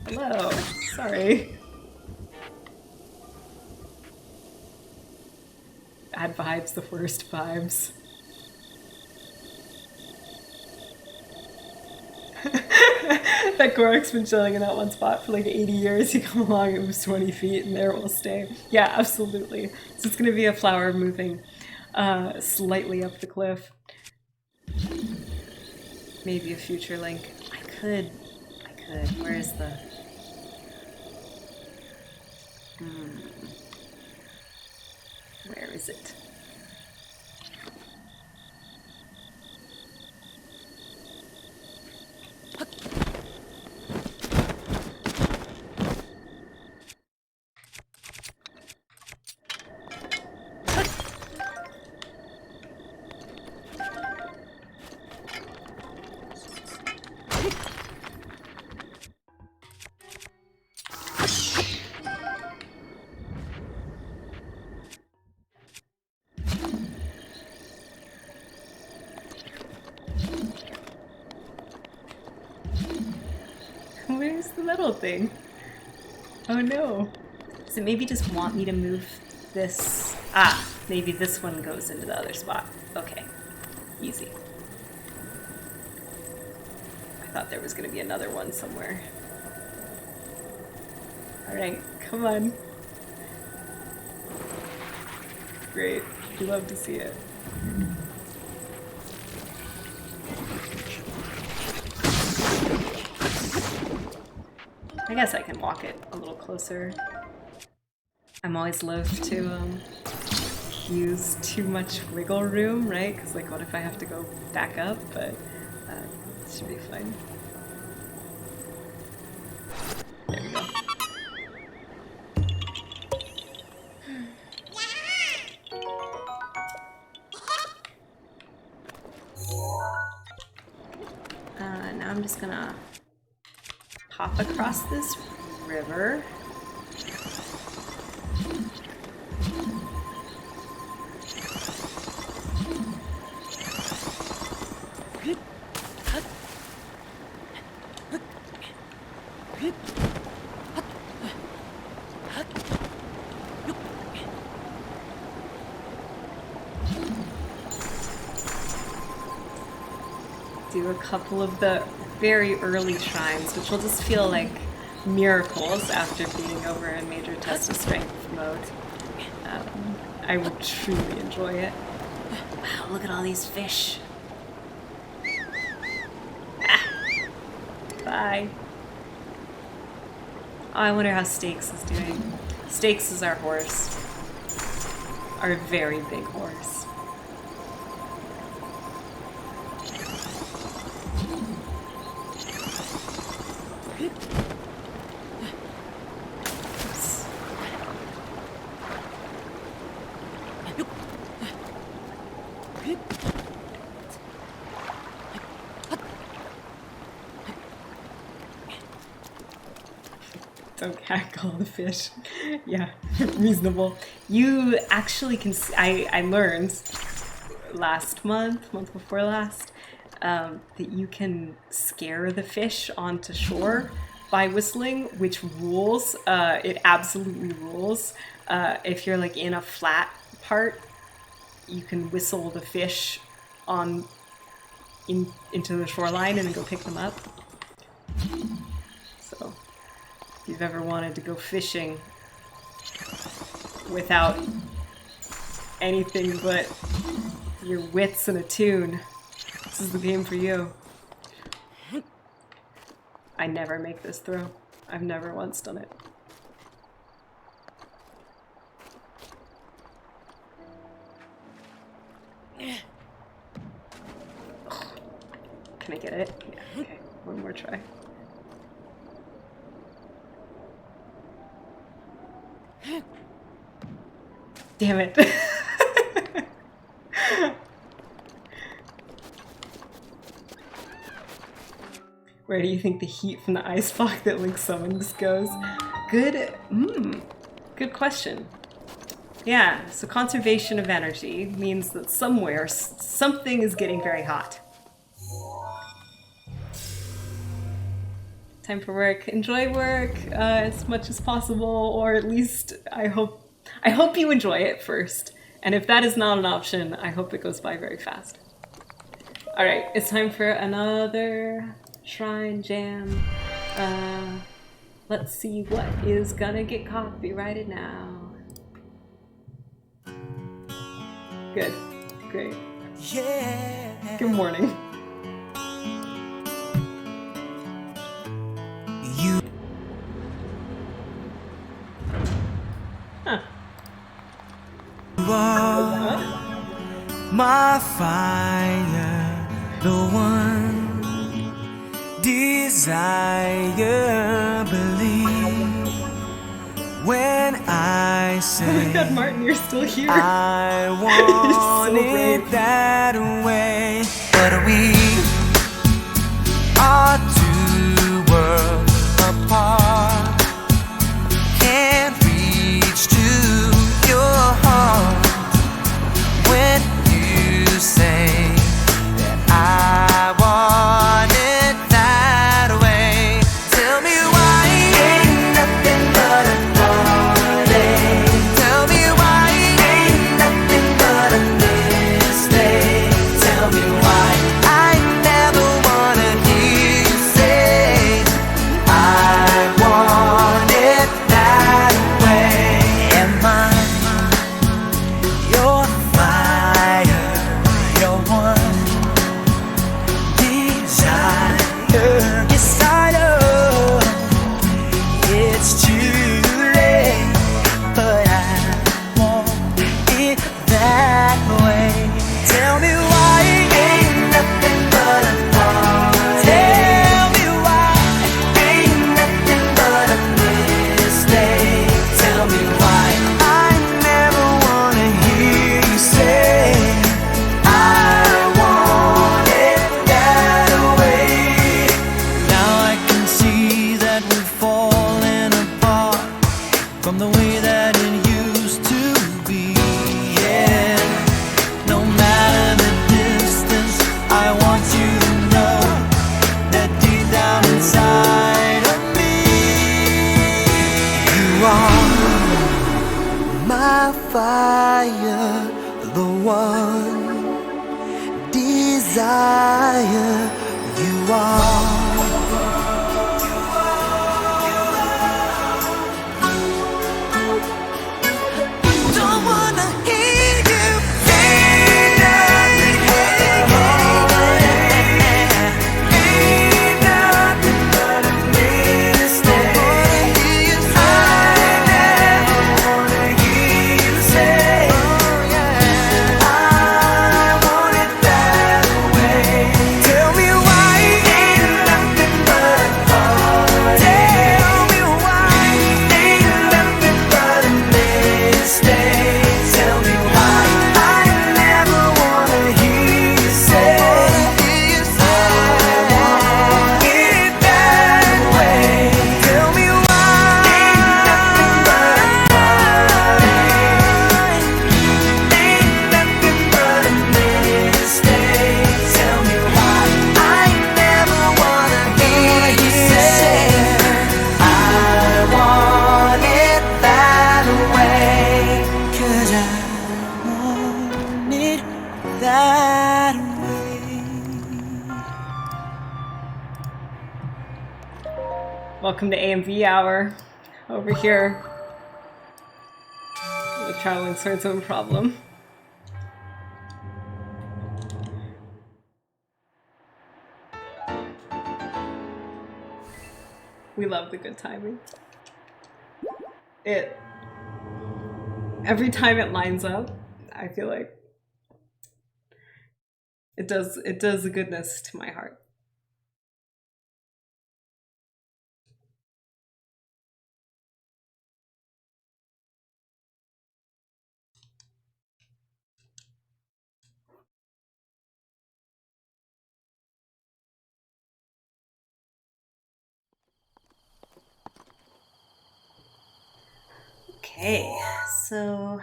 Hello, sorry. Bad vibes, the worst vibes. That Gorek's been chilling in that one spot for like 80 years. You come along, it moves 20 feet, and there it will stay. Yeah, absolutely. So it's going to be a flower moving slightly up the cliff. Maybe a future link. I could. Where is the... Where is it? Where's the metal thing? Oh no. Does it maybe just want me to move this? Ah, maybe this one goes into the other spot. Okay, easy. I thought there was going to be another one somewhere. Alright, come on. Great, love to see it. I guess I can walk it a little closer. I'm always loath to use too much wiggle room, right? Because like, what if I have to go back up? But it should be fine. There we go. Now I'm just gonna hop across this river. Do a couple of the very early shrines, which will just feel like miracles after being over a major test of strength mode. I would truly enjoy it. Wow, look at all these fish. Ah. Bye. Oh, I wonder how Stakes is doing. Stakes is our horse. Our very big horse. Don't cackle the fish. Yeah, reasonable. You actually can. I learned last month before last, that you can scare the fish onto shore by whistling, which rules. It absolutely rules. If you're like in a flat part, you can whistle the fish into the shoreline and then go pick them up. So, if you've ever wanted to go fishing without anything but your wits and a tune, this is the game for you. I never make this throw. I've never once done it. Can I get it? Yeah, okay. One more try. Damn it. Where do you think the heat from the ice block that Link summons goes? Good question. Yeah, so conservation of energy means that somewhere something is getting very hot. Time for work. Enjoy work as much as possible, or at least I hope you enjoy it first. And if that is not an option, I hope it goes by very fast. All right, it's time for another shrine jam. Let's see what is gonna get copyrighted now. Good. Great. Yeah. Good morning. You Huh. are my fire, the one desire, believe when I Oh my say god, Martin, you're still here. I You're want so it brave. that way, but we are two worlds apart. Can't reach to your heart when you say that I want it that way. Tell me why ain't nothing but a heartache. Tell me why ain't nothing but a mistake. Tell me why I never wanna hear you say I want it that way. Am I your fire, your one desire? Yes, I know it's too late, but I want it that way. Tell me why ain't nothing but a heartache. Tell me why ain't nothing but a mistake. Tell me why I never wanna hear you say I want it that way. Now I can see that we've fallen apart from the way that it used to be. Yeah, no matter the distance, I want you to know that deep down inside of me, you are my fire, the one desire. You are. Don't wanna hear you say nothing. Ain't nothing but a mistake. I never wanna hear you say I want it that way. Tell me why ain't nothing but a heartache. Tell me why ain't nothing but a mistake. Tell me why I never wanna hear you say I want it that way. Tell me why ain't nothing but a heartache. Ain't nothing but a mistake. Tell me why I never wanna hear you say I want it that way. 'Cause I want it that way. Welcome to AMV Hour. Over here. The Traveling Swordsman Problem. We love the good timing. Every time it lines up, I feel like it does the goodness to my heart. Okay, so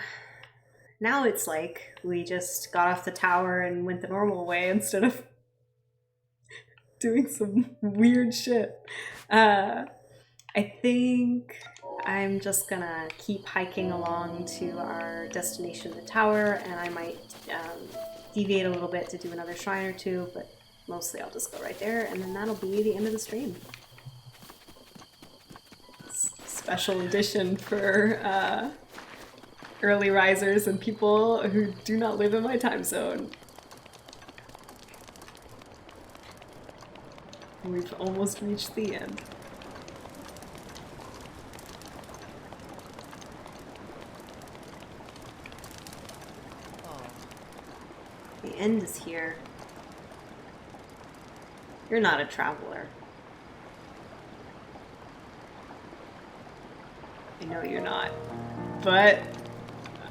now it's like we just got off the tower and went the normal way instead of doing some weird shit. I think I'm just gonna keep hiking along to our destination, the tower, and I might deviate a little bit to do another shrine or two, but mostly I'll just go right there, and then that'll be the end of the stream. special edition for early risers and people who do not live in my time zone. We've almost reached the end. The end is here. You're not a traveler. I know you're not. But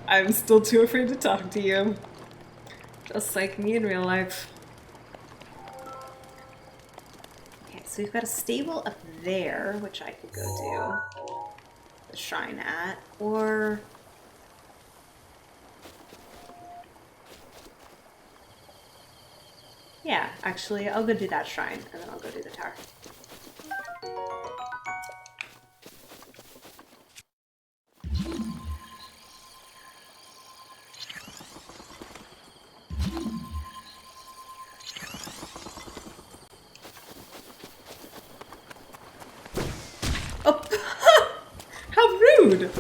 I'm still too afraid to talk to you. Just like me in real life. Okay, so we've got a stable up there, which I could go do the shrine at, or... Yeah, actually, I'll go do that shrine, and then I'll go do the tower. Oh! How rude!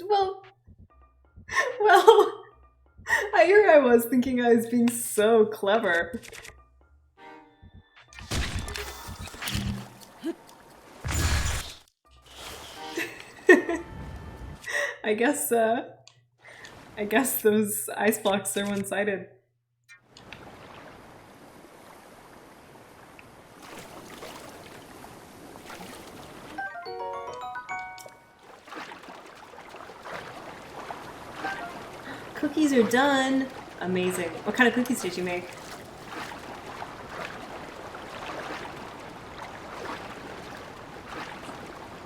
Well... Here I was thinking I was being so clever. I guess those ice blocks are one-sided. Cookies are done. Amazing. What kind of cookies did you make?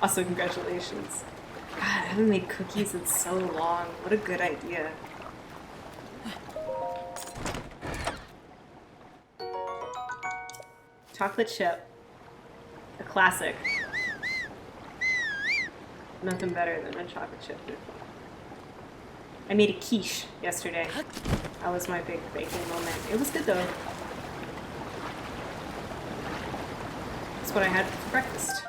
Also, congratulations. God, I haven't made cookies in so long. What a good idea. Chocolate chip. A classic. Nothing better than a chocolate chip. I made a quiche yesterday. That was my big baking moment. It was good though. That's what I had for breakfast.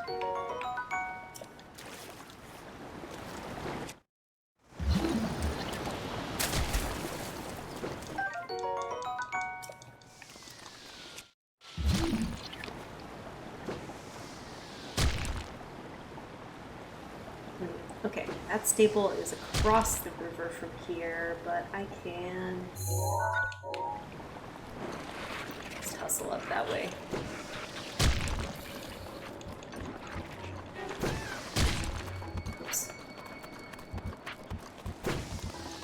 Okay, that staple is across the river from here, but I can just hustle up that way. Oops.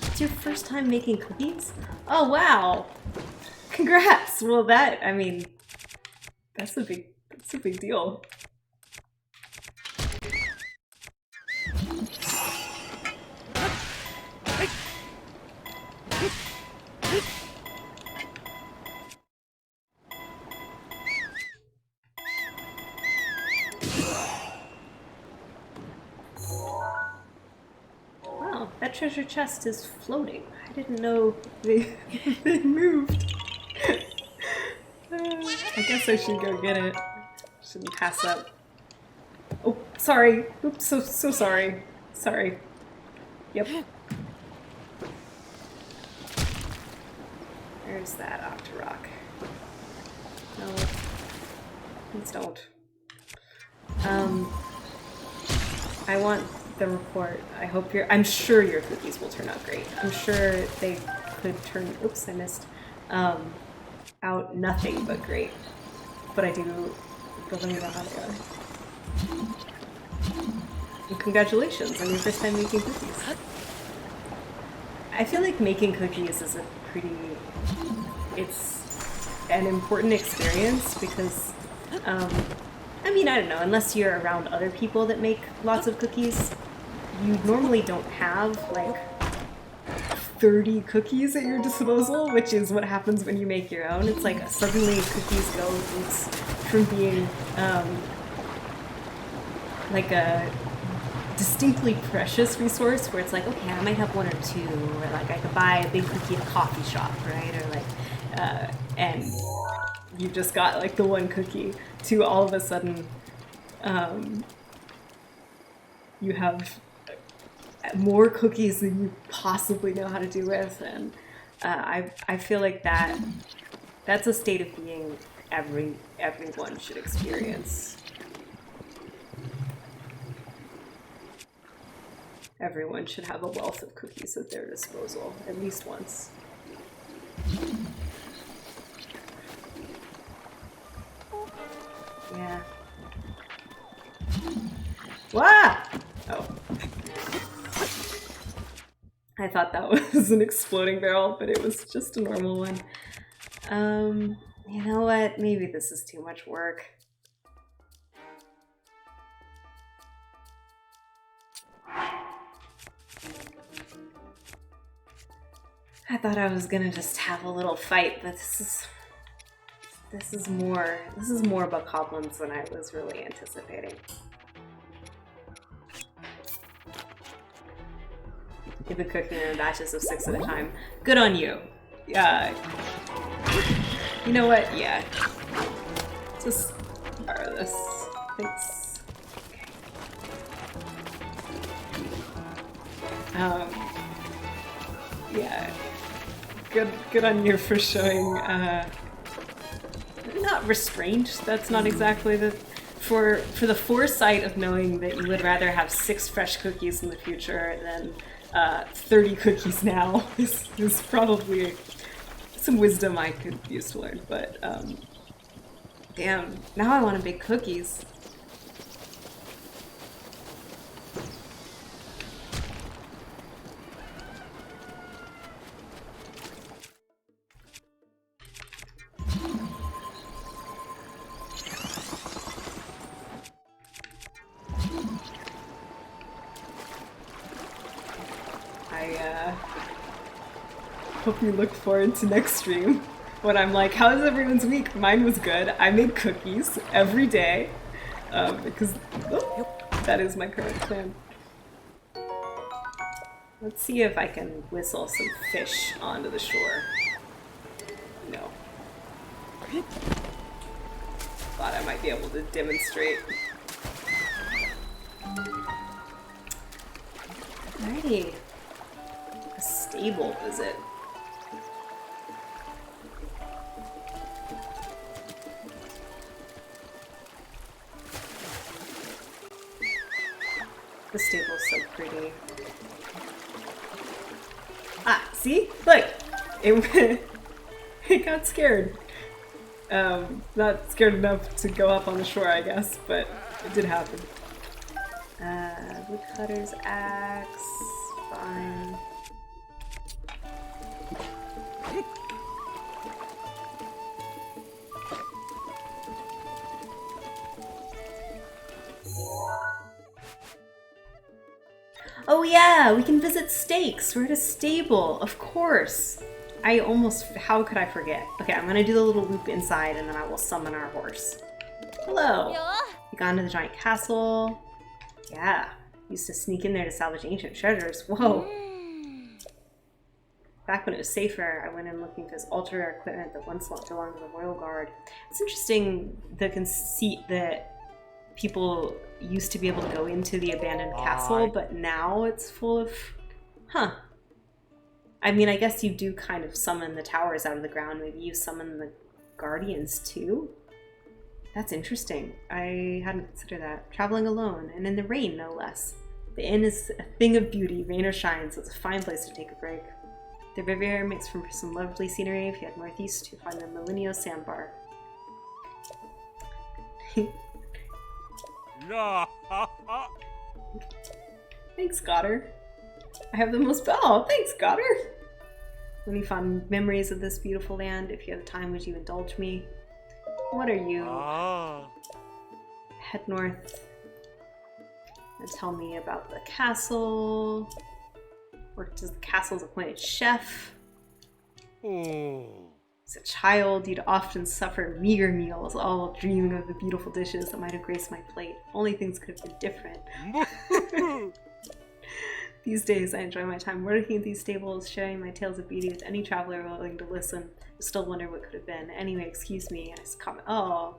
It's your first time making cookies? Oh wow! Congrats! Well I mean, that's a big deal. That treasure chest is floating. I didn't know they moved. I guess I should go get it. Shouldn't pass up. Oh, sorry. Oops, so sorry. Sorry. Yep. There's that Octorok. No. Please don't. I want the report. I'm sure your cookies will turn out great. I'm sure they could turn, oops, I missed, out nothing but great. But I do believe how they are. And congratulations on your first time making cookies. I feel like making cookies is it's an important experience because, I mean, I don't know, unless you're around other people that make lots of cookies, you normally don't have like 30 cookies at your disposal, which is what happens when you make your own. It's like suddenly cookies go from being like a distinctly precious resource where it's like, okay, I might have one or two, or like I could buy a big cookie at a coffee shop, right? Or like, and you've just got like the one cookie, to all of a sudden You have more cookies than you possibly know how to do with, and I feel like that's a state of being everyone should experience. Everyone should have a wealth of cookies at their disposal, at least once. Yeah. Wah! Oh. I thought that was an exploding barrel, but it was just a normal one. You know what? Maybe this is too much work. I thought I was gonna just have a little fight, but this is more about goblins than I was really anticipating. You've been cooking in batches of 6 at a time. Good on you. You know what? Yeah. Just borrow this. Thanks. Okay. Yeah. Good on you for showing, not restraint. That's not exactly the... For the foresight of knowing that you would rather have 6 fresh cookies in the future than 30 cookies now is probably some wisdom I could use to learn. But, damn, now I want to bake cookies. Hope you look forward to next stream when I'm like, how's everyone's week? Mine was good. I made cookies every day because that is my current plan. Let's see if I can whistle some fish onto the shore. No. Thought I might be able to demonstrate. Alrighty. A stable visit. The stable's so pretty. Ah, see? Look! It got scared. Not scared enough to go up on the shore, I guess, but it did happen. Woodcutter's axe. Fine. Oh yeah, we can visit Stakes. We're at a stable, of course. How could I forget? Okay, I'm gonna do the little loop inside and then I will summon our horse. Hello. We got into the giant castle. Yeah, used to sneak in there to salvage ancient treasures. Whoa. Back when it was safer, I went in looking for this altar equipment that once belonged to the royal guard. It's interesting, the conceit that people used to be able to go into the abandoned castle, but now it's full of... Huh. I mean, I guess you do kind of summon the towers out of the ground. Maybe you summon the guardians too? That's interesting. I hadn't considered that. Traveling alone, and in the rain, no less. The inn is a thing of beauty, rain or shine, so it's a fine place to take a break. The riviera makes for some lovely scenery. If you head northeast, you'll find the Millennial Sandbar. Thanks, Goddard. I have the most... Oh, thanks, Goddard! Many fond memories of this beautiful land. If you have time, would you indulge me? What are you? Head north and tell me about the castle. Worked as the castle's appointed chef. As a child, you'd often suffer meager meals, all while dreaming of the beautiful dishes that might have graced my plate. Only things could have been different. These days, I enjoy my time working at these stables, sharing my tales of beauty with any traveler willing to listen. I still wonder what could have been. Anyway, excuse me. I just comment. Oh.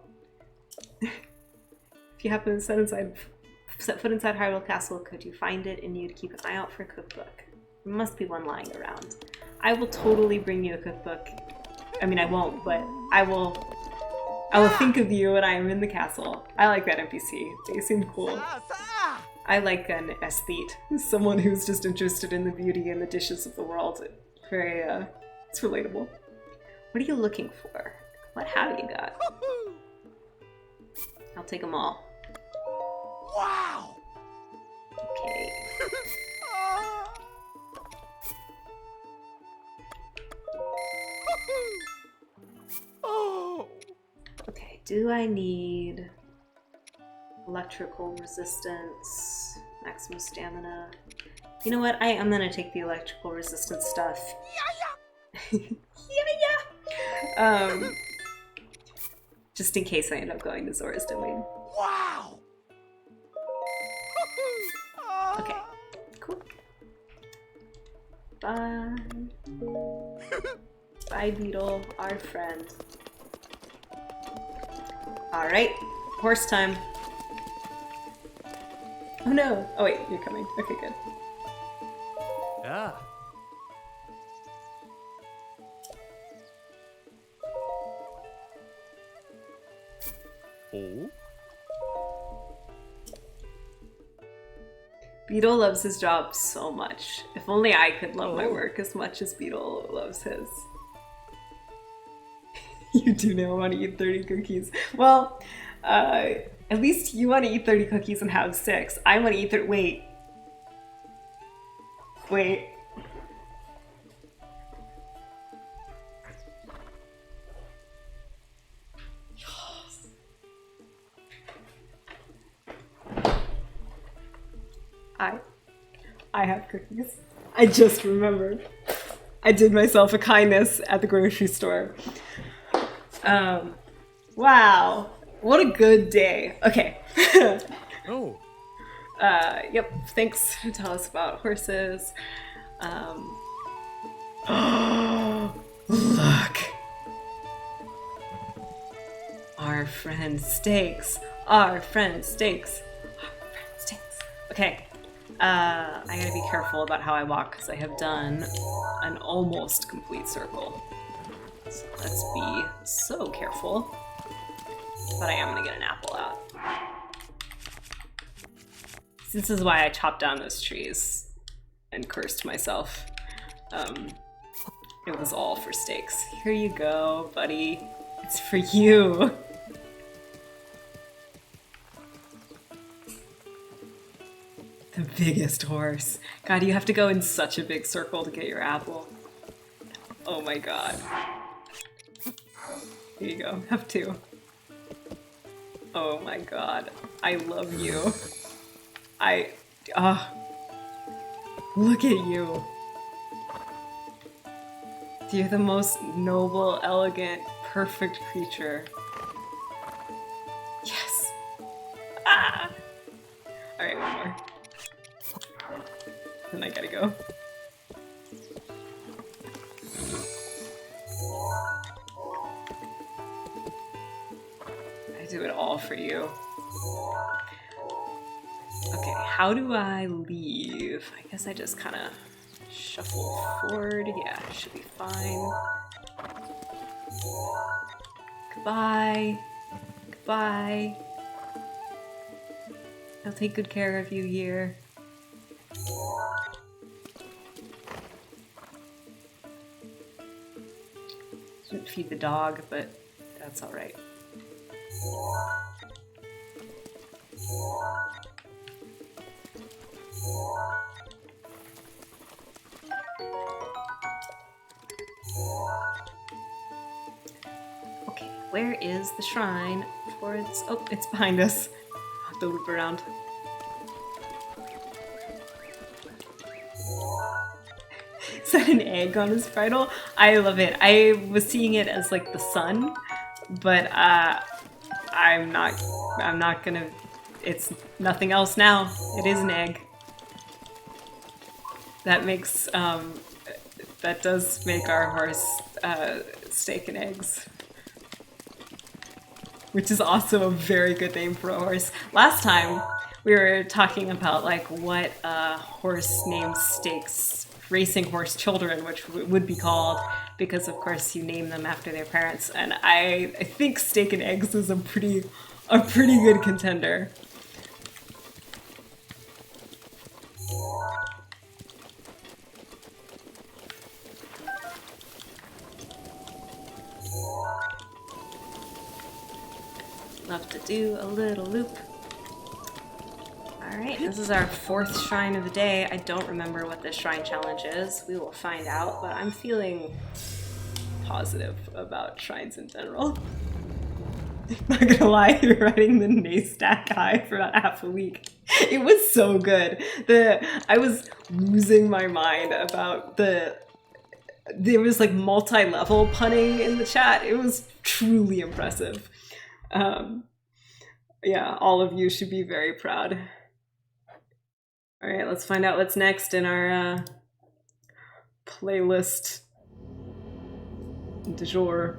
If If you happen to set foot inside Hyrule Castle, could you find it in you to keep an eye out for a cookbook? There must be one lying around. I will totally bring you a cookbook. I mean, I won't, but I will think of you when I am in the castle. I like that NPC. They seem cool. I like an aesthete. Someone who's just interested in the beauty and the dishes of the world. Very, it's relatable. What are you looking for? What have you got? I'll take them all. Wow! Okay. Oh! Okay, do I need electrical resistance, maximum stamina? You know what? I'm gonna take the electrical resistance stuff. Yeah. Just in case I end up going to Zora's Domain. Wow! Okay, cool. Bye. Bye, Beetle, our friend. Alright, horse time. Oh no! Oh wait, you're coming. Okay, good. Yeah. Oh? Beetle loves his job so much. If only I could love my work as much as Beetle loves his. You do now want to eat 30 cookies. Well, at least you want to eat 30 cookies and have 6. I want to eat 30. Wait. Wait. I have cookies. I just remembered. I did myself a kindness at the grocery store. Wow. What a good day. Okay. Oh. Yep. Thanks for telling us about horses. Look. Our friend Steaks. Our friend Steaks. Our friend Steaks. Okay. I gotta be careful about how I walk because I have done an almost complete circle. So let's be so careful. But I am gonna get an apple out. This is why I chopped down those trees and cursed myself. It was all for Steaks. Here you go, buddy. It's for you. The biggest horse. God, you have to go in such a big circle to get your apple. Oh my god. Here you go. Have 2. Oh my god. I love you. Look at you. You're the most noble, elegant, perfect creature. Yes. Ah! Alright, one more. And I gotta go. I do it all for you. Okay, how do I leave? I guess I just kind of shuffle forward. Yeah, should be fine. Goodbye. Goodbye. I'll take good care of you here. Shouldn't feed the dog, but that's alright. Okay, where is the shrine? Before it's... Oh, it's behind us. I'll have to loop around. Is that an egg on his bridle? I love it. I was seeing it as like the sun, but I'm not gonna... It's nothing else now. It is an egg. That makes, that does make our horse steak and eggs. which is also a very good name for a horse. Last time we were talking about like what horse named Stakes racing horse children, which would be called, because of course you name them after their parents. And I think Steak and Eggs is a pretty good contender. Love to do a little loop. Alright, this is our 4th shrine of the day. I don't remember what the shrine challenge is. We will find out, but I'm feeling positive about shrines in general. Not gonna lie, you're writing the Naystak High for about half a week. It was so good. I was losing my mind about there was like multi-level punning in the chat. It was truly impressive. Yeah, all of you should be very proud. All right, let's find out what's next in our playlist du jour.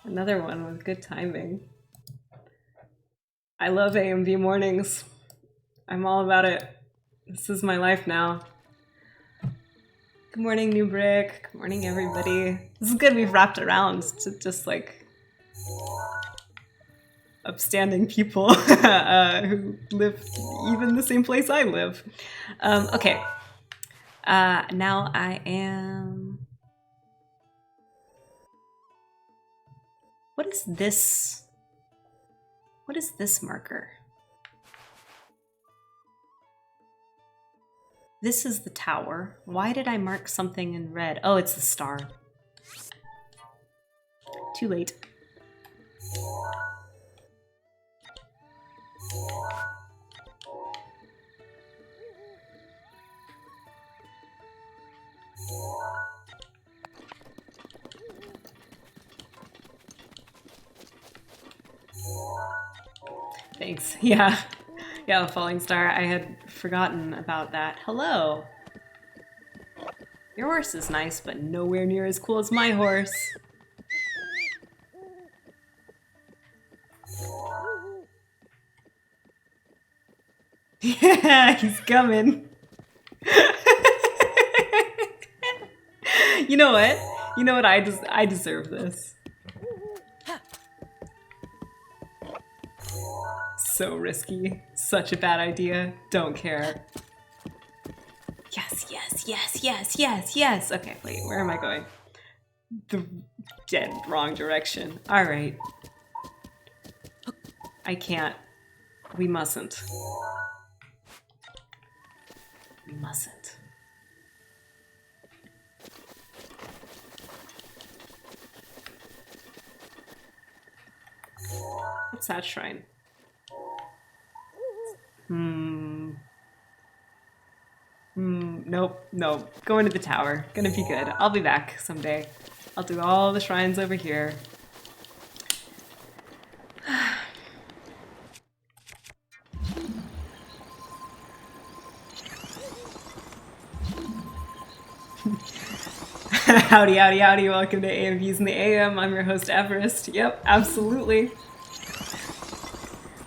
Another one with good timing. I love AMV mornings. I'm all about it. This is my life now. Good morning, New Brick. Good morning, everybody. This is good. We've wrapped around to just like upstanding people who live even the same place I live. Okay. Now I am... What is this? What is this marker? This is the tower. Why did I mark something in red? Oh, it's the star. Too late. Thanks. Yeah. Yeah, falling star. I had forgotten about that. Hello. Your horse is nice, but nowhere near as cool as my horse. Yeah, he's coming. You know what? You know what? I deserve this. So risky. Such a bad idea. Don't care. Yes, yes, yes, yes, yes, yes. Okay, wait, where am I going? The dead wrong direction. All right. I can't. We mustn't. We mustn't. What's that shrine? Nope, nope. Going to the tower. Gonna be good. I'll be back someday. I'll do all the shrines over here. Howdy, howdy, howdy. Welcome to AMVs in the AM. I'm your host, Everest. Yep, absolutely.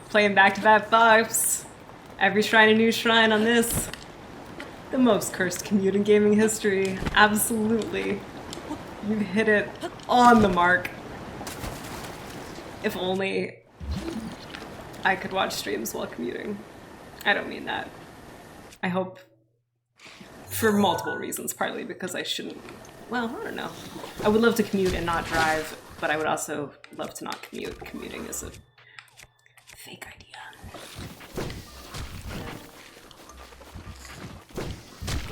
Playing back-to-back buffs. Every shrine a new shrine on this. The most cursed commute in gaming history. Absolutely. You hit it on the mark. If only I could watch streams while commuting. I don't mean that. I hope for multiple reasons, partly because I shouldn't... Well, I don't know. I would love to commute and not drive, but I would also love to not commute. Commuting is a fake idea.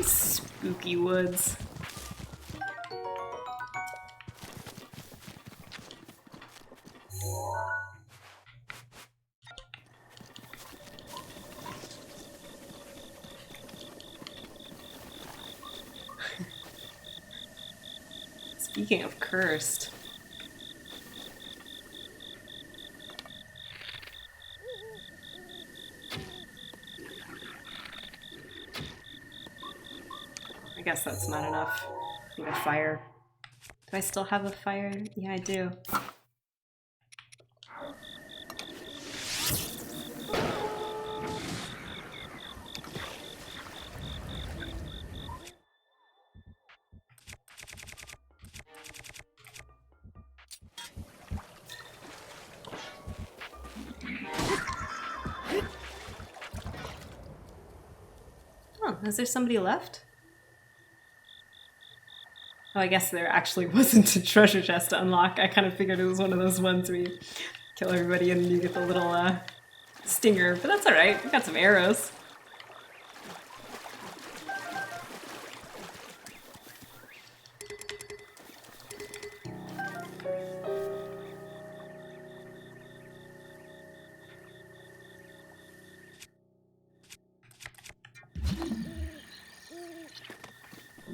Spooky woods. Speaking of cursed. I guess that's not enough. Need a fire. Do I still have a fire? Yeah, I do. Oh, is there somebody left? Oh, I guess there actually wasn't a treasure chest to unlock. I kind of figured it was one of those ones where you kill everybody and you get the little stinger, but that's alright. We got some arrows.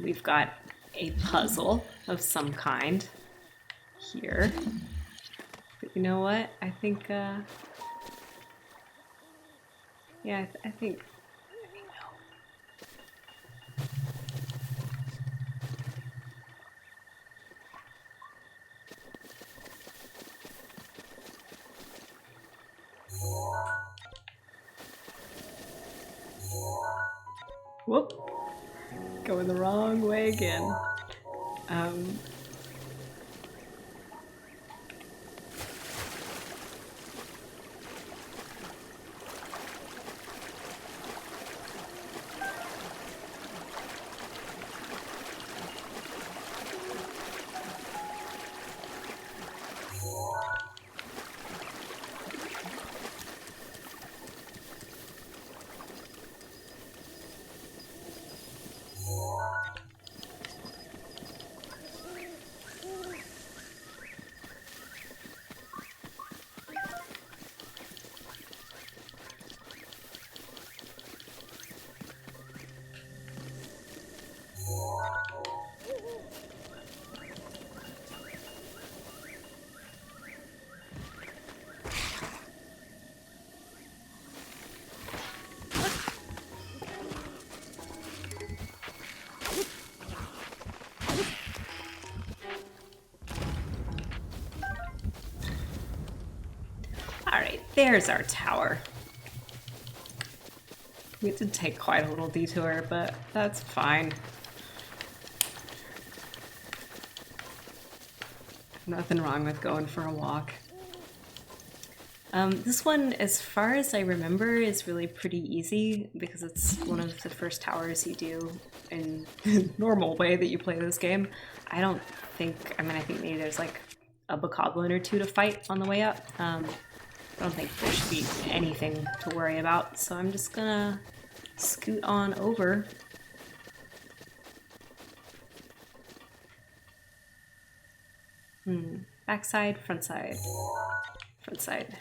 We've got a puzzle of some kind here. But you know what? I think, yeah, I think Whoop. Going the wrong way again. Alright, there's our tower. We did take quite a little detour, but that's fine. Nothing wrong with going for a walk. This one, as far as I remember, is really pretty easy because it's one of the first towers you do in the normal way that you play this game. I think maybe there's like a bokoblin or two to fight on the way up. I don't think there should be anything to worry about, so I'm just gonna scoot on over. Backside, front side. Front side.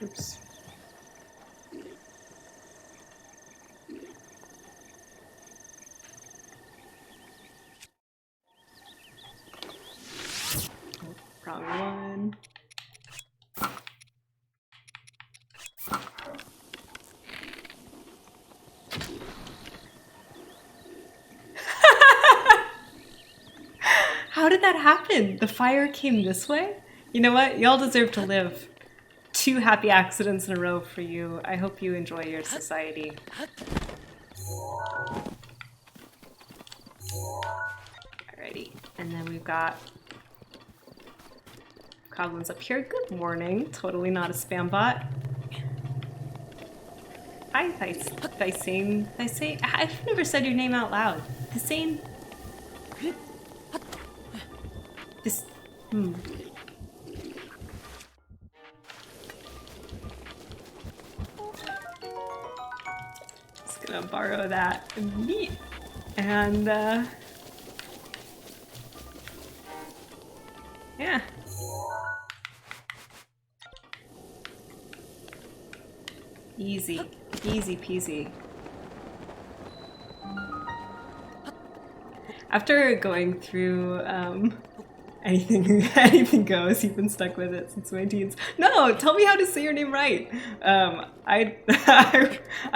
Oops. Oh, wrong one. How did that happen? The fire came this way? You know what? Y'all deserve to live. 2 happy accidents in a row for you. I hope you enjoy your society. Alrighty, and then we've got goblins up here. Good morning. Totally not a spam bot. Hi, Thysane. I've never said your name out loud. Thysane? Just gonna borrow that meat and yeah. Easy peasy. After going through anything goes, you've been stuck with it since my teens. No, tell me how to say your name right. I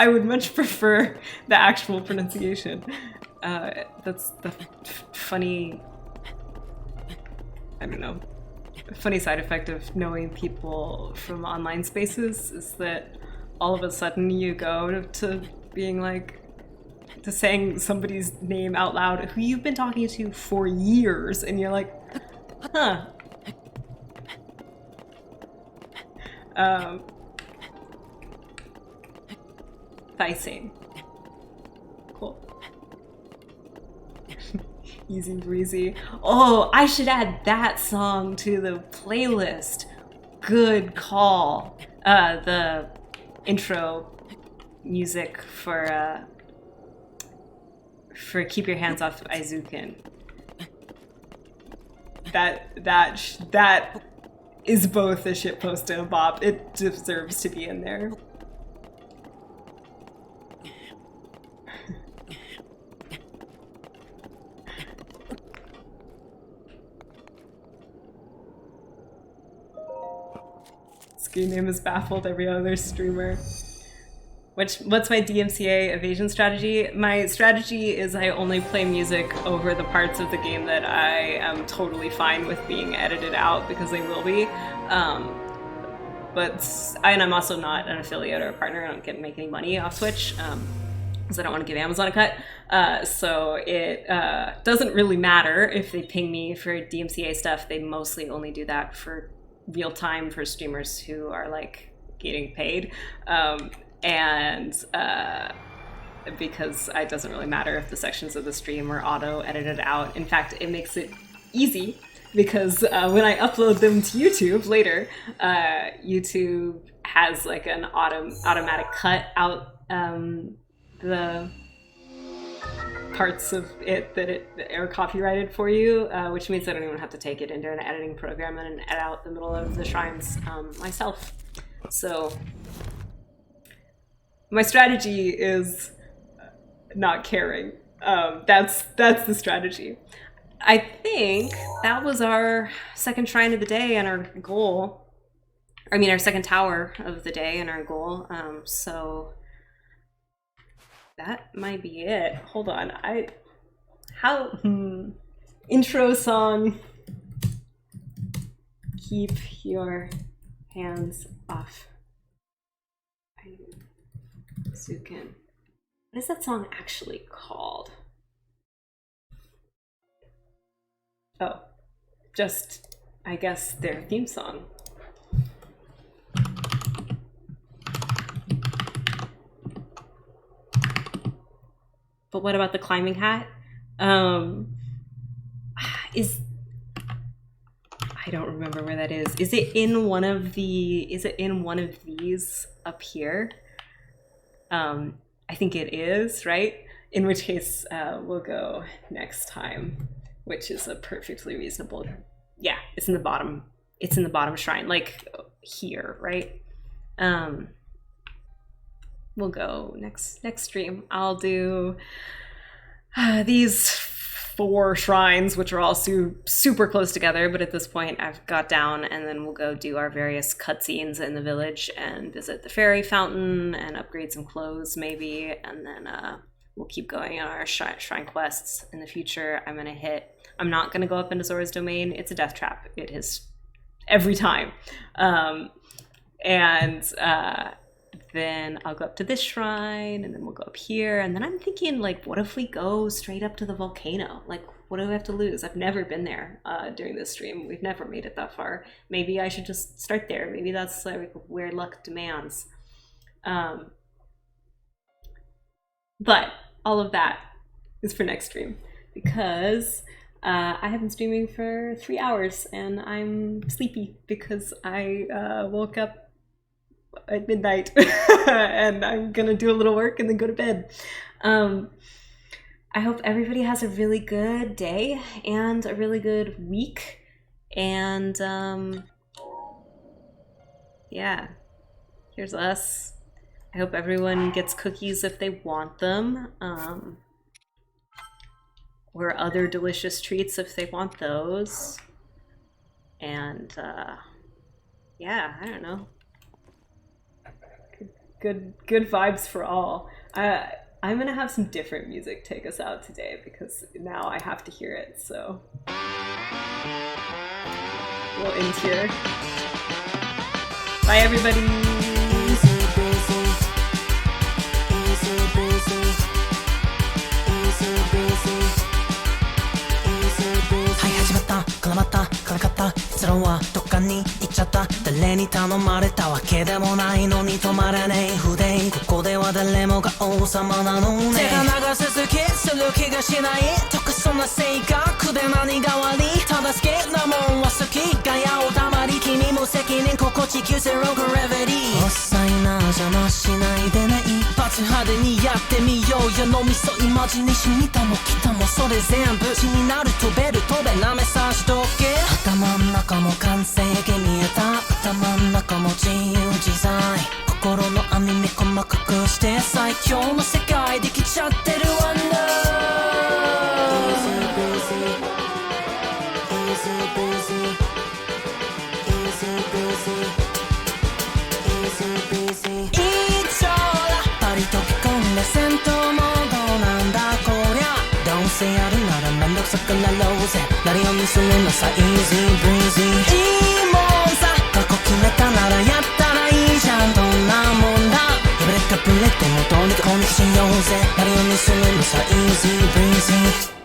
would much prefer the actual pronunciation. That's the funny, I don't know, funny side effect of knowing people from online spaces is that all of a sudden you go to being like, to saying somebody's name out loud who you've been talking to for years, and you're like, huh. Thysane. Cool. Easy breezy. Oh, I should add that song to the playlist. Good call. The intro music for Keep Your Hands Off Aizuken. That is both a shitpost and a bop. It deserves to be in there. Screen name has baffled every other streamer. What's my DMCA evasion strategy? My strategy is I only play music over the parts of the game that I am totally fine with being edited out, because they will be. And I'm also not an affiliate or a partner. I don't make any money off Twitch, because I don't want to give Amazon a cut. So it doesn't really matter if they ping me for DMCA stuff. They mostly only do that for real time for streamers who are like getting paid. Because it doesn't really matter if the sections of the stream are auto edited out. In fact, it makes it easy, because when I upload them to YouTube later, YouTube has like an automatic cut out the parts of it that are copyrighted for you, which means I don't even have to take it into an editing program and edit out the middle of the shrines myself. So my strategy is not caring. That's the strategy. I think that was our second shrine of the day and our goal. I mean, our second tower of the day and our goal. So that might be it. Hold on. Intro song. Keep your hands off. Sukin. What is that song actually called? Oh, just, I guess, their theme song. But what about the climbing hat? I don't remember where that is. Is it in one of these up here? I think it is, right? In which case, we'll go next time, which is a perfectly reasonable. Yeah, it's in the bottom. It's in the bottom shrine, like here, right? We'll go next stream. I'll do these 4 shrines, which are all super close together, but at this point I've got down, and then we'll go do our various cutscenes in the village and visit the fairy fountain and upgrade some clothes maybe, and then we'll keep going on our shrine quests. In the future, I'm not going to go up into Zora's domain. It's a death trap. It is every time. Then I'll go up to this shrine, and then we'll go up here, and then I'm thinking, like, what if we go straight up to the volcano? Like, what do we have to lose? I've never been there during this stream. We've never made it that far. Maybe I should just start there. Maybe that's like where luck demands. But all of that is for next stream, because I have been streaming for 3 hours, and I'm sleepy because I woke up at midnight and I'm gonna do a little work and then go to bed. I hope everybody has a really good day and a really good week, and yeah, here's us. I hope everyone gets cookies if they want them, or other delicious treats if they want those, and yeah, I don't know. Good vibes for all. I'm gonna have some different music take us out today, because now I have to hear it, so we'll end here. Bye everybody! はい始まった絡まったからかった結論はどっかに行っちゃった誰に頼まれたわけでもないのに止まらねえ筆ここでは誰もが王様なのね手が流せず気する気がしないとかそんな性格で何が悪いただ好きなもんは好きガヤを黙り君も責任心地9ゼログラビティ遅いな邪魔しないでね一発派手にやってみようよ脳みそイマジネーション見たも来たもそれ全部血になる飛べる飛べなめさしとけ頭ん中も完成形見えた頭ん中も自由自在心の網目細かくして最強の世界できちゃってるわな Easy busy Easy busy Easy busy 遅くなろうぜなるようにするのさ Easy breezy いいもんさ過去決めたならやったらいいじゃんどんなもんだ破れかぶれてもどうにかこうにかしようぜなるようにするのさ Easy breezy